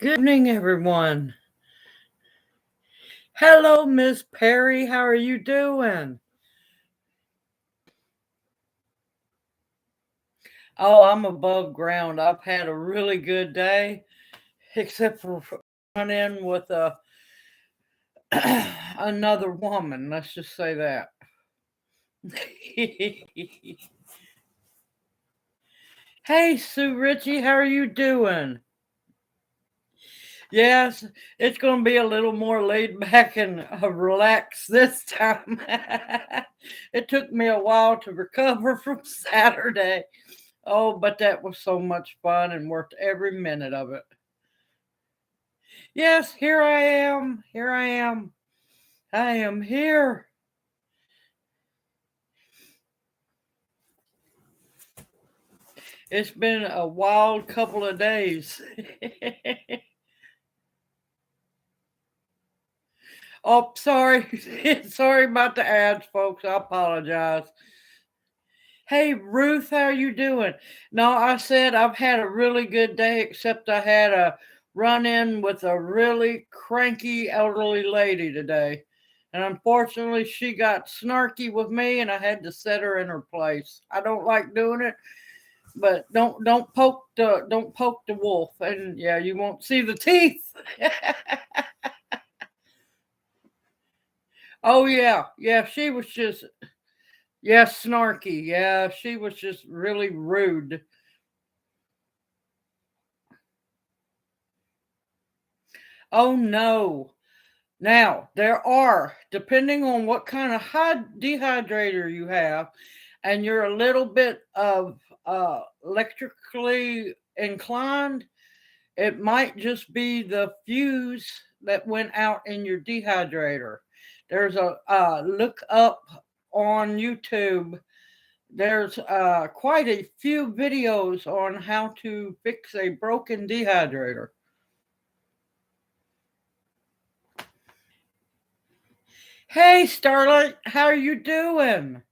Good evening, everyone. Hello, Miss Perry. How are you doing? Oh, I'm above ground. I've had a really good day, except for running in with another woman. Let's just say that. Hey, Sue Ritchie, how are you doing? Yes, it's going to be a little more laid back and relaxed this time. It took me a while to recover from Saturday. Oh, but that was so much fun and worth every minute of it. Yes, here I am. Here I am. I am here. It's been a wild couple of days. Oh, sorry. Sorry about the ads, folks. I apologize. Hey, Ruth, how are you doing? No, I said I've had a really good day, except I had a run in with a really cranky elderly lady today. And unfortunately, she got snarky with me and I had to set her in her place. I don't like doing it, but don't poke the wolf. And yeah, you won't see the teeth. Oh yeah. Yeah, she was just yeah, snarky. Yeah, she was just really rude. Oh no. Now, there are, depending on what kind of dehydrator you have, and you're a little bit of electrically inclined, it might just be the fuse that went out in your dehydrator. There's a look up on YouTube. There's quite a few videos on how to fix a broken dehydrator. Hey, Starlight, how are you doing?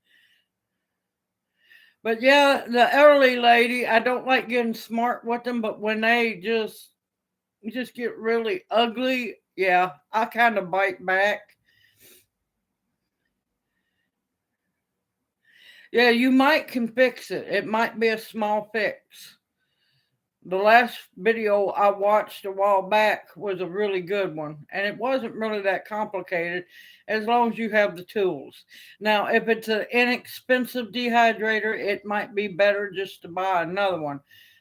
But yeah, the elderly lady, I don't like getting smart with them, but when they just get really ugly, yeah, I kind of bite back. Yeah, you might can fix it. It might be a small fix. The last video I watched a while back was a really good one, and it wasn't really that complicated as long as you have the tools. Now, if it's an inexpensive dehydrator, it might be better just to buy another one,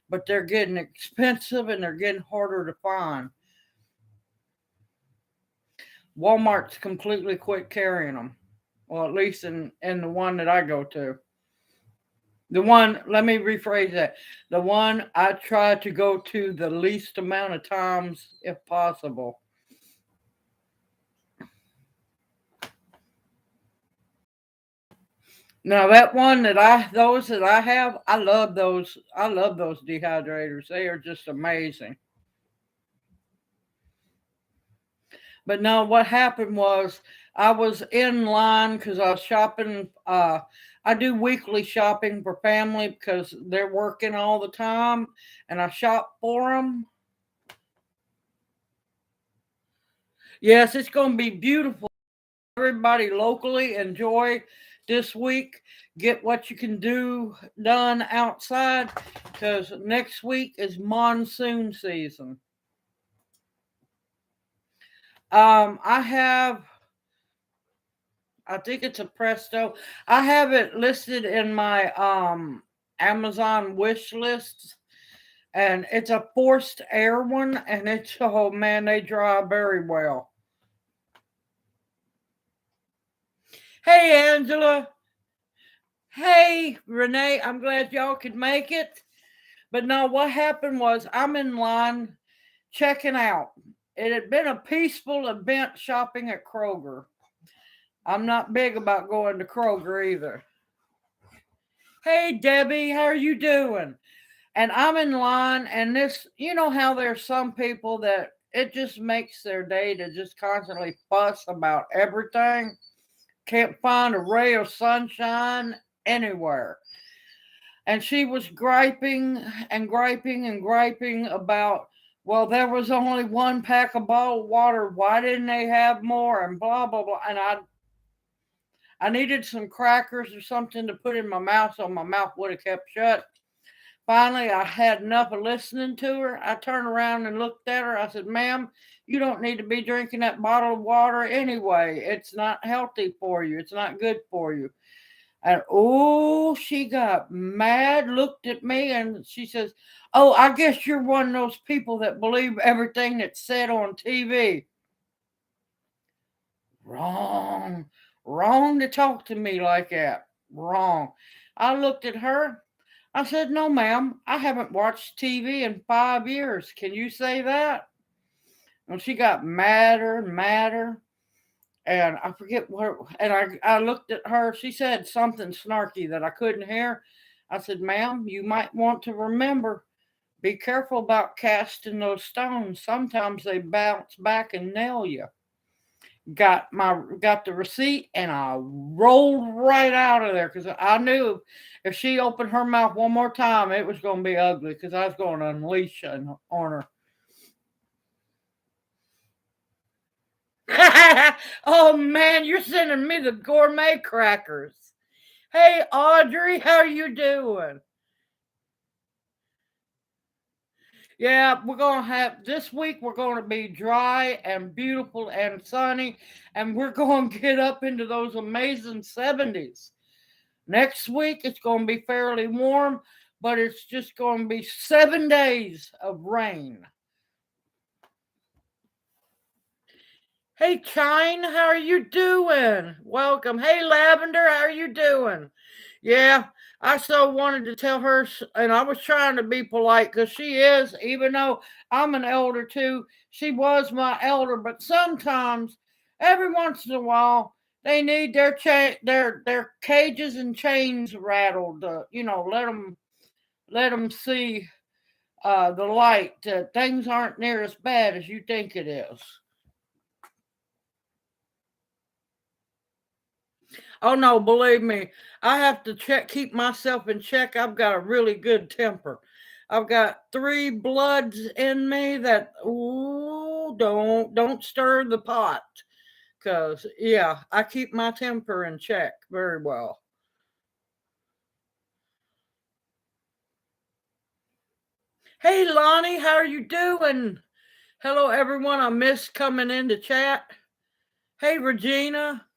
but they're getting expensive and they're getting harder to find. Walmart's completely quit carrying them. Well, at least in the one that I go to. The one, let me rephrase that. The one I try to go to the least amount of times if possible. Now that one those that I have, I love those. I love those dehydrators. They are just amazing. But no, what happened was I was in line because I was shopping. I do weekly shopping for family because they're working all the time, and I shop for them. Yes, it's going to be beautiful. Everybody locally enjoy this week. Get what you can do done outside because next week is monsoon season. I have, I think it's a Presto. I have it listed in my Amazon wish list, and it's a forced air one, and it's oh man, they dry very well. Hey, Angela. Hey, Renee. I'm glad y'all could make it. But no, what happened was I'm in line checking out. It had been a peaceful event shopping at Kroger. I'm not big about going to Kroger either. Hey, Debbie, how are you doing? And I'm in line, and this, you know how there's some people that it just makes their day to just constantly fuss about everything. Can't find a ray of sunshine anywhere. And she was griping and griping and griping about Well, there was only one pack of bottled water. Why didn't they have more? And blah blah blah. And I needed some crackers or something to put in my mouth so my mouth would have kept shut. Finally, I had enough of listening to her. I turned around and looked at her. I said, "Ma'am, you don't need to be drinking that bottled water anyway. It's not healthy for you. It's not good for you." And oh, she got mad, looked at me, and she says, "Oh, I guess you're one of those people that believe everything that's said on TV." Wrong. Wrong to talk to me like that. Wrong. I looked at her. I said, "No, ma'am, I haven't watched TV in 5 years. Can you say that?" And she got madder and madder. And I forget what, and I looked at her. She said something snarky that I couldn't hear. I said, "Ma'am, you might want to remember, be careful about casting those stones. Sometimes they bounce back and nail you." Got the receipt, and I rolled right out of there because I knew if she opened her mouth one more time, it was going to be ugly because I was going to unleash on her. Oh man, you're sending me the gourmet crackers. Hey Audrey, how you doing? Yeah, we're gonna have this week. We're gonna be dry and beautiful and sunny, and we're gonna get up into those amazing 70s. Next week it's gonna be fairly warm, but it's just gonna be 7 days of rain. Hey Chine, how are you doing? Welcome. Hey Lavender, how are you doing? Yeah, I so wanted to tell her, and I was trying to be polite because she is, even though I'm an elder too, she was my elder. But sometimes, every once in a while, they need their cages and chains rattled. Let them see the light. Things aren't near as bad as you think it is. Oh no, believe me, I have to keep myself in check. I've got a really good temper. I've got three bloods in me that ooh, don't stir the pot. Cause yeah, I keep my temper in check very well. Hey Lonnie, how are you doing? Hello everyone. I missed coming in to chat. Hey Regina.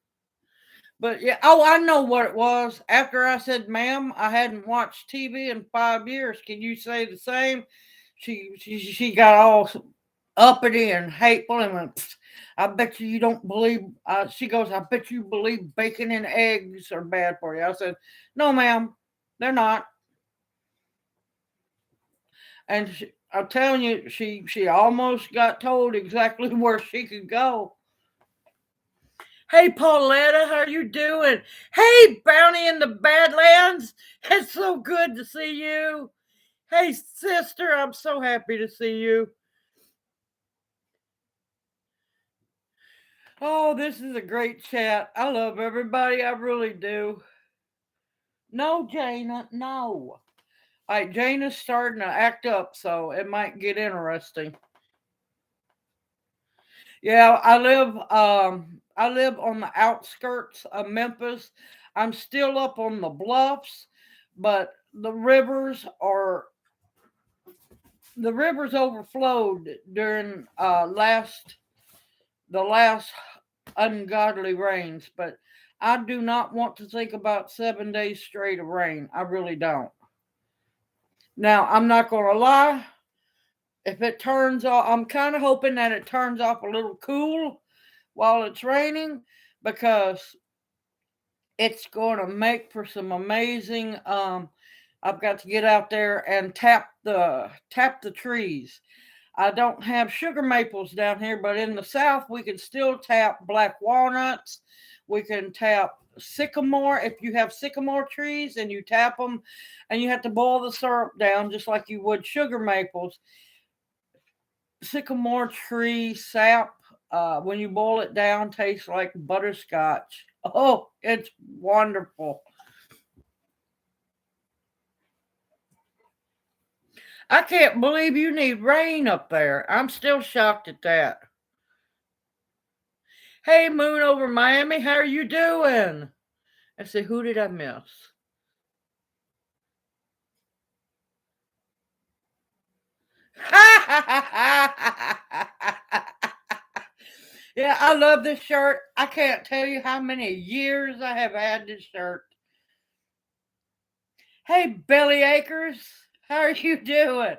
But yeah, oh, I know what it was. After I said, "Ma'am, I hadn't watched TV in 5 years. Can you say the same?" She got all uppity and hateful and went, "Pfft, I bet you don't believe." She goes, "I bet you believe bacon and eggs are bad for you." I said, "No, ma'am, they're not." And I'm telling you, she almost got told exactly where she could go. Hey Pauletta, how are you doing? Hey Bounty in the Badlands, it's so good to see you. Hey sister, I'm so happy to see you. Oh, this is a great chat. I love everybody, I really do. No, Jana, no. All right, Jana's starting to act up, so it might get interesting. Yeah, I live on the outskirts of Memphis. I'm still up on the bluffs, but the rivers overflowed during the last ungodly rains. But I do not want to think about 7 days straight of rain. I really don't. Now I'm not going to lie. If it turns off, I'm kind of hoping that it turns off a little cool while it's raining because it's going to make for some amazing. I've got to get out there and tap the trees. I don't have sugar maples down here, but in the South, we can still tap black walnuts. We can tap sycamore. If you have sycamore trees and you tap them, and you have to boil the syrup down just like you would sugar maples. Sycamore tree sap, when you boil it down, tastes like butterscotch. Oh, it's wonderful. I can't believe you need rain up there. I'm still shocked at that. Hey, Moon over Miami, how are you doing? I say, who did I miss? Yeah, I love this shirt. I can't tell you how many years I have had this shirt. Hey, Belly Acres, how are you doing?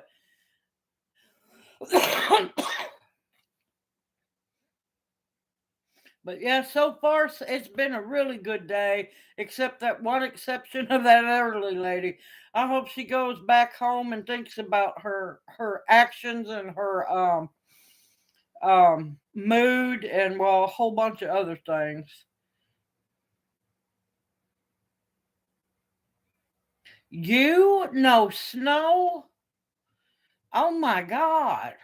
But yeah, so far it's been a really good day, except that one exception of that elderly lady. I hope she goes back home and thinks about her actions and her mood and well a whole bunch of other things. You know snow? Oh my god.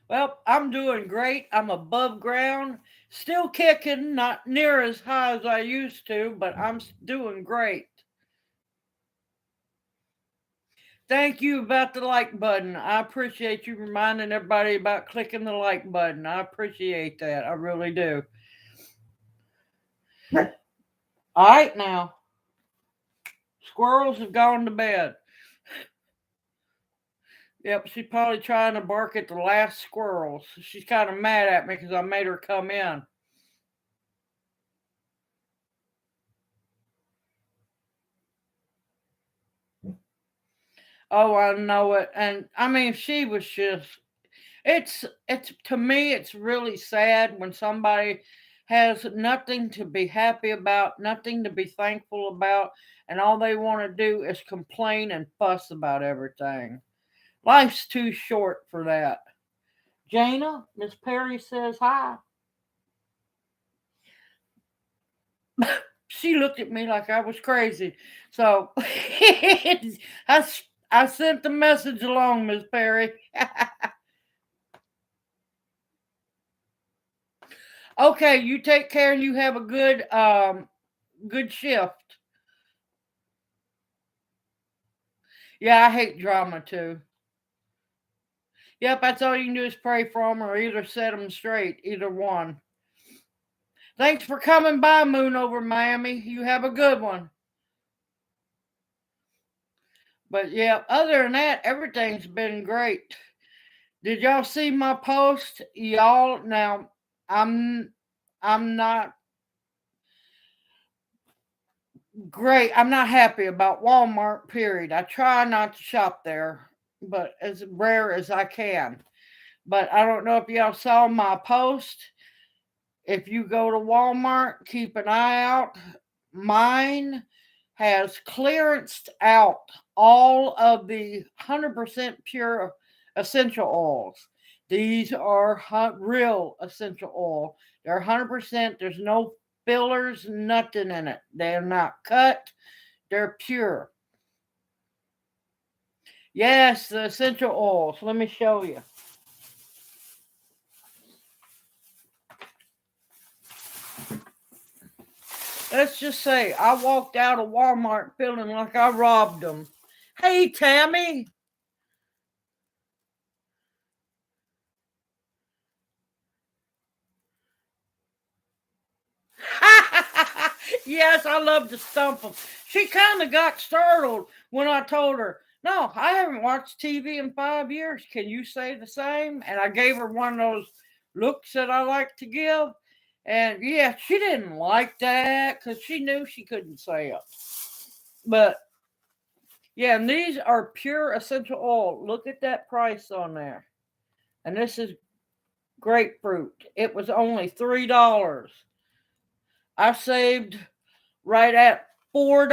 Well, I'm doing great. I'm above ground, still kicking, not near as high as I used to, but I'm doing great. Thank you about the like button. I appreciate you reminding everybody about clicking the like button. I appreciate that. I really do. All right, now. Squirrels have gone to bed. Yep, she's probably trying to bark at the last squirrels. She's kind of mad at me because I made her come in. Oh, I know it. And I mean, she was just it's to me it's really sad when somebody has nothing to be happy about, nothing to be thankful about, and all they want to do is complain and fuss about everything. Life's too short for that. Jana, Miss Perry says hi. She looked at me like I was crazy. So I, I sent the message along, Miss Perry. Okay, you take care and you have a good shift. Yeah, I hate drama too. Yep, that's all you can do is pray for them or either set them straight, either one. Thanks for coming by, Moon over Miami. You have a good one. But yeah, other than that, everything's been great. Did y'all see my post? Y'all now I'm I'm not great. I'm not happy about Walmart, period. I try not to shop there, but as rare as I can. But I don't know if y'all saw my post. If you go to Walmart, keep an eye out. Mine has clearanced out all of the 100% pure essential oils. These are real essential oil. They're 100%. There's no fillers, nothing in it. They're not cut. They're pure. Yes, the essential oils. Let me show you. Let's just say I walked out of Walmart feeling like I robbed them. Hey, Tammy. Yes, I love to stump them. She kind of got startled when I told her, no, I haven't watched TV in 5 years. Can you say the same? And I gave her one of those looks that I like to give. And yeah, she didn't like that because she knew she couldn't say it. But yeah, and these are pure essential oil. Look at that price on there. And this is grapefruit. It was only $3. I saved right at $4.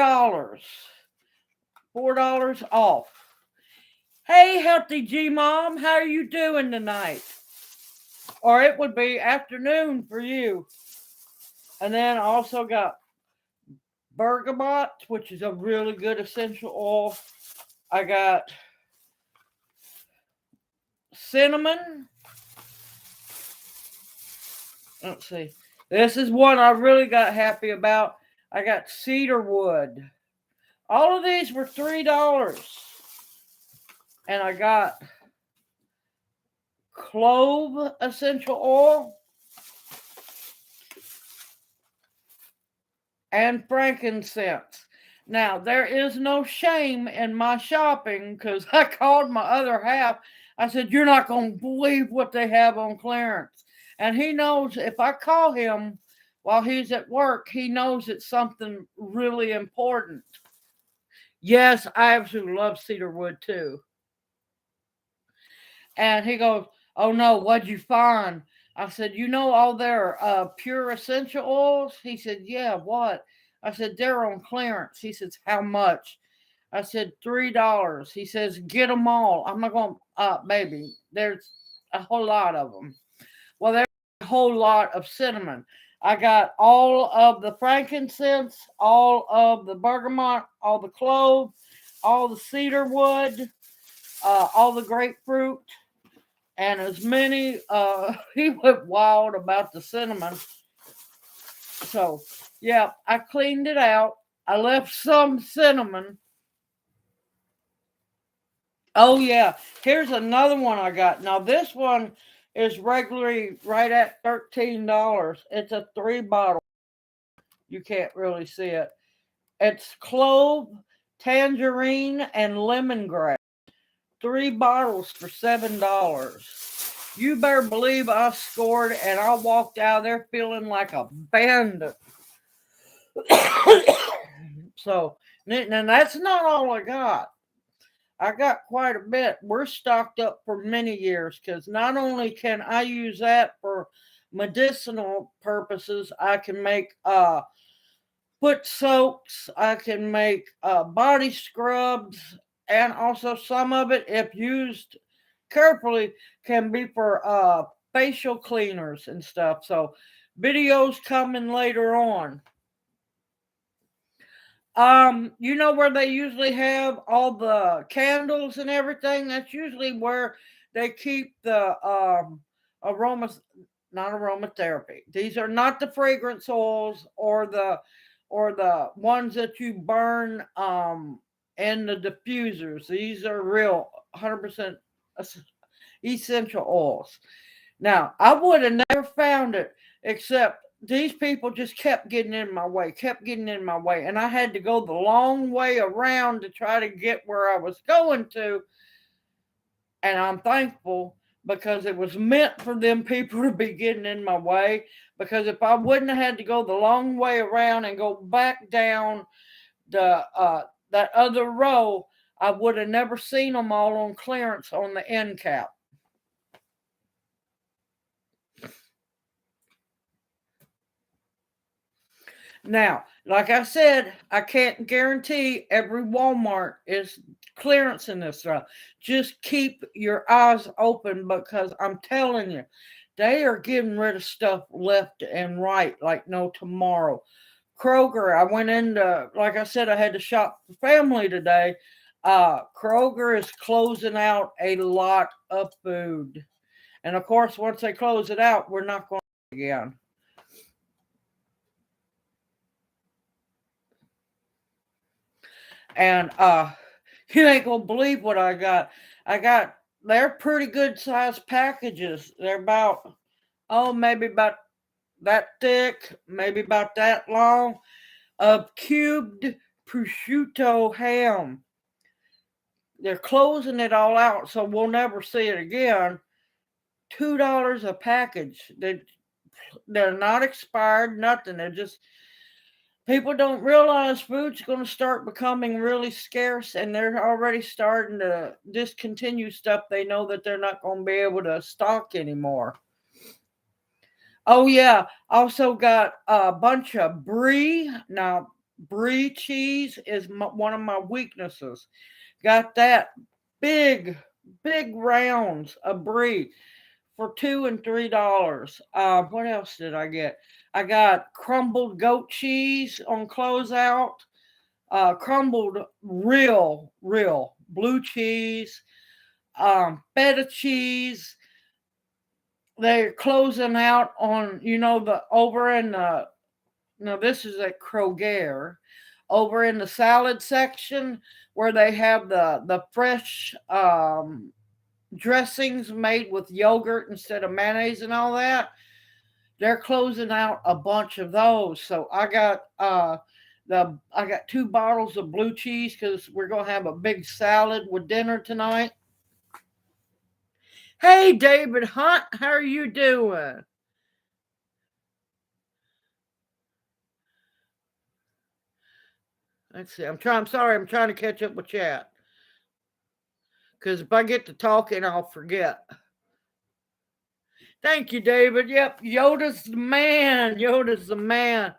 $4 off. Hey, Healthy G Mom, how are you doing tonight? Or it would be afternoon for you. And then I also got bergamot, which is a really good essential oil. I got cinnamon. Let's see. This is one I really got happy about. I got cedar wood. All of these were $3. And I got clove essential oil and frankincense. Now, there is no shame in my shopping because I called my other half. I said, "You're not going to believe what they have on clearance." And he knows if I call him while he's at work, he knows it's something really important. Yes, I absolutely love cedar wood too. And he goes, "Oh no, what'd you find?" I said, "You know all their pure essential oils?" He said, "Yeah, what?" I said, "They're on clearance." He says, "How much?" I said, $3. He says, "Get them all." I'm not going, baby, there's a whole lot of them. Well, there's a whole lot of cinnamon. I got all of the frankincense, all of the bergamot, all the clove, all the cedar wood, all the grapefruit, and as many. He went wild about the cinnamon. So, yeah, I cleaned it out. I left some cinnamon. Oh, yeah. Here's another one I got. Now, this one is regularly right at $13. It's a 3 bottle. You can't really see it. It's clove, tangerine, and lemongrass. 3 bottles for $7. You better believe I scored, and I walked out of there feeling like a bandit. So, and that's not all I got. I got quite a bit. We're stocked up for many years because not only can I use that for medicinal purposes, I can make foot soaks, I can make body scrubs, and also some of it, if used carefully, can be for facial cleaners and stuff. So, videos coming later on. You know where they usually have all the candles and everything? That's usually where they keep the aromas, not aromatherapy. These are not the fragrance oils or the ones that you burn in the diffusers. These are real 100% essential oils. Now, I would have never found it except these people just kept getting in my way, kept getting in my way. And I had to go the long way around to try to get where I was going to. And I'm thankful because it was meant for them people to be getting in my way. Because if I wouldn't have had to go the long way around and go back down the that other row, I would have never seen them all on clearance on the end cap. Now, like I said, I can't guarantee every Walmart is clearancing this stuff. Just keep your eyes open because I'm telling you, they are getting rid of stuff left and right like no tomorrow. Kroger, I went into, like I said, I had to shop for family today. Kroger is closing out a lot of food. And of course, once they close it out, we're not going again. And you ain't gonna believe what I got. I got they're pretty good sized packages. They're about maybe about that thick, maybe about that long of cubed prosciutto ham. They're closing it all out, so we'll never see it again. $2 a package. They're not expired, nothing. They're just people don't realize food's going to start becoming really scarce and they're already starting to discontinue stuff they know that they're not going to be able to stock anymore. Oh yeah, also got a bunch of brie. Now brie cheese is one of my weaknesses. Got that big big rounds of brie for $2 and $3. What else did I get? I got crumbled goat cheese on closeout. Crumbled real blue cheese. Feta cheese. They're closing out on the over in Now this is at Kroger, over in the salad section where they have the fresh dressings made with yogurt instead of mayonnaise and all that. They're closing out a bunch of those. So I got 2 bottles of blue cheese because we're gonna have a big salad with dinner tonight. Hey David Hunt, how are you doing? Let's see. I'm sorry, I'm trying to catch up with chat. Because if I get to talking, I'll forget. Thank you, David. Yep, Yoda's the man. Yoda's the man.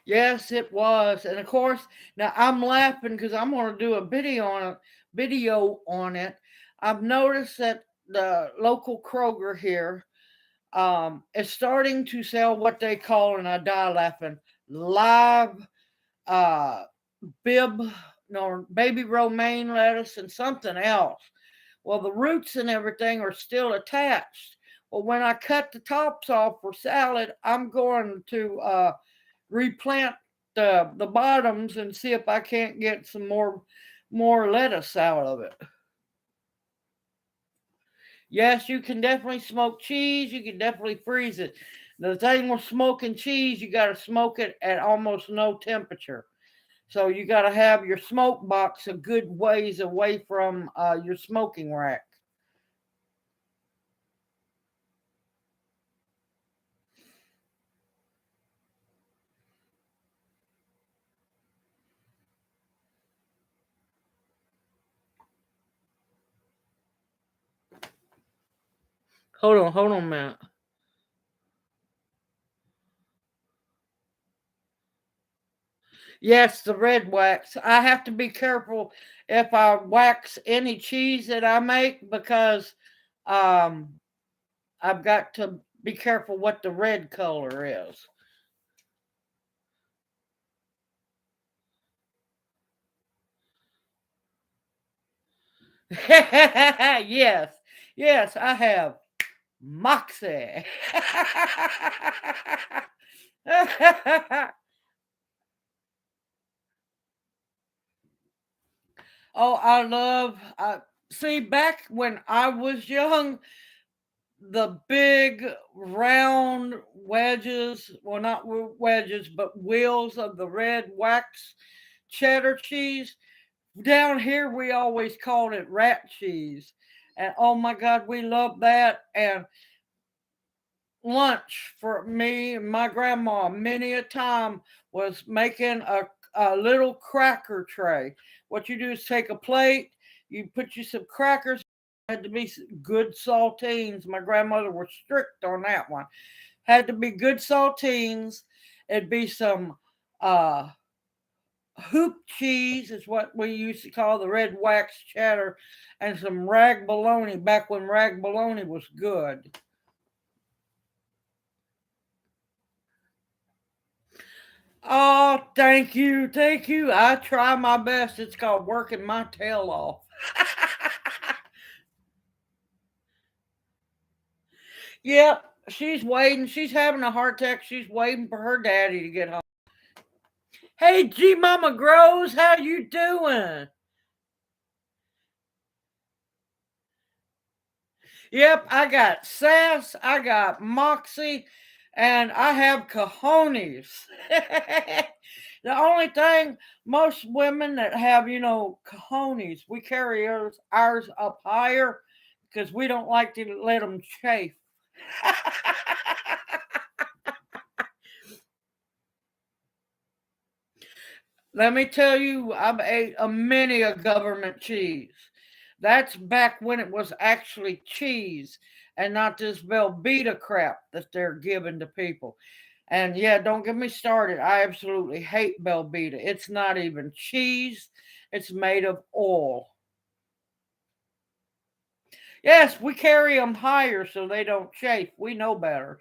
Yes, it was. And of course, now I'm laughing because I'm going to do a video on it. I've noticed that the local Kroger here is starting to sell what they call, and I die laughing, live uh, bib, no, baby romaine lettuce and something else. Well, the roots and everything are still attached. Well, when I cut the tops off for salad, I'm going to replant the bottoms and see if I can't get some more lettuce out of it. Yes, you can definitely smoke cheese. You can definitely freeze it. The thing with smoking cheese, you got to smoke it at almost no temperature. So you got to have your smoke box a good ways away from your smoking rack. Hold on a minute. Yes, the red wax. I have to be careful if I wax any cheese that I make because um, I've got to be careful what the red color is. Yes, yes, I have Moxie. Oh, I love. See, back when I was young, the big round wedges, well, not wedges, but wheels of the red wax cheddar cheese. Down here, we always called it rat cheese. And oh my God, we love that. And lunch for me and my grandma, many a time, was making a little cracker tray. What you do is take a plate, you put you some crackers, had to be good saltines. My grandmother was strict on that one. Had to be good saltines. It'd be some uh, hoop cheese, is what we used to call the red wax cheddar, and some rag bologna back when rag bologna was good. Oh, thank you. Thank you. I try my best. It's called working my tail off. Yep. She's waiting. She's having a heart attack. She's waiting for her daddy to get home. Hey, G Mama Grows, how you doing? Yep, I got sass, I got moxie, and I have cojones. The only thing, most women that have, cojones, we carry ours up higher because we don't like to let them chafe. Let me tell you, I've ate a many a government cheese. That's back when it was actually cheese and not this Velveeta crap that they're giving to people. And yeah, don't get me started. I absolutely hate Velveeta. It's not even cheese. It's made of oil. Yes, we carry them higher so they don't chafe. We know better.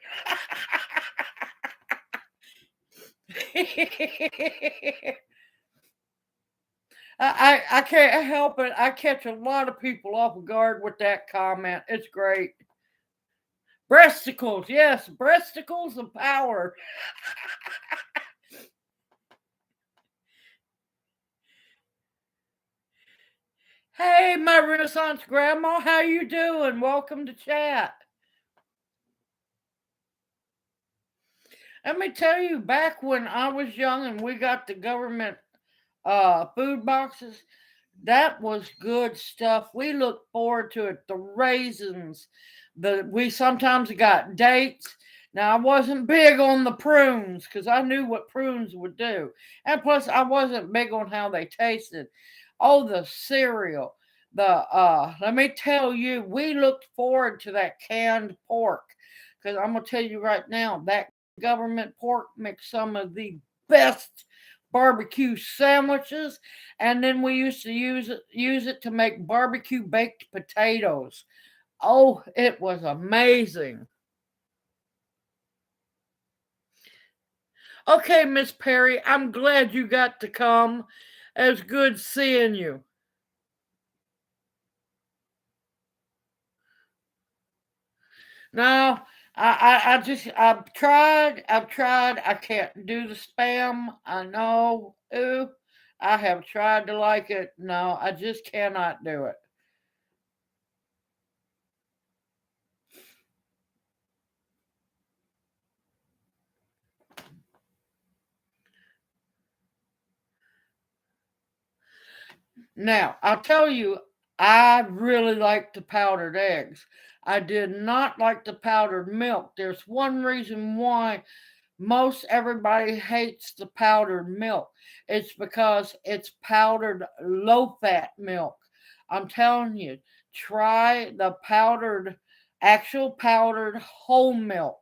I can't help it. I catch a lot of people off guard with that comment. It's great. Breasticles, yes, breasticles of power. Hey, my Renaissance grandma, how you doing? Welcome to chat. Let me tell you, back when I was young and we got the government food boxes, that was good stuff. We looked forward to it. The raisins, we sometimes got dates. Now I wasn't big on the prunes because I knew what prunes would do, and plus I wasn't big on how they tasted. Oh, the cereal. Let me tell you, we looked forward to that canned pork because I'm gonna tell you right now that government pork makes some of the best barbecue sandwiches, and then we used to use it to make barbecue baked potatoes. Oh, it was amazing. Okay, Miss Perry, I'm glad you got to come. It's good seeing you. No, I've tried. I can't do the spam. I know. Ooh, I have tried to like it. No, I just cannot do it. Now, I'll tell you, I really like the powdered eggs. I did not like the powdered milk. There's one reason why most everybody hates the powdered milk. It's because it's powdered low fat milk. I'm telling you, try the actual powdered whole milk.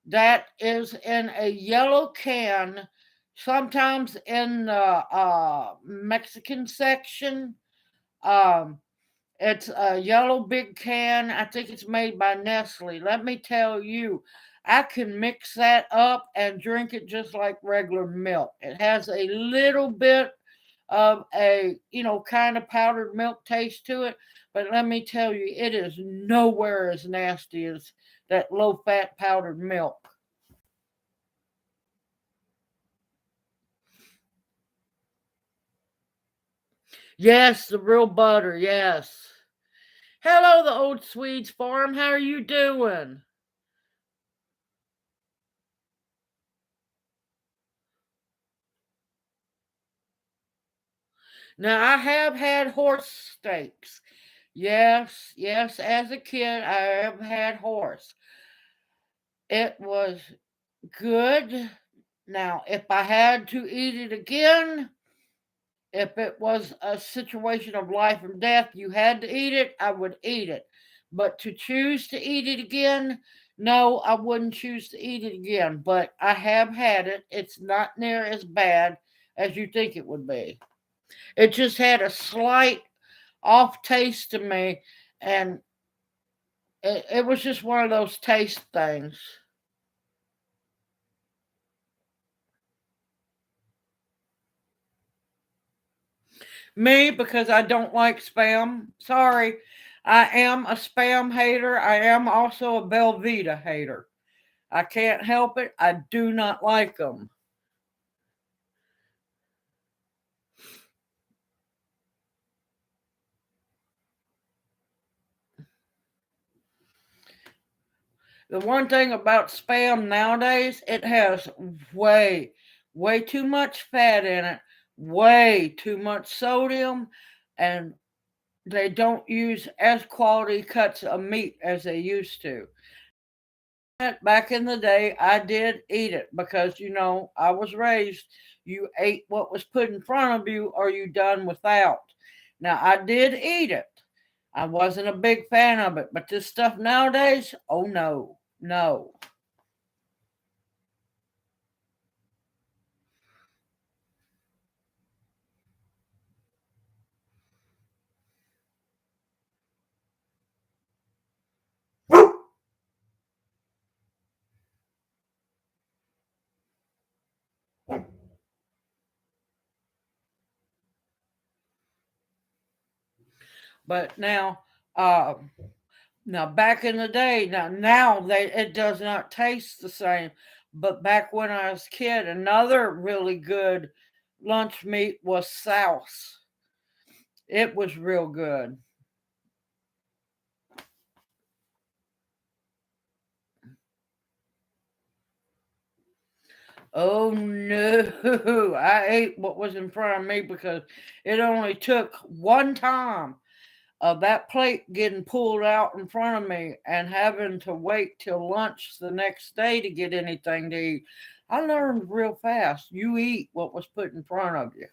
That is in a yellow can, sometimes in the Mexican section. Um, it's a yellow big can. I think it's made by Nestle. Let me tell you, I can mix that up and drink it just like regular milk. It has a little bit of a, kind of powdered milk taste to it, but let me tell you, it is nowhere as nasty as that low fat powdered milk. Yes, the real butter, yes. Hello, the old Swedes farm. How are you doing? Now, I have had horse steaks. Yes, yes, as a kid, I have had horse. It was good. Now, if I had to eat it again, if it was a situation of life and death, you had to eat it, I would eat it. But to choose to eat it again, no, I wouldn't choose to eat it again. But I have had it. It's not near as bad as you think it would be. It just had a slight off taste to me, and it was just one of those taste things. Me, because I don't like spam. Sorry. I am a spam hater. I am also a Belvita hater. I can't help it. I do not like them. The one thing about spam nowadays, it has way, way too much fat in it, way too much sodium, and they don't use as quality cuts of meat as they used to. Back in the day, I did eat it because, I was raised, you ate what was put in front of you or you done without. Now, I did eat it. I wasn't a big fan of it, but this stuff nowadays, oh no, no. But uh, now back in the day, now it does not taste the same. But back when I was a kid, another really good lunch meat was souse. It was real good. Oh no, I ate what was in front of me because it only took one time of that plate getting pulled out in front of me and having to wait till lunch the next day to get anything to eat. I learned real fast. You eat what was put in front of you.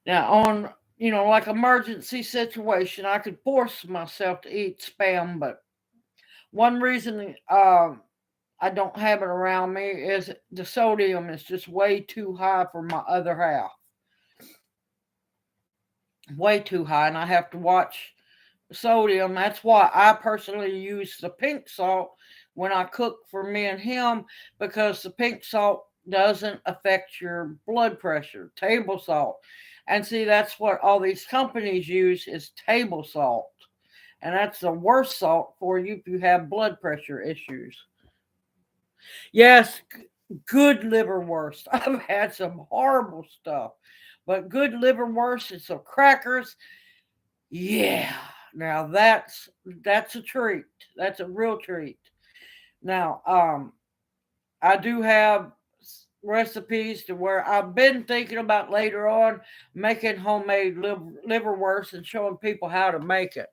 Now, on like emergency situation, I could force myself to eat spam, but one reason I don't have it around me is the sodium is just way too high for my other half. Way too high, and I have to watch sodium. That's why I personally use the pink salt when I cook for me and him, because the pink salt doesn't affect your blood pressure. Table salt. And see, that's what all these companies use is table salt. And that's the worst salt for you if you have blood pressure issues. Yes, good liverwurst. I've had some horrible stuff, but good liverwurst and some crackers. Yeah. Now that's a treat. That's a real treat. Now, I do have recipes to where I've been thinking about later on making homemade liverwurst and showing people how to make it.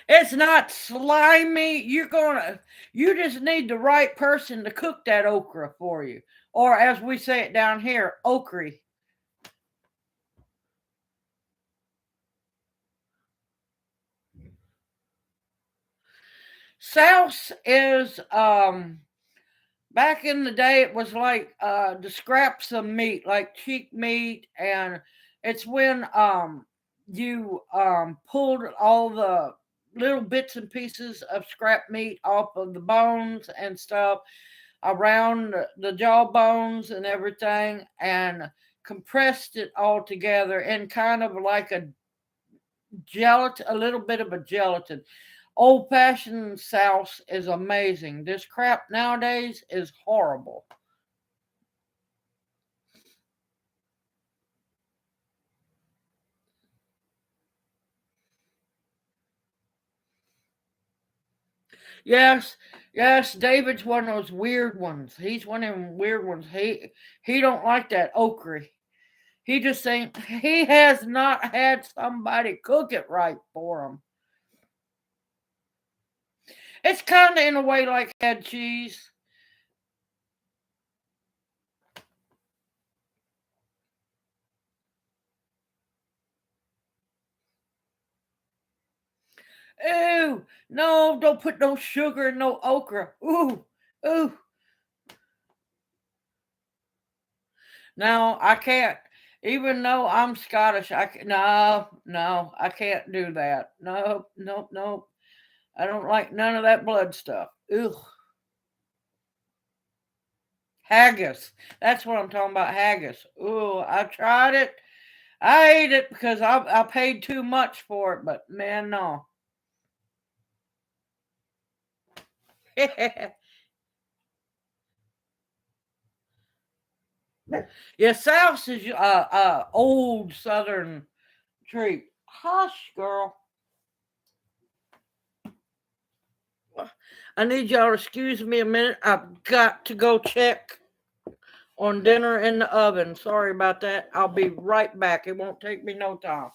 It's not slimy. You just need the right person to cook that okra for you. Or as we say it down here, okra. Souse is back in the day it was like the scraps of meat, like cheek meat, and it's when you pulled all the little bits and pieces of scrap meat off of the bones and stuff around the jaw bones and everything, and compressed it all together in kind of like a gelatin, a little bit of a gelatin. Old fashioned sauce is amazing. This crap nowadays is horrible. Yes, yes, David's one of those weird ones. He's one of them weird ones. He don't like that okra. He just think he has not had somebody cook it right for him. It's kind of in a way like head cheese. Ooh, no, don't put no sugar in no okra. Ooh, ooh. No, I can't. Even though I'm Scottish, no, no, I can't do that. No, no, no. I don't like none of that blood stuff. Ugh. Haggis. That's what I'm talking about. Haggis. Ooh, I tried it. I ate it because I paid too much for it, but man, no. Yeah, souse is old Southern treat. Hush, girl. I need y'all to excuse me a minute. I've got to go check on dinner in the oven. Sorry about that. I'll be right back. It won't take me no time.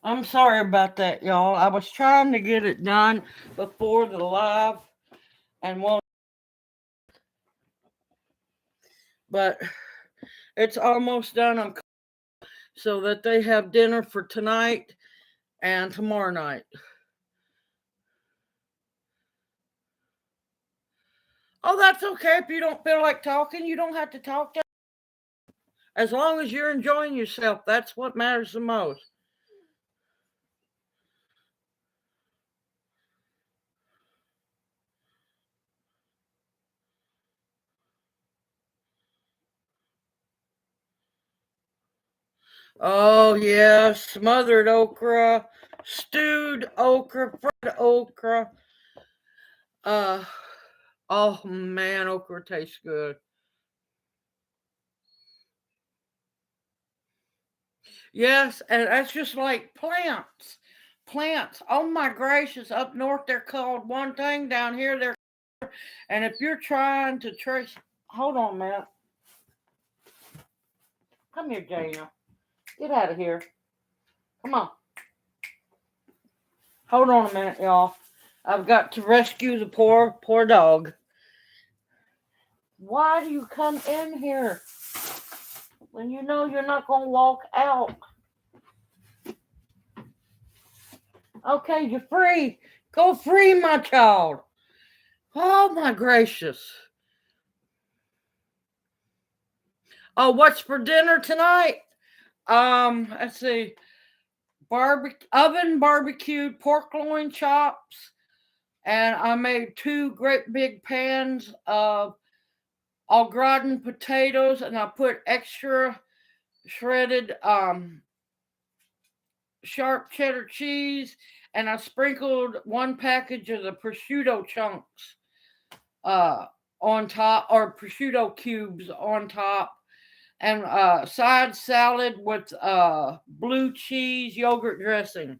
I'm sorry about that, y'all. I was trying to get it done before the live, and well, but it's almost done. So that they have dinner for tonight and tomorrow night. Oh, that's okay. If you don't feel like talking, you don't have to talk. As long as you're enjoying yourself, that's what matters the most. Oh, yeah, smothered okra, stewed okra, fried okra. Uh, oh man, okra tastes good. Yes, and that's just like plants. Plants. Oh my gracious, up north they're called one thing, down here they're. And if you're trying to trace, hold on a minute. Come here, Dana. Get out of here. Come on. Hold on a minute, y'all. I've got to rescue the poor dog. Why do you come in here when you know you're not going to walk out? Okay, you're free. Go free, my child. Oh, my gracious. Oh, what's for dinner tonight? Let's see. Oven barbecued pork loin chops, and I made 2 great big pans of au gratin potatoes, and I put extra shredded sharp cheddar cheese, and I sprinkled 1 package of the prosciutto chunks uh, on top, or prosciutto cubes on top, and side salad with blue cheese yogurt dressing.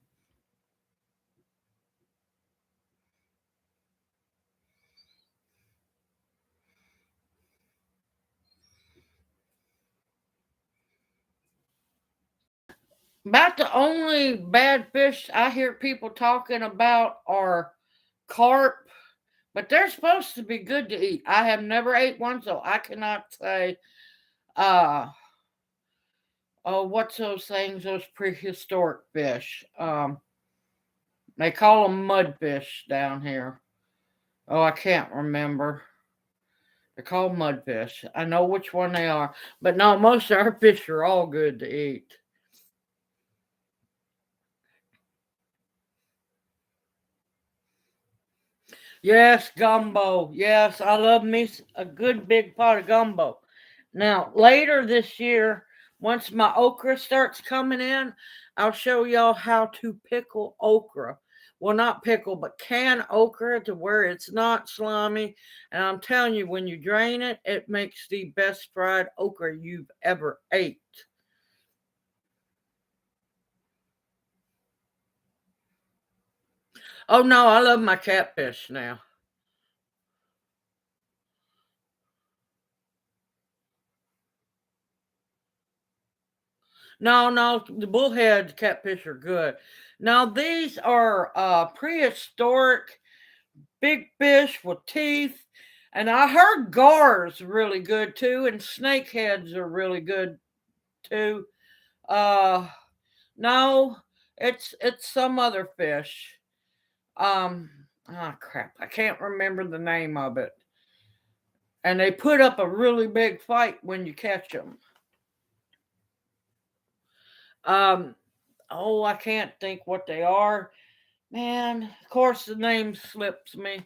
About the only bad fish I hear people talking about are carp, but they're supposed to be good to eat. I have never ate one, so I cannot say. Uh, oh, what's those things? Those prehistoric fish. They call them mudfish down here. Oh, I can't remember. They're called mudfish. I know which one they are, but no, most of our fish are all good to eat. Yes, gumbo. Yes, I love me a good big pot of gumbo. Now, later this year, once my okra starts coming in, I'll show y'all how to pickle okra. Well, not pickle, but can okra to where it's not slimy. And I'm telling you, when you drain it, it makes the best fried okra you've ever ate. Oh no, I love my catfish now. No, no, the bullhead catfish are good. Now these are prehistoric big fish with teeth, and I heard gars really good too, and snakeheads are really good too. Uh, no, it's some other fish. Crap, I can't remember the name of it. And they put up a really big fight when you catch them. Um, oh, I can't think what they are. Man, of course the name slips me.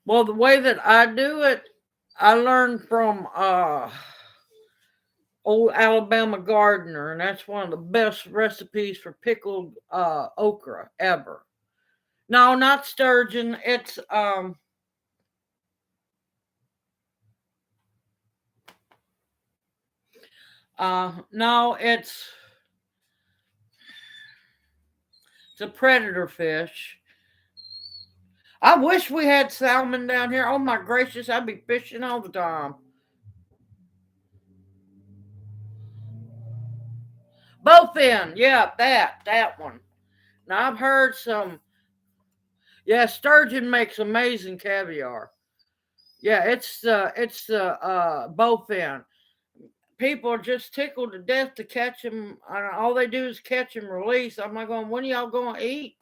Well, the way that I do it, I learned from old Alabama gardener, and that's one of the best recipes for pickled okra ever. No, not sturgeon. It's no, it's a predator fish. I wish we had salmon down here. Oh my gracious, I'd be fishing all the time. Both in, yeah, that one. Now I've heard some. Yeah, sturgeon makes amazing caviar. Yeah, it's both in. People are just tickled to death to catch them. All they do is catch and release. I'm like going, when are y'all going to eat?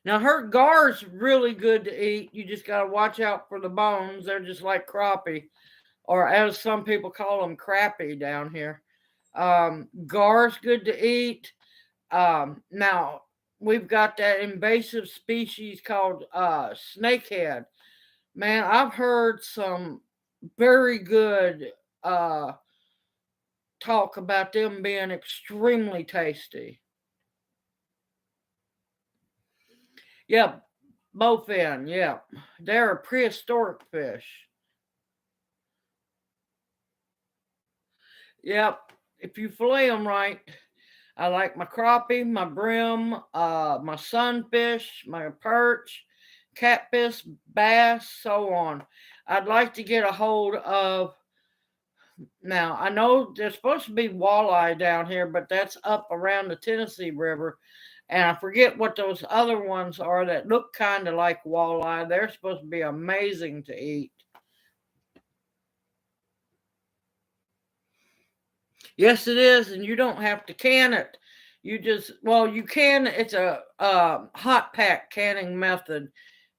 Now her gar's really good to eat. You just got to watch out for the bones. They're just like crappie, or as some people call them, crappie down here. Gar's good to eat. Now we've got that invasive species called snakehead. Man, I've heard some very good uh, talk about them being extremely tasty. Yep, bowfin. Yep, they're a prehistoric fish. Yep, if you fillet them right. I like my crappie, my brim, my sunfish, my perch, catfish, bass, so on. I'd like to get a hold of. Now I know there's supposed to be walleye down here, but that's up around the Tennessee River, and I forget what those other ones are that look kind of like walleye. They're supposed to be amazing to eat. Yes, it is, and you don't have to can it. You just well, you can. It's a hot pack canning method,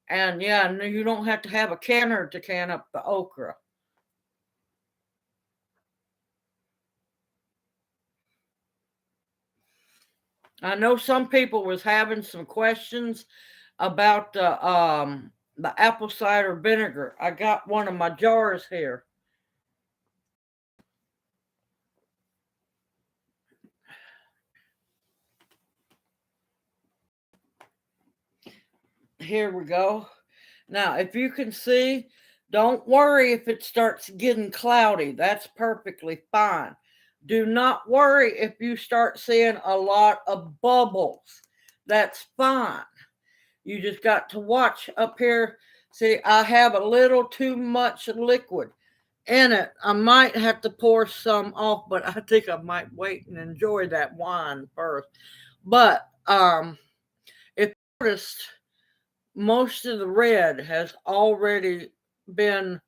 and yeah, no, you don't have to have a canner to can up the okra. I know some people was having some questions about the apple cider vinegar. I got one of my jars here. Here we go. Now, if you can see, don't worry if it starts getting cloudy. That's perfectly fine. Do not worry if you start seeing a lot of bubbles. That's fine. You just got to watch up here. See, I have a little too much liquid in it. I might have to pour some off, but I think I might wait and enjoy that wine first. But if you noticed, most of the red has already been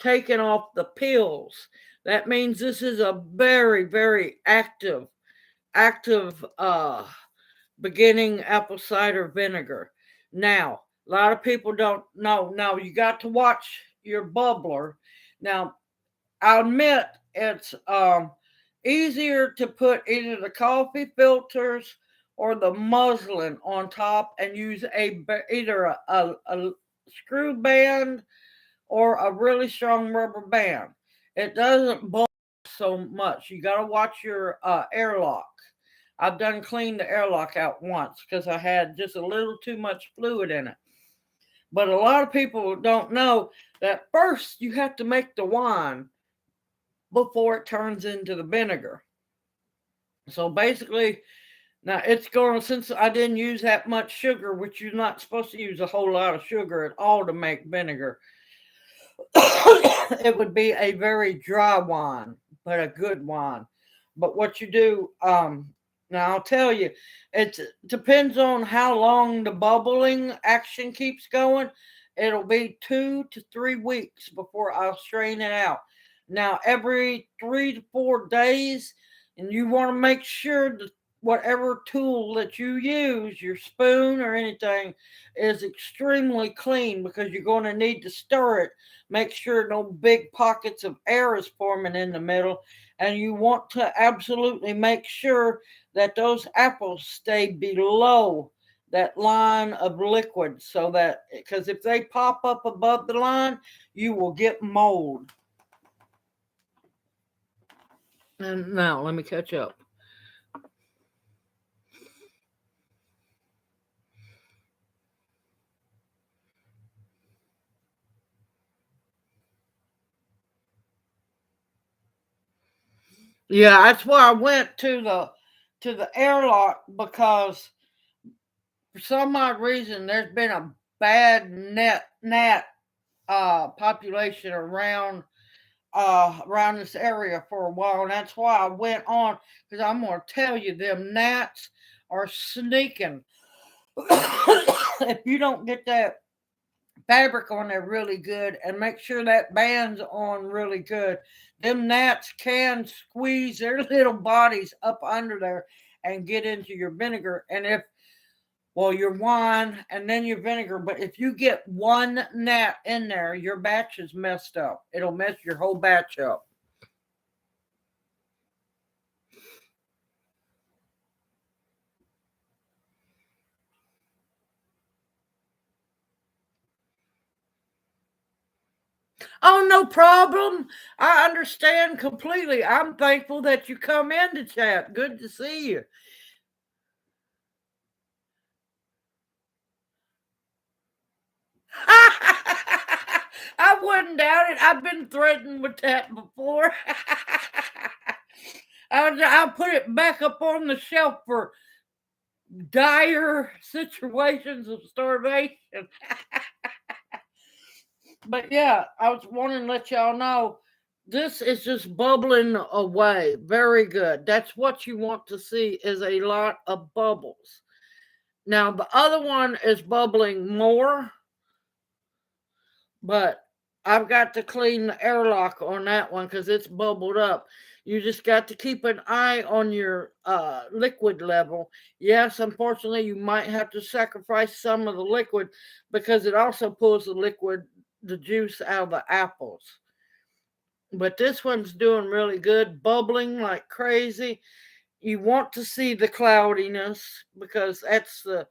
taken off the pills. That means this is a very, very active beginning apple cider vinegar. Now, a lot of people don't know. Now, you got to watch your bubbler. Now, I'll admit it's easier to put either the coffee filters or the muslin on top and use either a screw band or a really strong rubber band. It doesn't bulge so much. You got to watch your airlock. I've done cleaned the airlock out once because I had just a little too much fluid in it. But a lot of people don't know that first you have to make the wine before it turns into the vinegar. So basically, now it's going to, since I didn't use that much sugar, which you're not supposed to use a whole lot of sugar at all to make vinegar, it would be a very dry wine, but a good wine. But what you do, now I'll tell you, it depends on how long the bubbling action keeps going. It'll be 2 to 3 weeks before I'll strain it out. Now, every 3 to 4 days, and you want to make sure that whatever tool that you use, your spoon or anything, is extremely clean because you're going to need to stir it. Make sure no big pockets of air is forming in the middle. And you want to absolutely make sure that those apples stay below that line of liquid so that because if they pop up above the line, you will get mold. And now let me catch up. Yeah, that's why I went to the airlock because for some odd reason there's been a bad gnat population around around this area for a while, and that's why I went on, because I'm gonna tell you, them gnats are sneaking. If you don't get that fabric on there really good and make sure that band's on really good, them gnats can squeeze their little bodies up under there and get into your vinegar. And if, well, your wine and then your vinegar, but if you get one gnat in there, your batch is messed up. It'll mess your whole batch up. Oh, no problem. I understand completely. I'm thankful that you come in to chat. Good to see you. I wouldn't doubt it. I've been threatened with that before. I'll put it back up on the shelf for dire situations of starvation. But yeah, I was wanting to let y'all know this is just bubbling away. Very good. That's what you want to see, is a lot of bubbles. Now the other one is bubbling more, but I've got to clean the airlock on that one because it's bubbled up. You just got to keep an eye on your liquid level. Yes, unfortunately, you might have to sacrifice some of the liquid because it also pulls the juice out of the apples. But this one's doing really good, bubbling like crazy. You want to see the cloudiness because that's the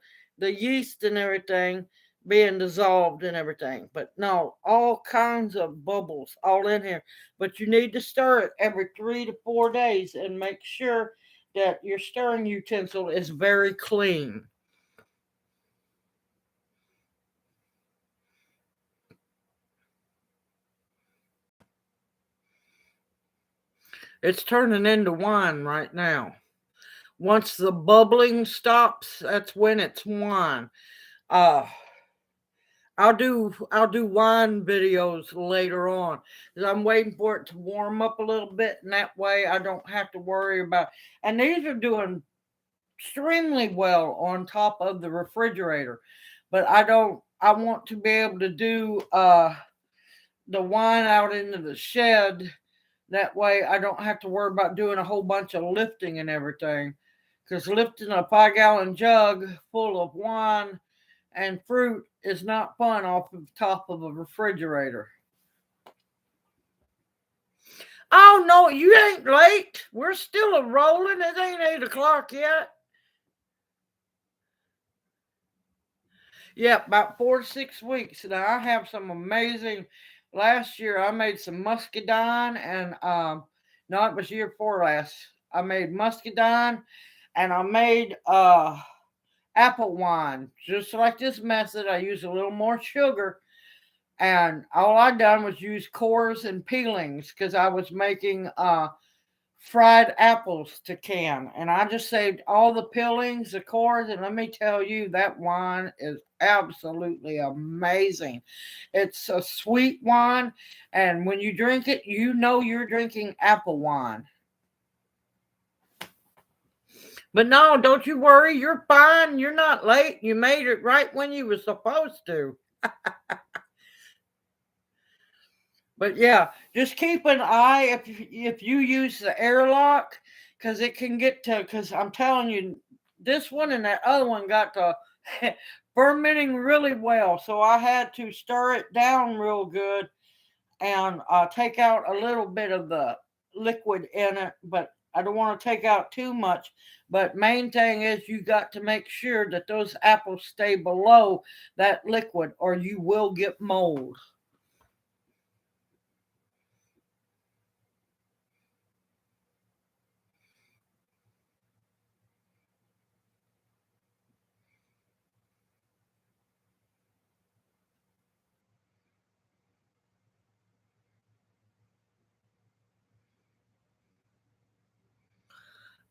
yeast and everything being dissolved and everything. But no, all kinds of bubbles all in here. But you need to stir it every 3 to 4 days and make sure that your stirring utensil is very clean. It's turning into wine right now. Once the bubbling stops, that's when it's wine. Uh I'll do wine videos later on because I'm waiting for it to warm up a little bit, and that way I don't have to worry about. And these are doing extremely well on top of the refrigerator, but I don't. I want to be able to do the wine out into the shed. That way I don't have to worry about doing a whole bunch of lifting and everything. Because lifting a 5 gallon jug full of wine and fruit is not fun off of the top of a refrigerator. Oh no, you ain't late. We're still a rolling. It ain't 8 o'clock yet. Yeah, about 4 to 6 weeks. Now I have some amazing. Last year I made some muscadine and no, it was year before last. I made muscadine and I made apple wine. Just like this method, I use a little more sugar. And all I done was use cores and peelings because I was making fried apples to can. And I just saved all the peelings, the cores, and let me tell you, that wine is absolutely amazing. It's a sweet wine, and when you drink it, you know you're drinking apple wine. But no, don't you worry, you're fine. You're not late. You made it right when you were supposed to. But yeah, just keep an eye if you use the airlock because it can get to, because I'm telling you, this one and that other one got to fermenting really well. So I had to stir it down real good and take out a little bit of the liquid in it, but I don't want to take out too much. But main thing is you got to make sure that those apples stay below that liquid or you will get mold.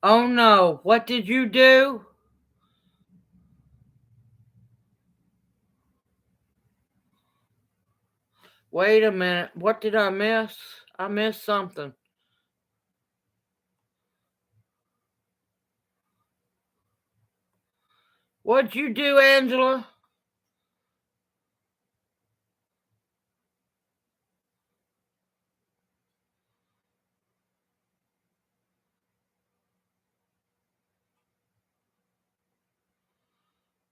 Oh no, what did you do? Wait a minute, what did I miss? I missed something. What'd you do, Angela?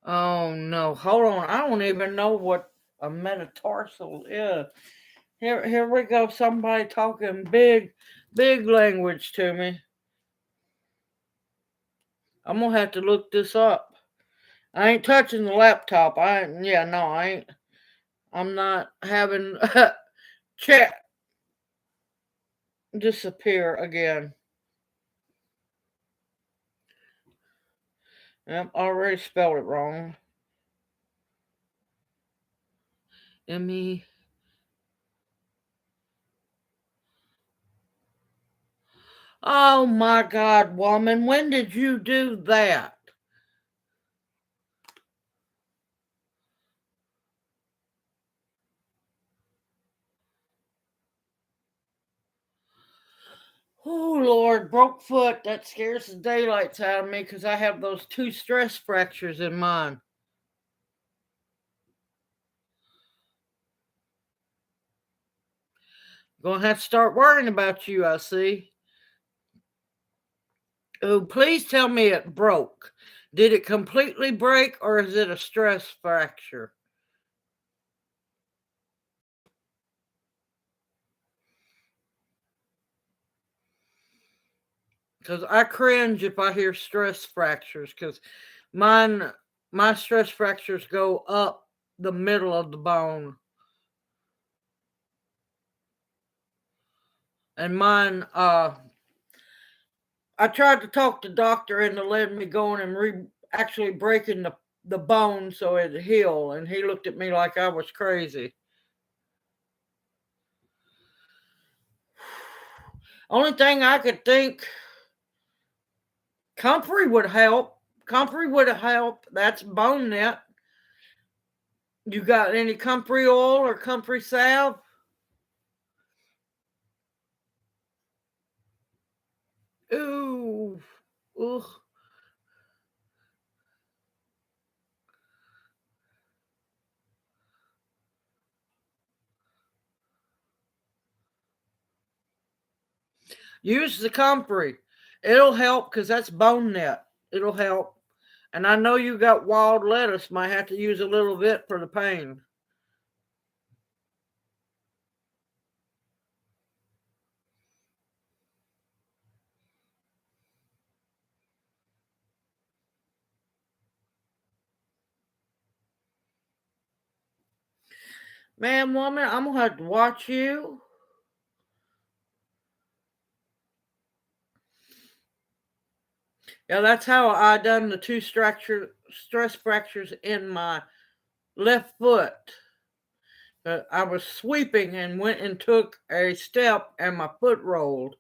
Oh no, hold on. I don't even know what a metatarsal is. Here we go. Somebody talking big language to me. I'm gonna have to look this up. I ain't touching the laptop. I ain't. I'm not having chat disappear again. Yep, already spelled it wrong. M-E. Oh my God, woman, when did you do that? Oh Lord, broke foot. That scares the daylights out of me because I have those 2 stress fractures in mine. Gonna have to start worrying about you, I see. Oh, please tell me it broke. Did it completely break or is it a stress fracture? Because I cringe if I hear stress fractures because my stress fractures go up the middle of the bone. And mine, I tried to talk the doctor into letting me go in and actually breaking the bone so it'd heal, and he looked at me like I was crazy. Only thing I could think, comfrey would help. Comfrey would help. That's bone net. You got any comfrey oil or comfrey salve? Ooh. Ugh. Use the comfrey. It'll help because that's bone net. It'll help. And I know you got wild lettuce. Might have to use a little bit for the pain. Man, woman, I'm gonna have to watch you. Yeah, that's how I done the 2 stress fractures in my left foot. I was sweeping and went and took a step and my foot rolled.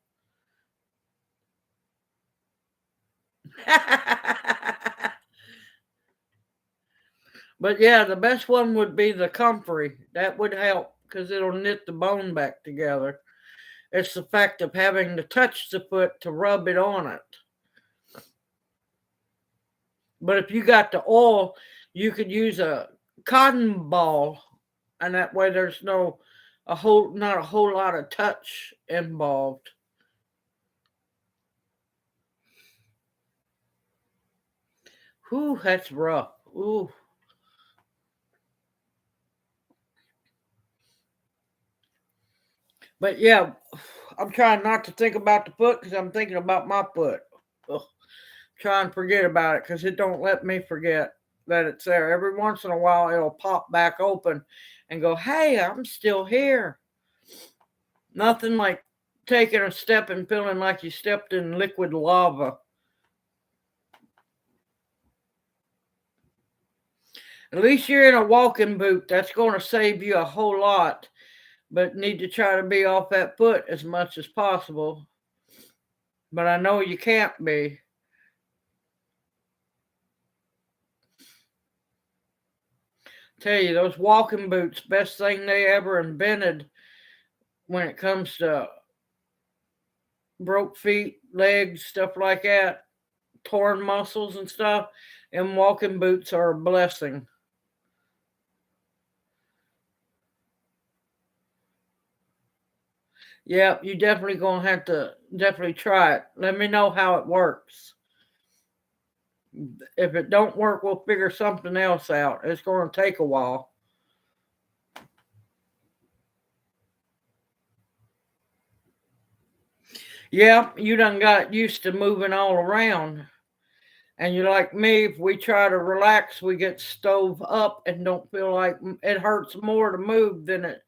But yeah, the best one would be the comfrey. That would help because it'll knit the bone back together. It's the fact of having to touch the foot to rub it on it. But if you got the oil, you could use a cotton ball, and that way there's not a whole lot of touch involved. Whew, that's rough. Ooh. But yeah, I'm trying not to think about the foot because I'm thinking about my foot. Ugh. Try and forget about it because it don't let me forget that it's there. Every once in a while, it'll pop back open and go, "Hey, I'm still here." Nothing like taking a step and feeling like you stepped in liquid lava. At least you're in a walking boot. That's going to save you a whole lot, but need to try to be off that foot as much as possible. But I know you can't be. Tell you, those walking boots, best thing they ever invented when it comes to broke feet, legs, stuff like that, torn muscles and stuff, and walking boots are a blessing. Yeah, you definitely gonna have to definitely try it. Let me know how it works. If it don't work, we'll figure something else out. It's gonna take a while. Yeah, you done got used to moving all around. And you're like me, if we try to relax, we get stove up and don't feel like it hurts more to move than it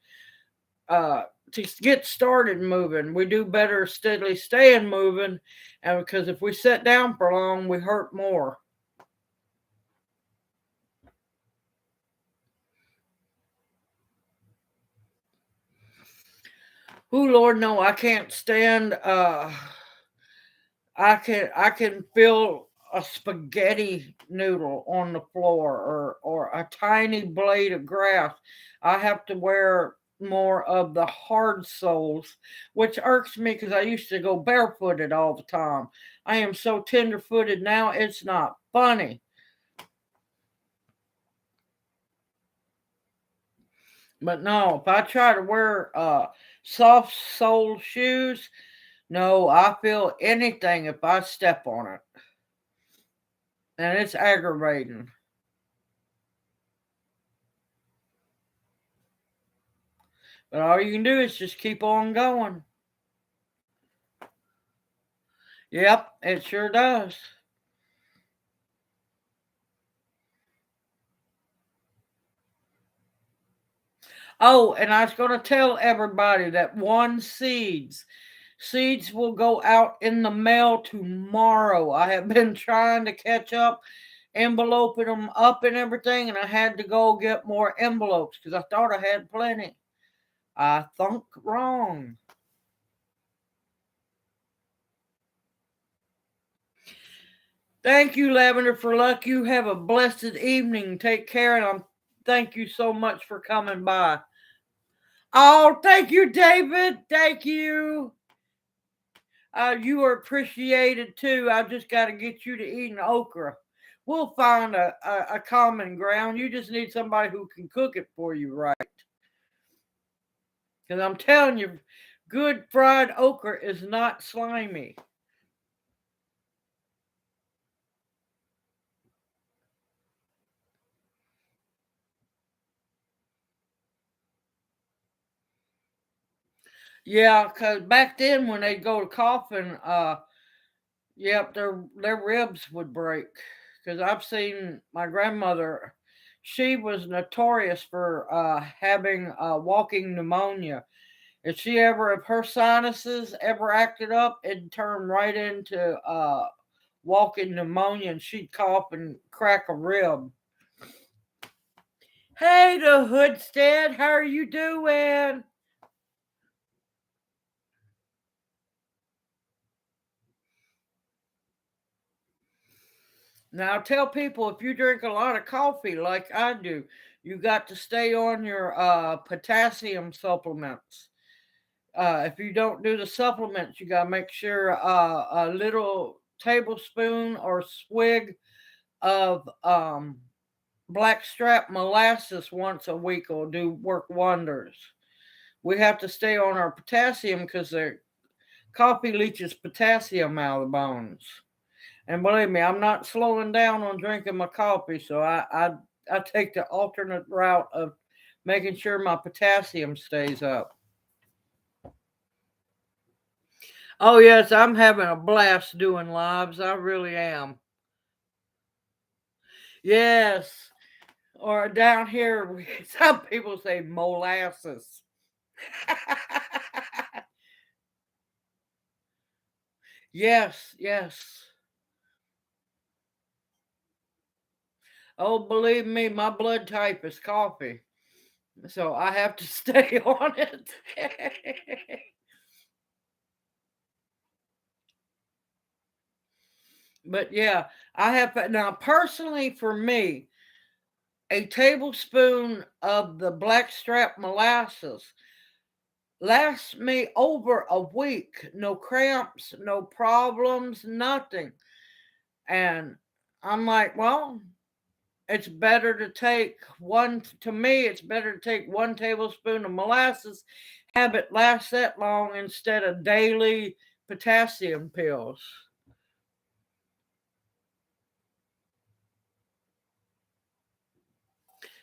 uh to get started moving. We do better steadily staying moving, and because if we sit down for long, we hurt more. Oh Lord, no, I can't stand I can feel a spaghetti noodle on the floor or a tiny blade of grass. I have to wear more of the hard soles, which irks me because I used to go barefooted all the time. I am so tender footed now, it's not funny. But no, if I try to wear soft sole shoes, no, I feel anything if I step on it. And it's aggravating. But all you can do is just keep on going. Yep, it sure does. Oh, and I was going to tell everybody that seeds will go out in the mail tomorrow. I have been trying to catch up, enveloping them up and everything, and I had to go get more envelopes because I thought I had plenty. I thunk wrong. Thank you, Lavender, for luck. You have a blessed evening. Take care, and thank you so much for coming by. Oh, thank you, David. Thank you. You are appreciated too. I just got to get you to eating okra. We'll find a common ground. You just need somebody who can cook it for you right. Because I'm telling you, good fried okra is not slimy. Yeah, because back then when they go to coffin, yep, their ribs would break. Because I've seen my grandmother. She was notorious for having walking pneumonia. If her sinuses ever acted up, it'd turn right into walking pneumonia, and she'd cough and crack a rib. Hey, the Hoodstead, how are you doing? Now, tell people if you drink a lot of coffee like I do, you got to stay on your potassium supplements. If you don't do the supplements, you got to make sure a little tablespoon or swig of blackstrap molasses once a week will do work wonders. We have to stay on our potassium because the coffee leaches potassium out of the bones. And believe me, I'm not slowing down on drinking my coffee, so I take the alternate route of making sure my potassium stays up. Oh yes, I'm having a blast doing lives. I really am. Yes. Or down here, some people say molasses. Yes, yes. Oh, believe me, my blood type is coffee. So I have to stay on it. But yeah, I have now personally for me, a tablespoon of the blackstrap molasses lasts me over a week. No cramps, no problems, nothing. And I'm like, well, it's better to take to me, it's better to take 1 tablespoon of molasses, have it last that long instead of daily potassium pills.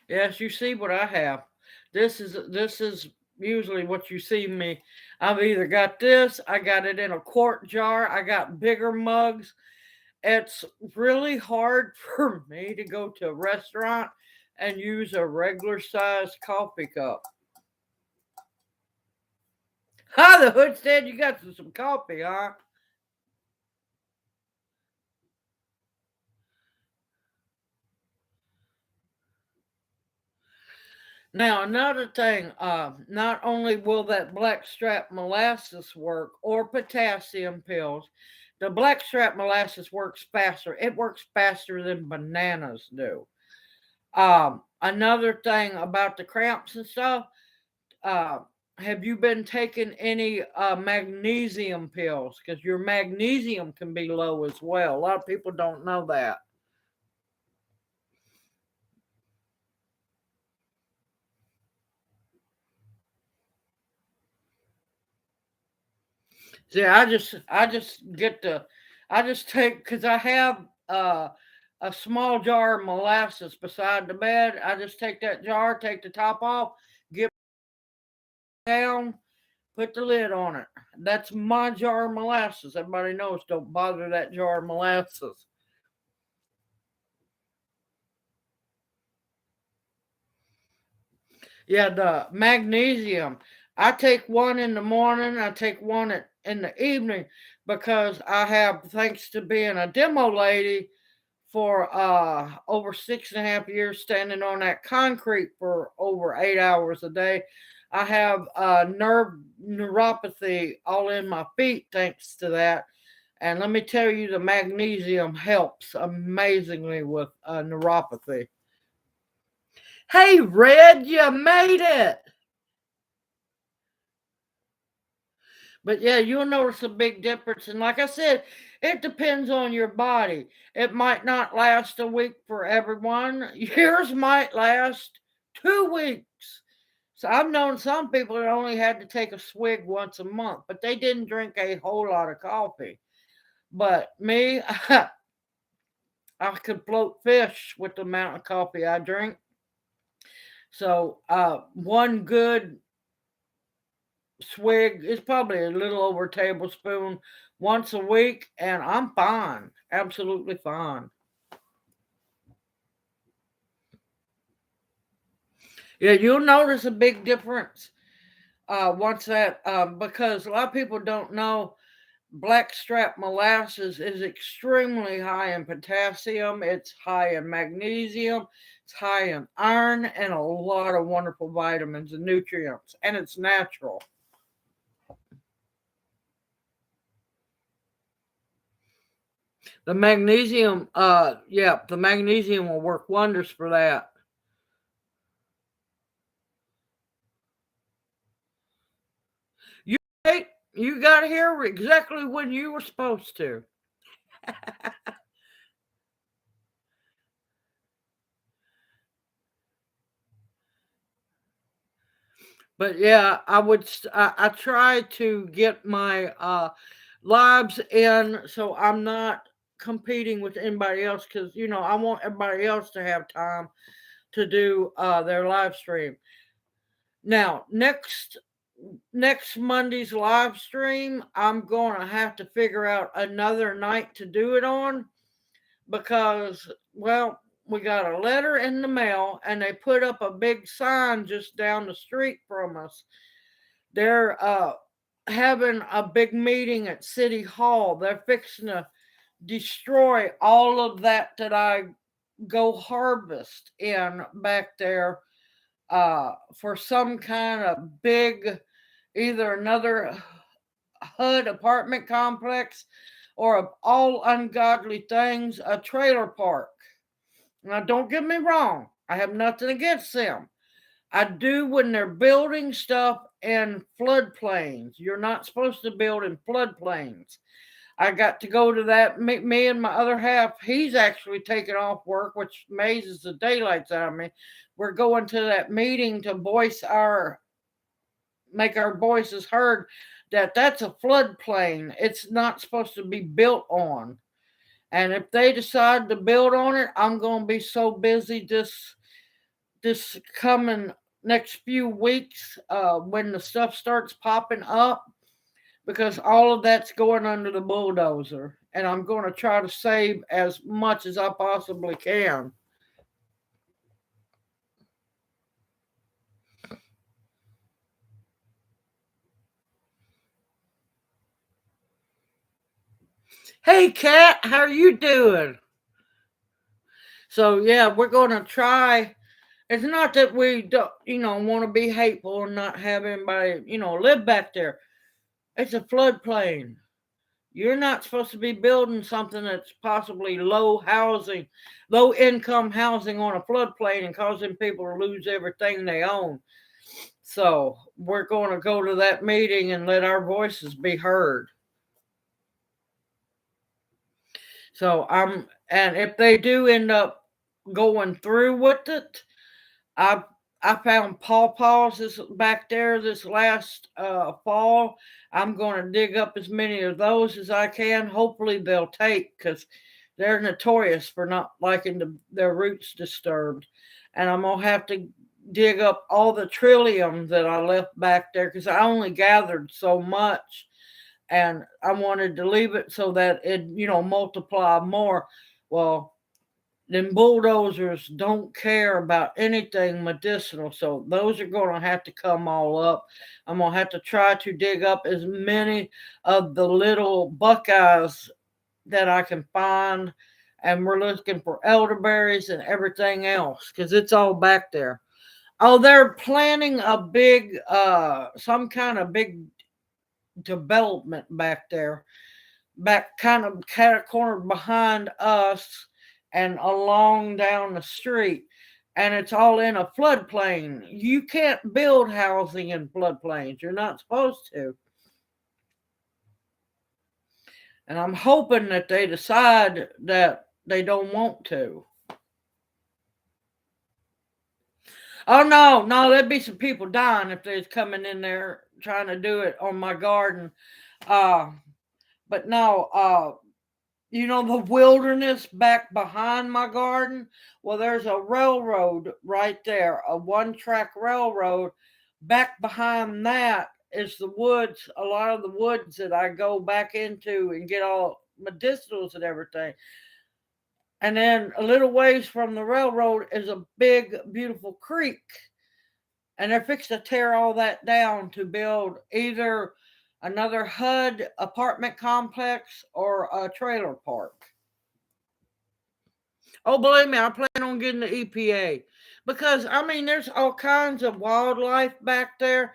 Yes, you see what I have. This is usually what you see me. I've either got this, I got it in a quart jar, I got bigger mugs. It's really hard for me to go to a restaurant and use a regular sized coffee cup. Hi, the hood said you got some coffee, huh? Now, another thing, not only will that blackstrap molasses work or potassium pills, the blackstrap molasses works faster. It works faster than bananas do. Another thing about the cramps and stuff, uh, have you been taking any magnesium pills? Because your magnesium can be low as well. A lot of people don't know that. See, I just take because I have a small jar of molasses beside the bed. I just take that jar, take the top off, get it down, put the lid on it. That's my jar of molasses. Everybody knows don't bother that jar of molasses. Yeah, the magnesium. I take one in the morning, I take one in the evening because I have, thanks to being a demo lady for over 6.5 years, standing on that concrete for over 8 hours a day. I have neuropathy all in my feet thanks to that. And let me tell you, the magnesium helps amazingly with neuropathy. Hey, Red, you made it. But yeah, you'll notice a big difference. And like I said, it depends on your body. It might not last a week for everyone. Yours might last 2 weeks. So I've known some people that only had to take a swig once a month, but they didn't drink a whole lot of coffee. But me, I could float fish with the amount of coffee I drink. So one good swig is probably a little over a tablespoon once a week, and I'm fine, absolutely fine. Yeah, you'll notice a big difference once that because a lot of people don't know blackstrap molasses is extremely high in potassium, it's high in magnesium, it's high in iron, and a lot of wonderful vitamins and nutrients, and it's natural. The magnesium, yeah, the magnesium will work wonders for that. You you got here exactly when you were supposed to. But yeah, I try to get my lives in so I'm not competing with anybody else because I want everybody else to have time to do their live stream. Now, next Monday's live stream, I'm going to have to figure out another night to do it on because, well, we got a letter in the mail and they put up a big sign just down the street from us. They're having a big meeting at City Hall. They're fixing to destroy all of that I go harvest in back there for some kind of big, either another HUD apartment complex or of all ungodly things, a trailer park. Now, don't get me wrong, I have nothing against them. I do when they're building stuff in floodplains. You're not supposed to build in floodplains. I got to go to that. Me and my other half, he's actually taking off work, which amazes the daylights out of me. We're going to that meeting to make our voices heard that that's a floodplain. It's not supposed to be built on. And if they decide to build on it, I'm going to be so busy this coming next few weeks when the stuff starts popping up, because all of that's going under the bulldozer, and I'm going to try to save as much as I possibly can. Hey, Kat, how are you doing? So yeah, we're going to try. It's not that we don't, want to be hateful and not have anybody, live back there. It's a floodplain. You're not supposed to be building something that's possibly low income housing on a floodplain and causing people to lose everything they own. So we're going to go to that meeting and let our voices be heard. And if they do end up going through with it, I I found pawpaws back there this last fall. I'm going to dig up as many of those as I can. Hopefully they'll take, because they're notorious for not liking their roots disturbed. And I'm going to have to dig up all the trillium that I left back there, because I only gathered so much. And I wanted to leave it so that it, multiply more. Well, them bulldozers don't care about anything medicinal, so those are going to have to come all up. I'm going to have to try to dig up as many of the little buckeyes that I can find, and we're looking for elderberries and everything else, because it's all back there. Oh, they're planning a big some kind of big development back there, back kind of corner behind us and along down the street. And it's all in a floodplain. You can't build housing in floodplains. You're not supposed to. And I'm hoping that they decide that they don't want to. Oh no, there'd be some people dying if they was coming in there trying to do it on my garden. Uh but no, the wilderness back behind my garden. Well, there's a railroad right there, a one-track railroad. Back behind that is the woods, a lot of the woods that I go back into and get all medicinals and everything. And then a little ways from the railroad is a big, beautiful creek. And they're fixed to tear all that down to build either another HUD apartment complex or a trailer park. Oh, believe me, I plan on getting the EPA, because there's all kinds of wildlife back there,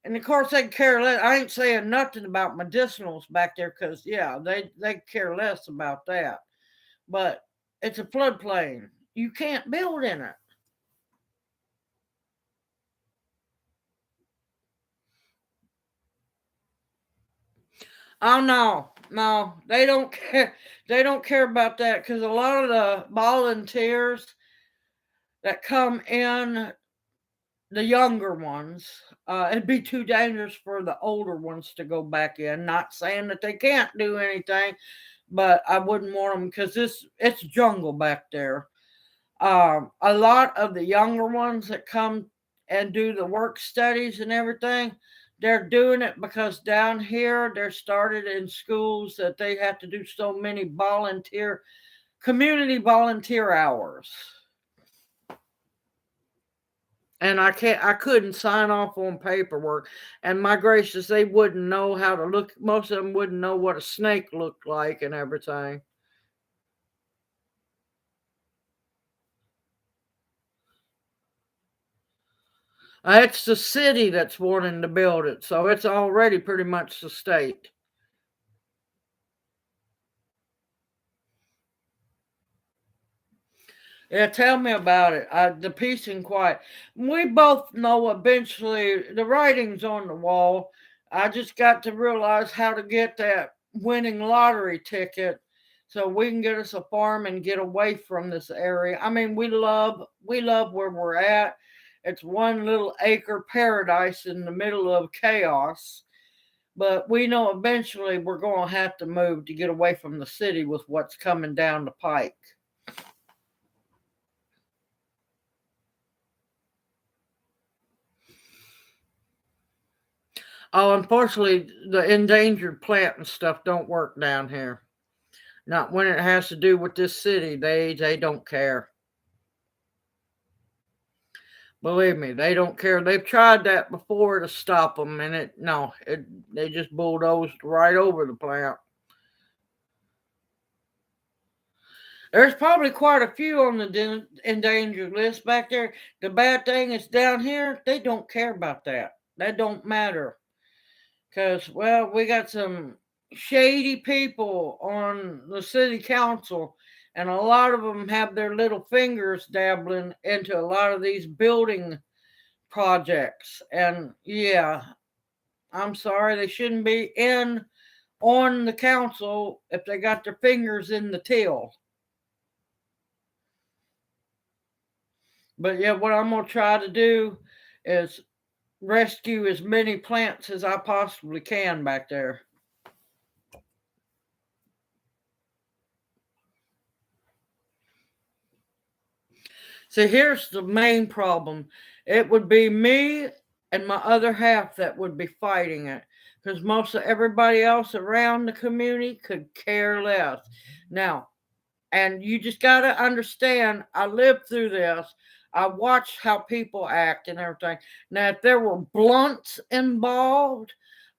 and of course they care less. I ain't saying nothing about medicinals back there, because yeah, they care less about that. But it's a floodplain. You can't build in it. Oh no, they don't care. They don't care about that, because a lot of the volunteers that come in, the younger ones, it'd be too dangerous for the older ones to go back in. Not saying that they can't do anything, but I wouldn't want them, because it's jungle back there. A lot of the younger ones that come and do the work studies and everything, they're doing it because down here they're started in schools that they have to do so many community volunteer hours. And I couldn't sign off on paperwork. And my gracious, they wouldn't know how to look. Most of them wouldn't know what a snake looked like and everything. It's the city that's wanting to build it, so it's already pretty much the state. Yeah, tell me about it. The peace and quiet. We both know eventually the writing's on the wall. I just got to realize how to get that winning lottery ticket so we can get us a farm and get away from this area. I mean, we love where we're at. It's one little acre paradise in the middle of chaos. But we know eventually we're going to have to move to get away from the city with what's coming down the pike. Oh, unfortunately, the endangered plant and stuff don't work down here. Not when it has to do with this city. They don't care. Believe me, they don't care. They've tried that before to stop them, and it no, it they just bulldozed right over the plant. There's probably quite a few on the endangered list back there. The bad thing is down here, they don't care about that. That don't matter. Because, well, we got some shady people on the city council, and a lot of them have their little fingers dabbling into a lot of these building projects. And yeah, I'm sorry, they shouldn't be in on the council if they got their fingers in the till. But yeah, what I'm going to try to do is rescue as many plants as I possibly can back there. So here's the main problem. It would be me and my other half that would be fighting it because most of everybody else around the community could care less. Now, and you just got to understand, I lived through this. I watched how people act and everything. Now, if there were blunts involved,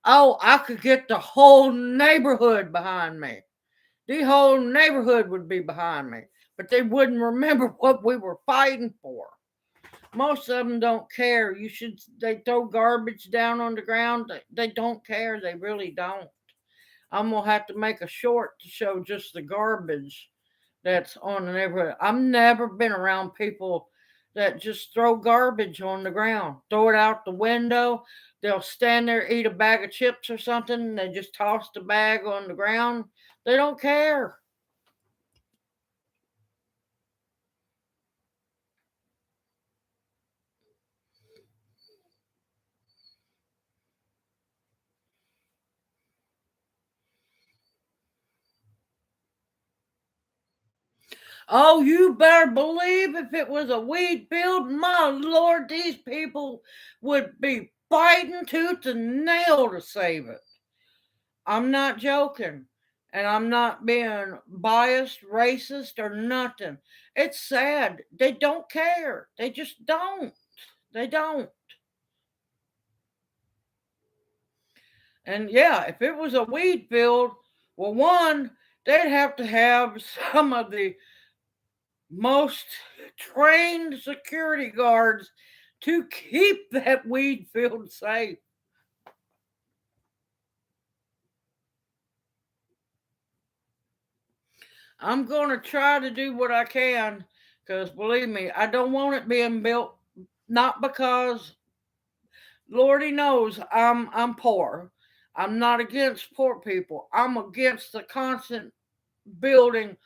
oh, I could get the whole neighborhood behind me. The whole neighborhood would be behind me, but they wouldn't remember what we were fighting for. Most of them don't care. They throw garbage down on the ground. They don't care. They really don't. I'm going to have to make a short to show just the garbage that's on the neighborhood. I've never been around people that just throw garbage on the ground, throw it out the window. They'll stand there, eat a bag of chips or something, and they just toss the bag on the ground. They don't care. Oh, you better believe if it was a weed field, my lord, these people would be fighting tooth and nail to save it. I'm not joking. And I'm not being biased, racist, or nothing. It's sad. They don't care. They just don't. They don't. And yeah, if it was a weed field, well, one, they'd have to have some of the most trained security guards to keep that weed field safe. I'm going to try to do what I can because believe me, I don't want it being built not because Lordy knows I'm poor. I'm not against poor people. I'm against the constant building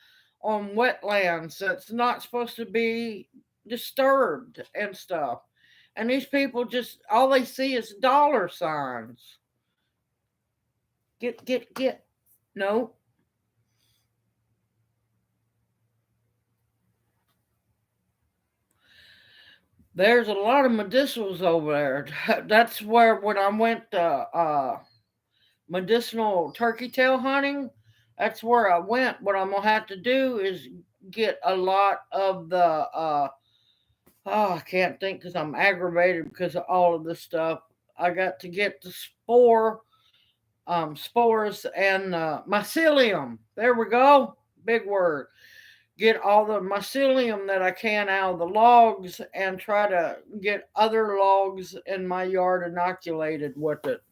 on wetlands that's not supposed to be disturbed and stuff. And these people just all they see is dollar signs. Get. No. There's a lot of medicinals over there. That's where when I went medicinal turkey tail hunting, that's where I went. What I'm gonna have to do is get a lot of the oh, I can't think because I'm aggravated because of all of this stuff. I got to get the spores and mycelium. There we go. Big word. Get all the mycelium that I can out of the logs and try to get other logs in my yard inoculated with it.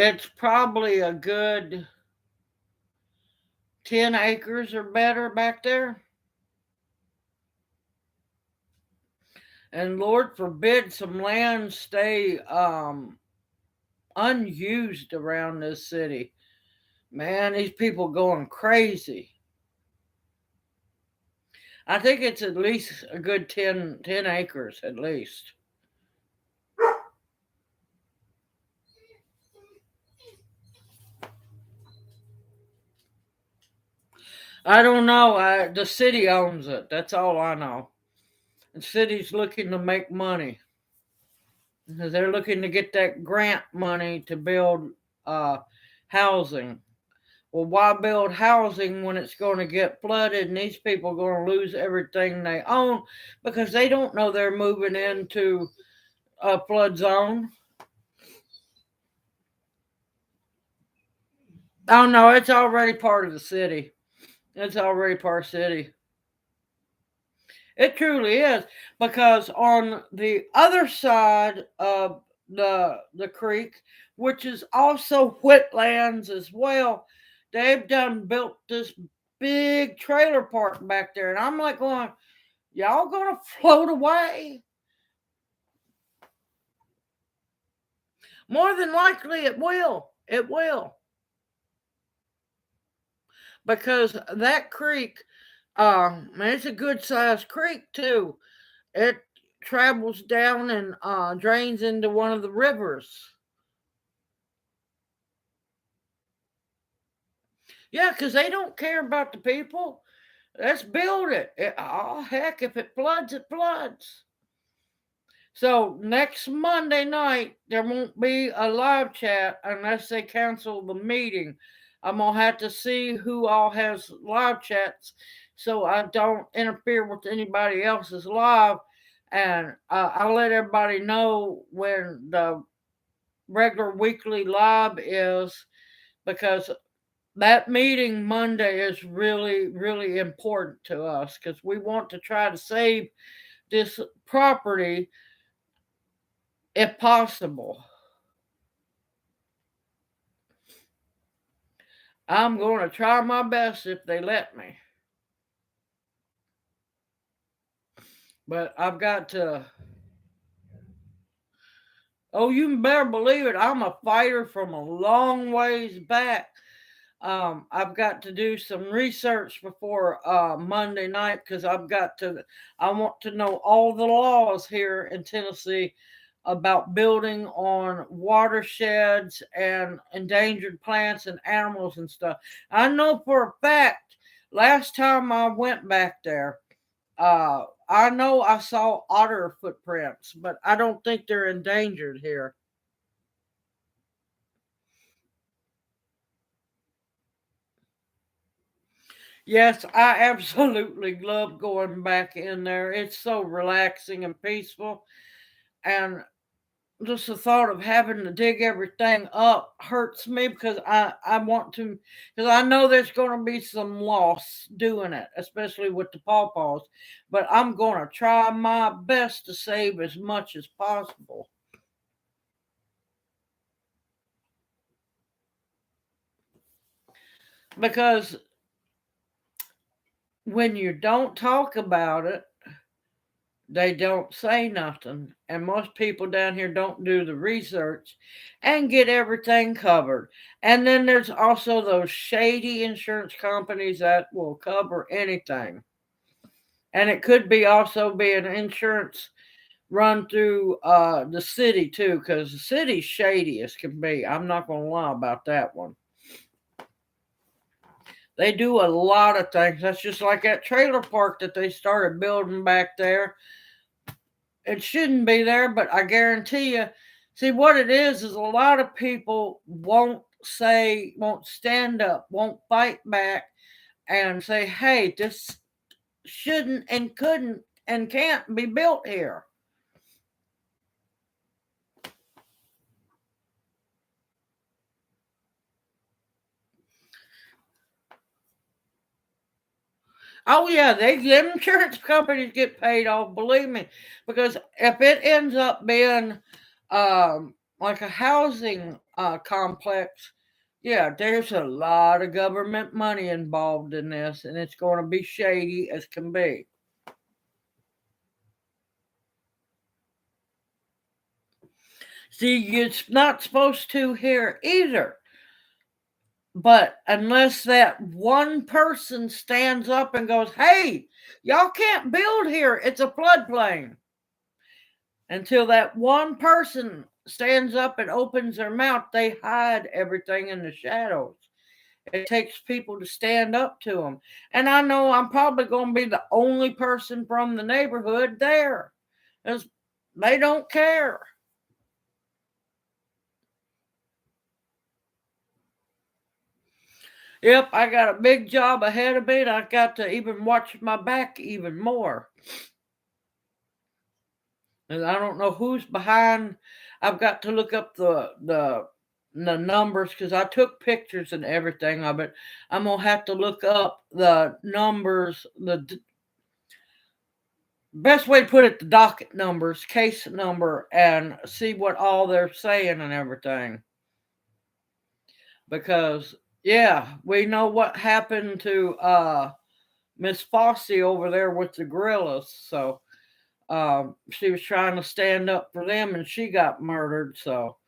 It's probably a good 10 acres or better back there. And Lord forbid some land stay unused around this city. Man, these people going crazy. I think it's at least a good 10 acres at least. I don't know. The city owns it. That's all I know. The city's looking to make money. They're looking to get that grant money to build housing. Well, why build housing when it's going to get flooded and these people are going to lose everything they own because they don't know they're moving into a flood zone? Oh no, it's already part of the city. It's already part of the city. It truly is, because on the other side of the creek, which is also wetlands as well, they've done built this big trailer park back there, and I'm like going, y'all gonna float away? More than likely, it will. It will, because that creek, man, it's a good sized creek too. It travels down and drains into one of the rivers. Yeah, because they don't care about the people. Let's build it. Oh, heck, if it floods, it floods. So next Monday night, there won't be a live chat unless they cancel the meeting. I'm going to have to see who all has live chats so I don't interfere with anybody else's live. And I'll let everybody know when the regular weekly live is, because that meeting Monday is really, really important to us because we want to try to save this property if possible. I'm going to try my best if they let me. But I've got to. Oh, you better believe it. I'm a fighter from a long ways back. I've got to do some research before Monday night because I want to know all the laws here in Tennessee about building on watersheds and endangered plants and animals and stuff. I know for a fact, last time I went back there, I know I saw otter footprints, but I don't think they're endangered here. Yes, I absolutely love going back in there. It's so relaxing and peaceful. And just the thought of having to dig everything up hurts me because I want to, because I know there's going to be some loss doing it, especially with the pawpaws. But I'm going to try my best to save as much as possible. Because when you don't talk about it, they don't say nothing. And most people down here don't do the research and get everything covered. And then there's also those shady insurance companies that will cover anything. And it could be also be an insurance run through the city too, because the city's shady as can be. I'm not going to lie about that one. They do a lot of things. That's just like that trailer park that they started building back there. It shouldn't be there, but I guarantee you, see what it is a lot of people won't stand up, won't fight back and say, hey, this shouldn't and couldn't and can't be built here. Oh yeah, them insurance companies get paid off, believe me, because if it ends up being like a housing complex. Yeah, there's a lot of government money involved in this, and it's going to be shady as can be. See, it's not supposed to here either. But unless that one person stands up and goes, hey, y'all can't build here, it's a floodplain. Until that one person stands up and opens their mouth, they hide everything in the shadows. It takes people to stand up to them. And I know I'm probably going to be the only person from the neighborhood there, because they don't care. Yep, I got a big job ahead of me, and I got to even watch my back even more. And I don't know who's behind. I've got to look up the numbers because I took pictures and everything of it. I'm gonna have to look up the numbers, the best way to put it, the docket numbers, case number, and see what all they're saying and everything. Because yeah, we know what happened to Miss Fossey over there with the gorillas. So she was trying to stand up for them and she got murdered. So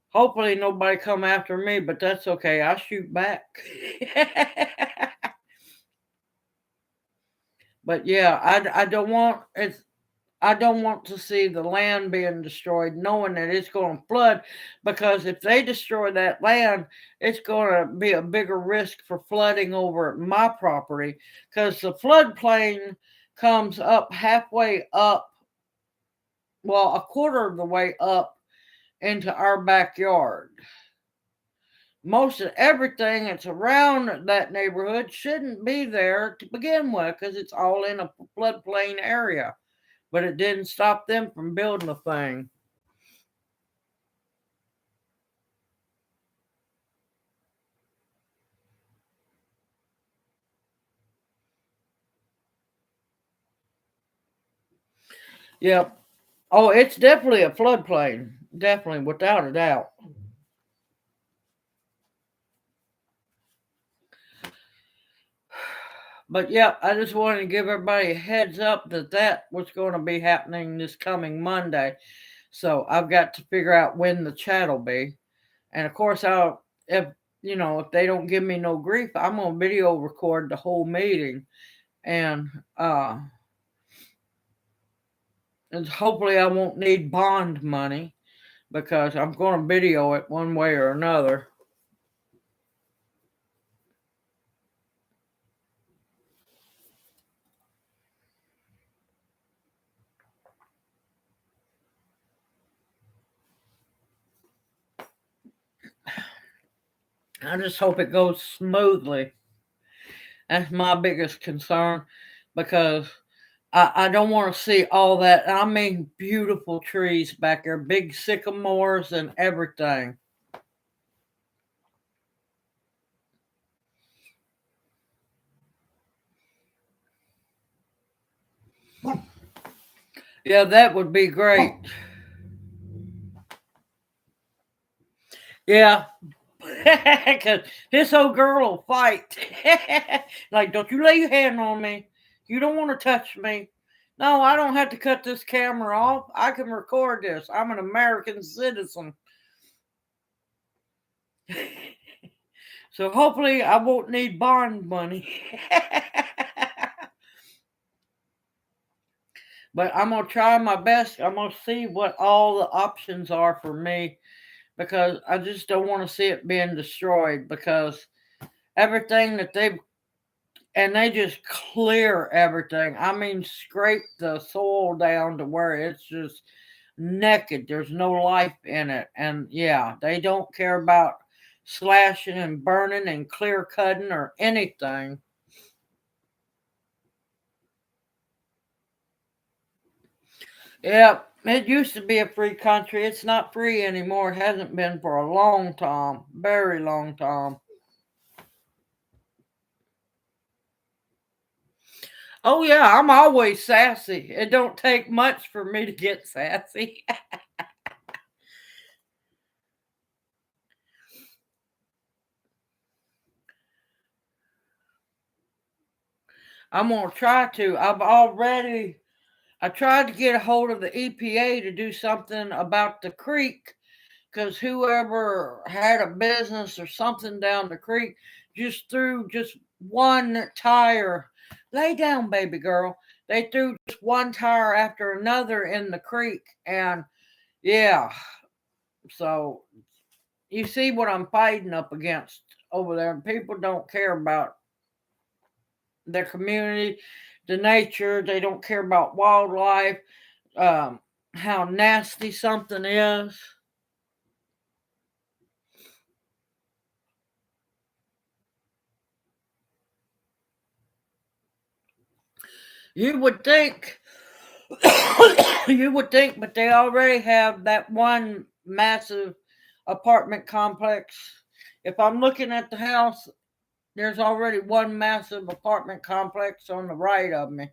hopefully nobody come after me, but that's okay. I shoot back. But yeah, I don't want it's I don't want to see the land being destroyed, knowing that it's going to flood, because if they destroy that land, it's going to be a bigger risk for flooding over my property, because the floodplain comes up halfway up, well, a quarter of the way up into our backyard. Most of everything that's around that neighborhood shouldn't be there to begin with because it's all in a floodplain area. But it didn't stop them from building a thing. Yep. Oh, it's definitely a floodplain. Definitely, without a doubt. But yeah, I just wanted to give everybody a heads up that that was going to be happening this coming Monday. So I've got to figure out when the chat will be. And of course, if if they don't give me no grief, I'm gonna video record the whole meeting, and and hopefully I won't need bond money because I'm going to video it one way or another. I just hope it goes smoothly. That's my biggest concern because I don't want to see all that. I mean, beautiful trees back there, big sycamores and everything. Yeah, that would be great. Yeah, because this old girl will fight. Like, don't you lay your hand on me. You don't want to touch me. No, I don't have to cut this camera off. I can record this. I'm an American citizen. So hopefully I won't need bond money. But I'm going to try my best. I'm going to see what all the options are for me because I just don't want to see it being destroyed because everything that they just clear everything. I mean, scrape the soil down to where it's just naked. There's no life in it. And yeah, they don't care about slashing and burning and clear cutting or anything. Yep, it used to be a free country. It's not free anymore. It hasn't been for a long time, very long time. Oh yeah, I'm always sassy. It don't take much for me to get sassy. I'm going to try to. I tried to get a hold of the EPA to do something about the creek because whoever had a business or something down the creek just threw just one tire. Lay down, baby girl. They threw just one tire after another in the creek. And yeah, so you see what I'm fighting up against over there. And people don't care about their community, the nature. They don't care about wildlife, um, how nasty something is. You would think, you would think, but they already have that one massive apartment complex. If I'm looking at the house, there's already one massive apartment complex on the right of me.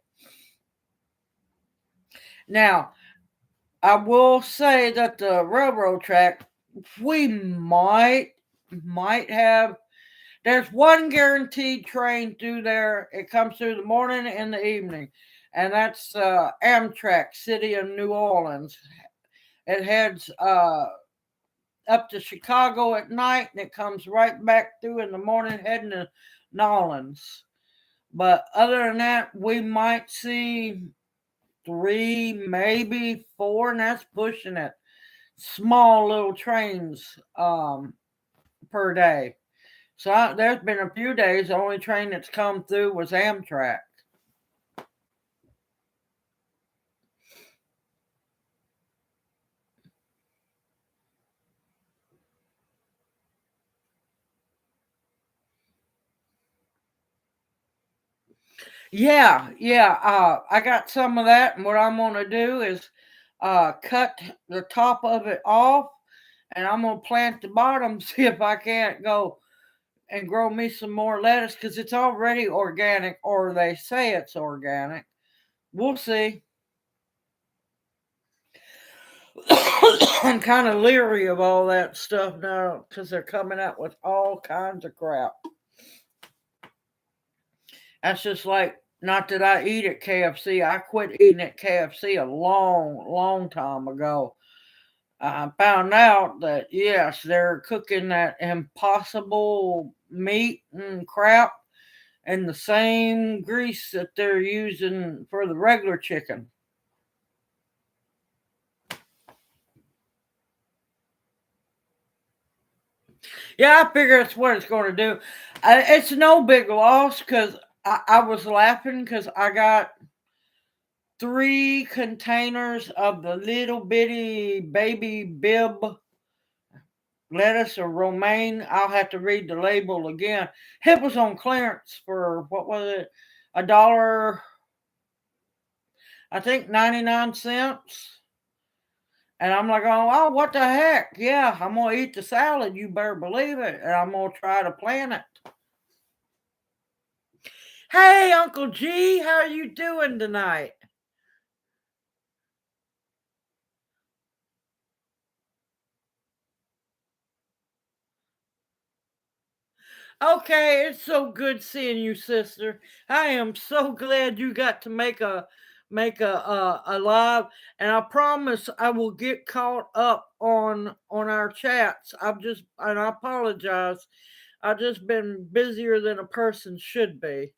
Now, I will say that the railroad track, we might have. There's one guaranteed train through there. It comes through the morning and the evening, and that's Amtrak, City of New Orleans. It heads up to Chicago at night, and it comes right back through in the morning, heading to Nolans. But other than that, we might see three, maybe four, and that's pushing it. Small little trains per day. So there's been a few days the only train that's come through was Amtrak. Yeah. I got some of that, and what I'm gonna do is cut the top of it off, and I'm gonna plant the bottom. See if I can't go and grow me some more lettuce because it's already organic, or they say it's organic. We'll see. I'm kind of leery of all that stuff now because they're coming out with all kinds of crap. That's just like, not that I eat at KFC. I quit eating at KFC a long time ago. I found out that yes, they're cooking that impossible meat and crap in the same grease that they're using for the regular chicken. Yeah, I figure that's what it's going to do. It's no big loss because I was laughing because I got three containers of the little bitty baby bib lettuce or romaine. I'll have to read the label again. It was on clearance for what was it? A dollar, I think 99 cents. And I'm like, oh, what the heck? Yeah, I'm gonna eat the salad. You better believe it. And I'm gonna try to plan it. Hey, Uncle G, how are you doing tonight? Okay, it's so good seeing you, sister. I am so glad you got to make a live, and I promise I will get caught up on our chats. I apologize. I've just been busier than a person should be,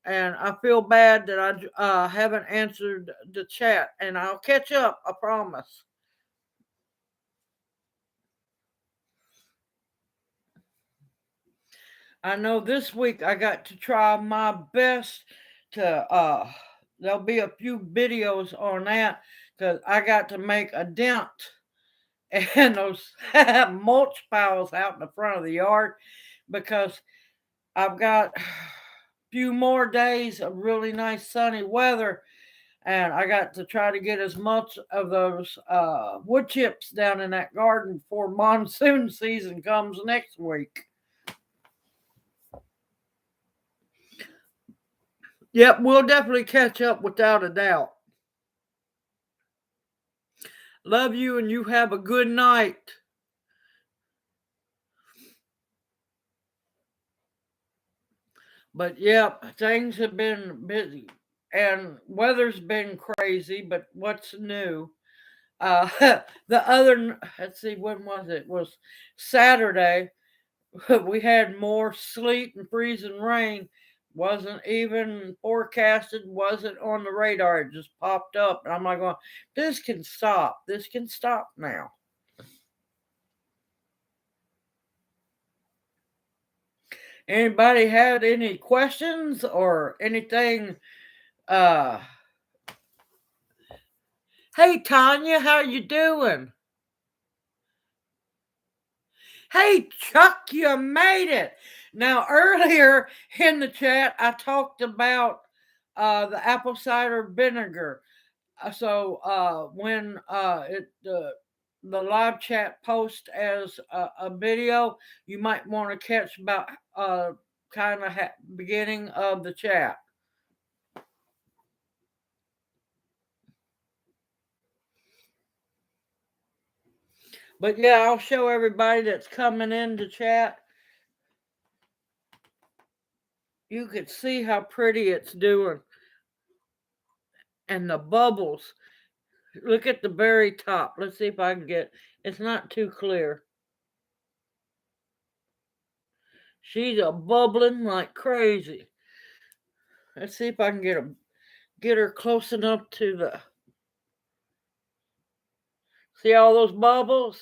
and I feel bad that I haven't answered the chat, and I'll catch up. I promise. I know this week I got to try my best to there'll be a few videos on that because I got to make a dent in those mulch piles out in the front of the yard because I've got a few more days of really nice sunny weather, and I got to try to get as much of those wood chips down in that garden before monsoon season comes next week. Yep, we'll definitely catch up without a doubt. Love you, and you have a good night. But yep, things have been busy. And weather's been crazy, but what's new? Uh, the other, let's see, when was it? It was Saturday. We had more sleet and freezing rain. Wasn't even forecasted, wasn't on the radar. It just popped up. And I'm like, going, this can stop. This can stop now. Anybody had any questions or anything? Uh, hey, Tanya, how you doing? Hey, Chuck, you made it. Now, earlier in the chat, I talked about the apple cider vinegar. When the live chat post as a video, you might want to catch about kind of beginning of the chat. But yeah, I'll show everybody that's coming into chat. You could see how pretty it's doing. And the bubbles. Look at the very top. Let's see if I can get it's not too clear. She's a bubbling like crazy. Let's see if I can get her close enough to the see all those bubbles?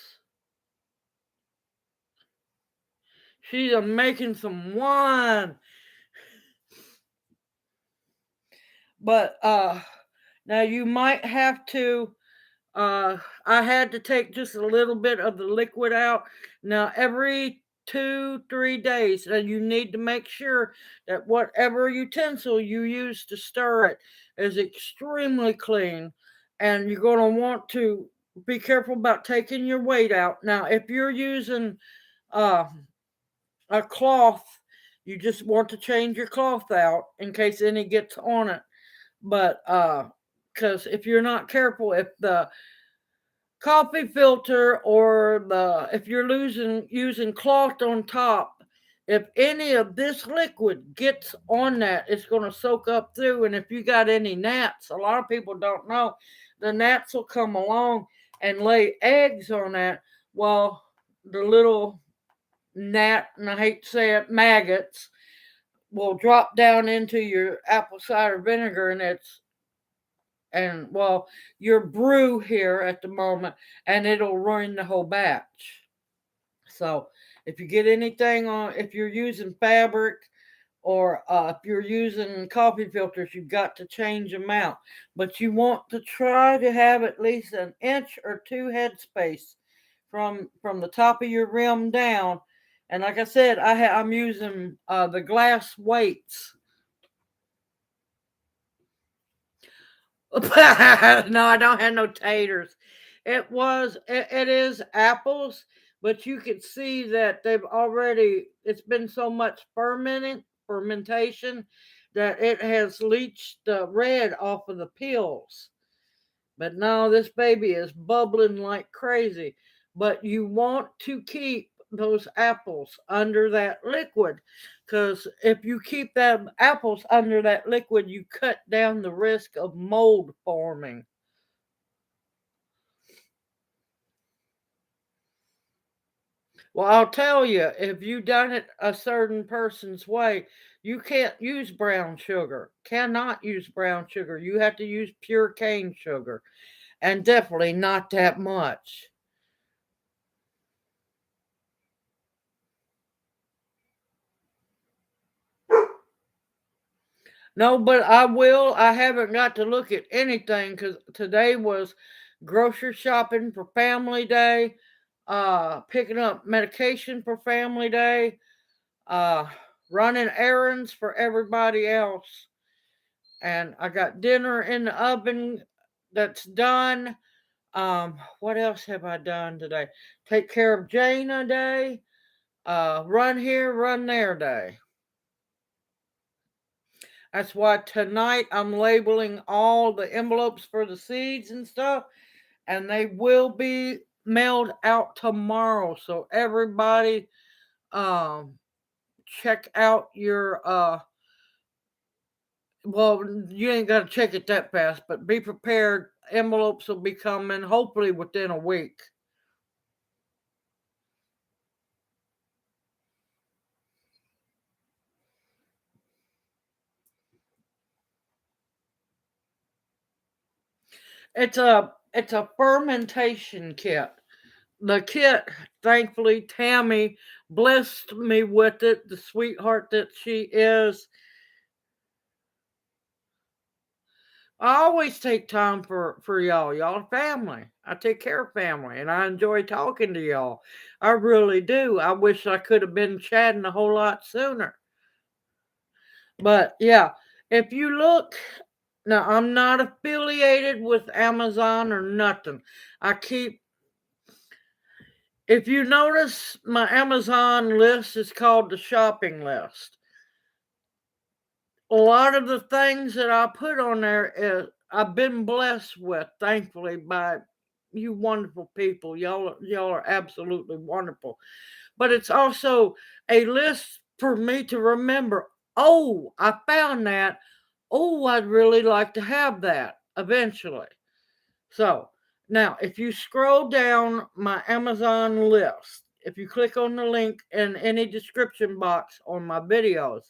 She's making some wine. But now you might have to I had to take just a little bit of the liquid out. Now, every 2, 3 days, and you need to make sure that whatever utensil you use to stir it is extremely clean. And you're going to want to be careful about taking your weight out. Now, if you're using uh, a cloth, you just want to change your cloth out in case any gets on it. But because if you're not careful, if the coffee filter or the if you're losing using cloth on top, if any of this liquid gets on that, it's going to soak up through. And if you got any gnats, a lot of people don't know, the gnats will come along and lay eggs on that. Well, the little gnat, and I hate to say it, maggots will drop down into your apple cider vinegar, and well, your brew here at the moment, and it'll ruin the whole batch. So if you get anything on, if you're using fabric or if you're using coffee filters, you've got to change them out. But you want to try to have at least an inch or two headspace from the top of your rim down. And like I said, I'm using the glass weights. No, I don't have no taters. It is apples, but you could see that it's been so much fermentation that it has leached the red off of the peels. But no, this baby is bubbling like crazy. But you want to keep those apples under that liquid, because if you keep them apples under that liquid, you cut down the risk of mold forming. Well, I'll tell you, if you done it a certain person's way, you can't use brown sugar. Cannot use brown sugar. You have to use pure cane sugar, and definitely not that much. No, but I will. I haven't got to look at anything because today was grocery shopping for Family Day, picking up medication for Family Day, uh, running errands for everybody else. And I got dinner in the oven that's done. What else have I done today? Take care of Jana day, run here, run there day. That's why tonight I'm labeling all the envelopes for the seeds and stuff, and they will be mailed out tomorrow. So everybody, um, check out your Well, you ain't got to check it that fast, but be prepared. Envelopes will be coming hopefully within a week. It's a fermentation kit. The kit, thankfully, Tammy blessed me with it, the sweetheart that she is. I always take time for y'all. Y'all are family. I take care of family, and I enjoy talking to y'all. I really do. I wish I could have been chatting a whole lot sooner. But yeah, if you look now, I'm not affiliated with Amazon or nothing. I keep If you notice, my Amazon list is called the shopping list. A lot of the things that I put on there is I've been blessed with, thankfully, by you wonderful people. Y'all are absolutely wonderful. But it's also a list for me to remember. Oh, I found that. Oh, I'd really like to have that eventually. So now, if you scroll down my Amazon list, if you click on the link in any description box on my videos,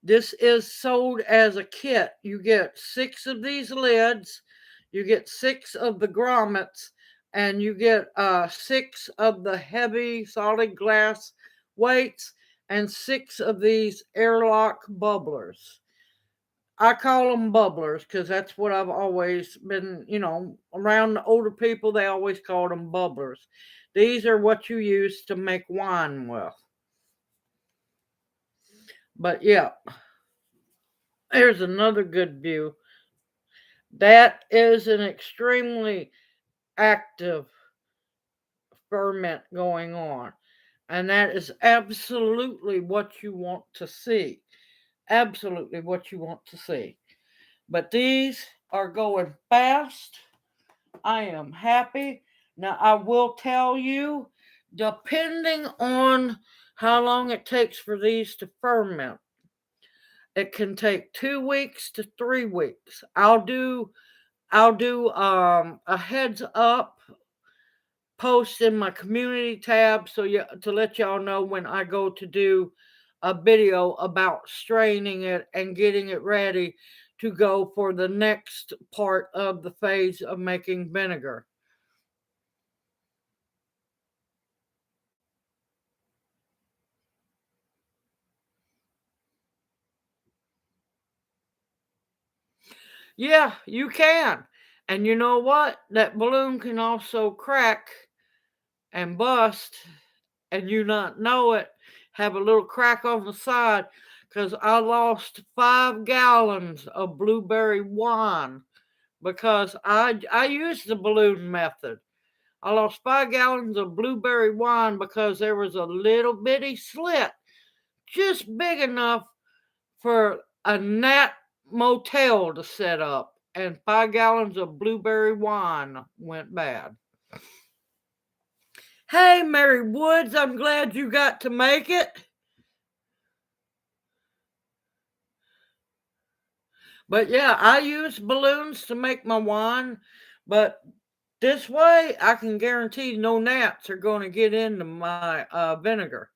this is sold as a kit. You get 6 of these lids, you get 6 of the grommets, and you get 6 of the heavy solid glass weights and 6 of these airlock bubblers. I call them bubblers because that's what I've always been, around the older people, they always called them bubblers. These are what you use to make wine with. But yeah, here's another good view. That is an extremely active ferment going on. And that is absolutely what you want to see. Absolutely what you want to see. But these are going fast. I am happy. Now, I will tell you, depending on how long it takes for these to ferment, it can take 2 weeks to 3 weeks. I'll do a heads up post in my community tab to let y'all know when I go to do a video about straining it and getting it ready to go for the next part of the phase of making vinegar. Yeah, you can. And you know what? That balloon can also crack and bust and you not know it, have a little crack on the side because I lost 5 gallons of blueberry wine because I used the balloon method. I lost 5 gallons of blueberry wine because there was a little bitty slit just big enough for a gnat motel to set up, and 5 gallons of blueberry wine went bad. Hey, Mary Woods, I'm glad you got to make it. But yeah, I use balloons to make my wine, but this way I can guarantee no gnats are going to get into my vinegar.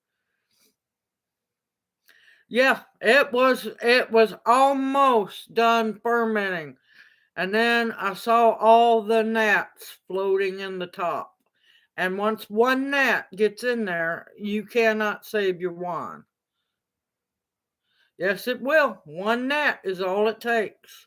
Yeah, it was almost done fermenting. And then I saw all the gnats floating in the top. And once one gnat gets in there, you cannot save your wine. Yes, it will. One gnat is all it takes.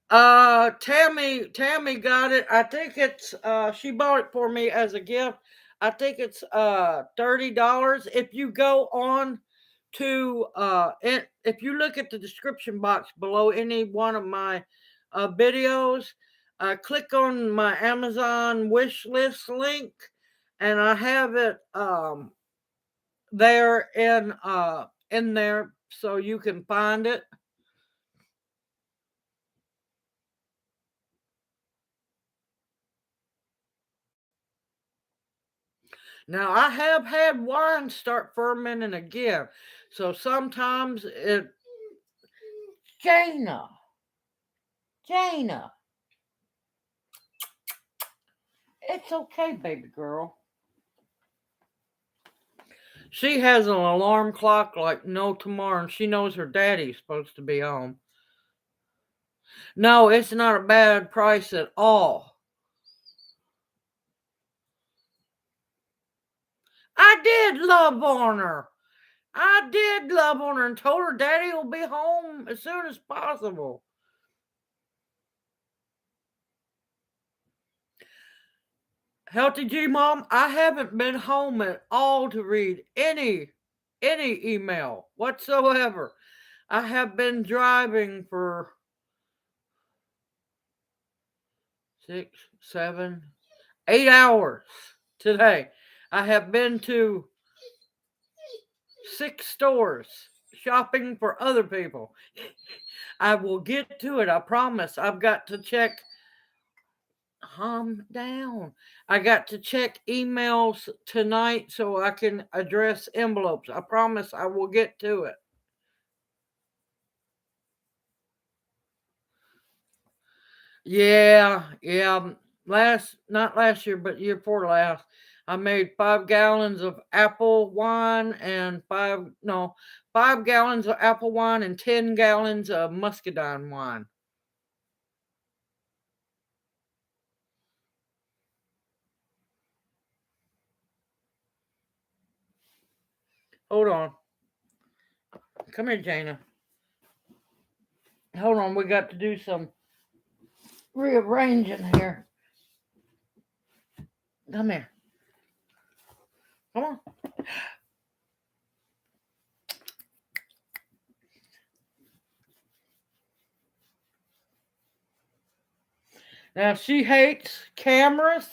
Tammy got it. I think it's she bought it for me as a gift. I think it's $30. If you go on to if you look at the description box below any one of my videos, click on my Amazon wish list link, and I have it there in there so you can find it. Now I have had wine start fermenting again. So sometimes it, Jana, Jana, it's okay, baby girl. She has an alarm clock like no tomorrow, and she knows her daddy's supposed to be home. No, it's not a bad price at all. I did love on her. I did love on her and told her daddy will be home as soon as possible. Healthy G Mom, I haven't been home at all to read any email whatsoever. I have been driving for 6, 7, 8 hours today. I have been to 6 stores shopping for other people. I will get to it, I promise. I've got to check. Calm down. I got to check emails tonight so I can address envelopes. I promise I will get to it. Yeah. Not last year, but year before last. I made 5 gallons of apple wine and 5 gallons of apple wine and 10 gallons of muscadine wine. Hold on. Come here, Jana. Hold on. We got to do some rearranging here. Come here. Come on. Now she hates cameras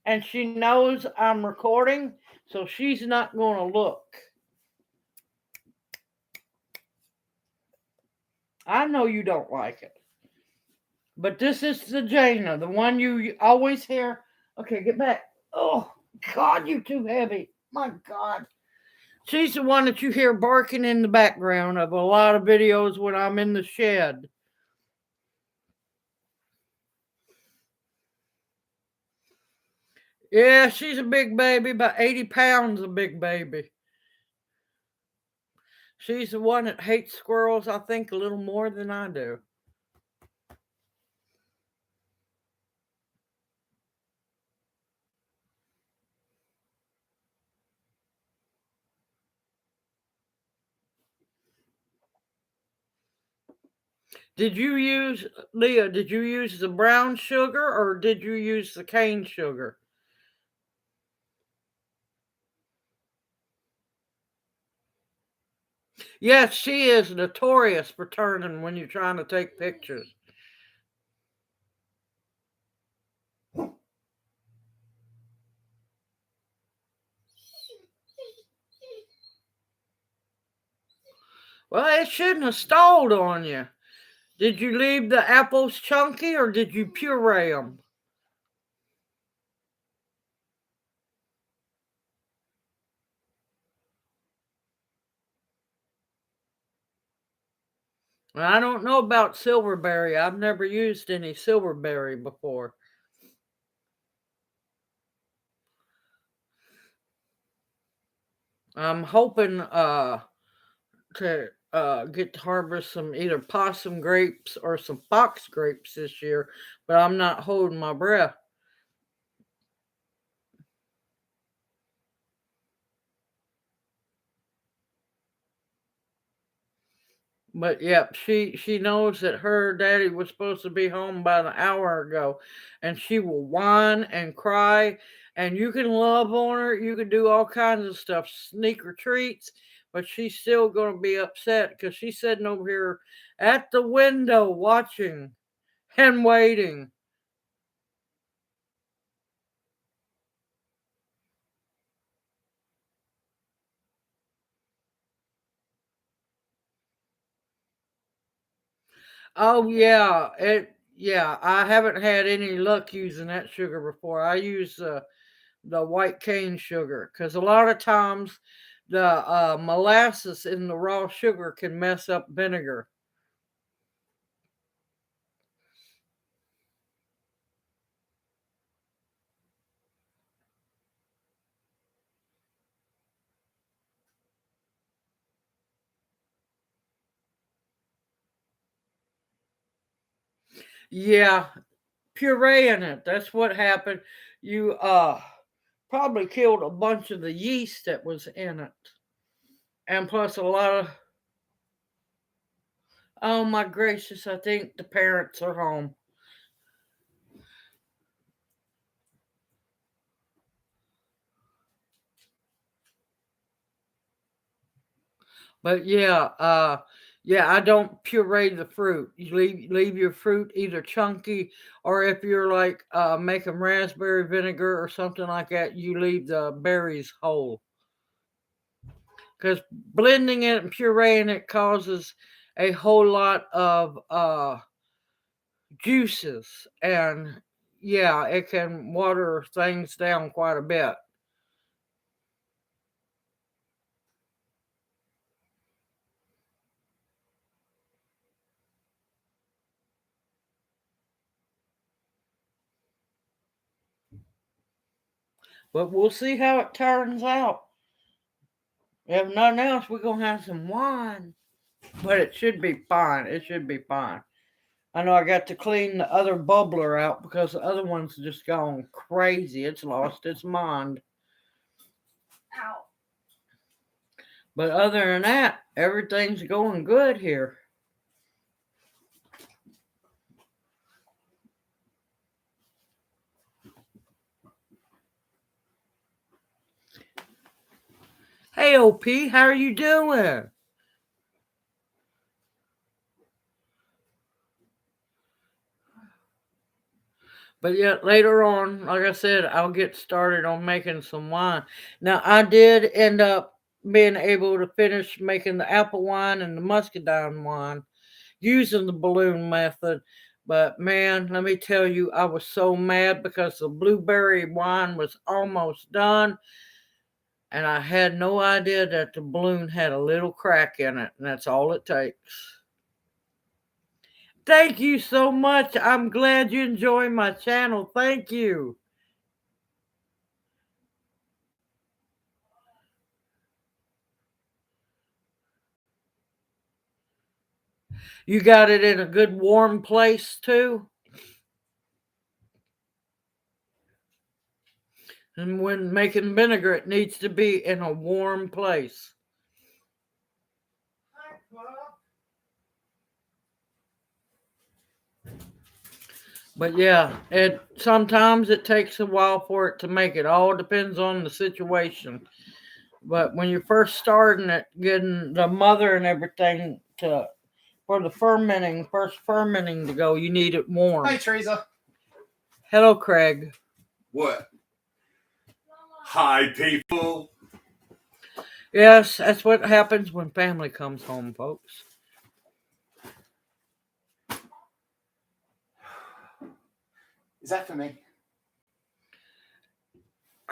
and she knows I'm recording, so she's not going to look. I know you don't like it. But this is the Jana, the one you always hear. Okay, get back. Oh, God, you're too heavy. My God. She's the one that you hear barking in the background of a lot of videos when I'm in the shed. Yeah, she's a big baby, about 80 pounds, a big baby. She's the one that hates squirrels, I think, a little more than I do. Did you use, Leah, did you use the brown sugar or did you use the cane sugar? Yes, she is notorious for turning when you're trying to take pictures. Well, it shouldn't have stalled on you. Did you leave the apples chunky or did you puree them? I don't know about silverberry. I've never used any silverberry before. I'm hoping to get to harvest some either possum grapes or some fox grapes this year, but I'm not holding my breath. But yep, she knows that her daddy was supposed to be home about an hour ago, and she will whine and cry, and you can love on her, you can do all kinds of stuff, sneak retreats, but she's still going to be upset because she's sitting over here at the window watching and waiting. Oh yeah, I haven't had any luck using that sugar before. I use the white cane sugar because a lot of times the molasses in the raw sugar can mess up vinegar. Yeah, pureeing it. That's what happened. You probably killed a bunch of the yeast that was in it. And plus a lot of, oh my gracious, I think the parents are home. But yeah, I don't puree the fruit. You leave your fruit either chunky, or if you're like making raspberry vinegar or something like that, you leave the berries whole. Because blending it and pureeing it causes a whole lot of juices, and yeah, it can water things down quite a bit. But we'll see how it turns out. If nothing else, we're gonna have some wine. But it should be fine. It should be fine. I know I got to clean the other bubbler out because the other one's just gone crazy. It's lost its mind. Ow. But other than that, everything's going good here. Hey, OP, how are you doing? But yet later on, like I said, I'll get started on making some wine. Now I did end up being able to finish making the apple wine and the muscadine wine using the balloon method. But man, let me tell you, I was so mad because the blueberry wine was almost done, and I had no idea that the balloon had a little crack in it, and that's all it takes. Thank you so much. I'm glad you enjoy my channel. Thank you. You got it in a good warm place too? And when making vinegar, it needs to be in a warm place. But yeah, it sometimes it takes a while for it to make it. All depends on the situation. But when you're first starting it, getting the mother and everything to for the fermenting, first fermenting to go, you need it warm. Hi, Teresa. Hello, Craig. What? Hi, people. Yes, that's what happens when family comes home, folks. Is that for me?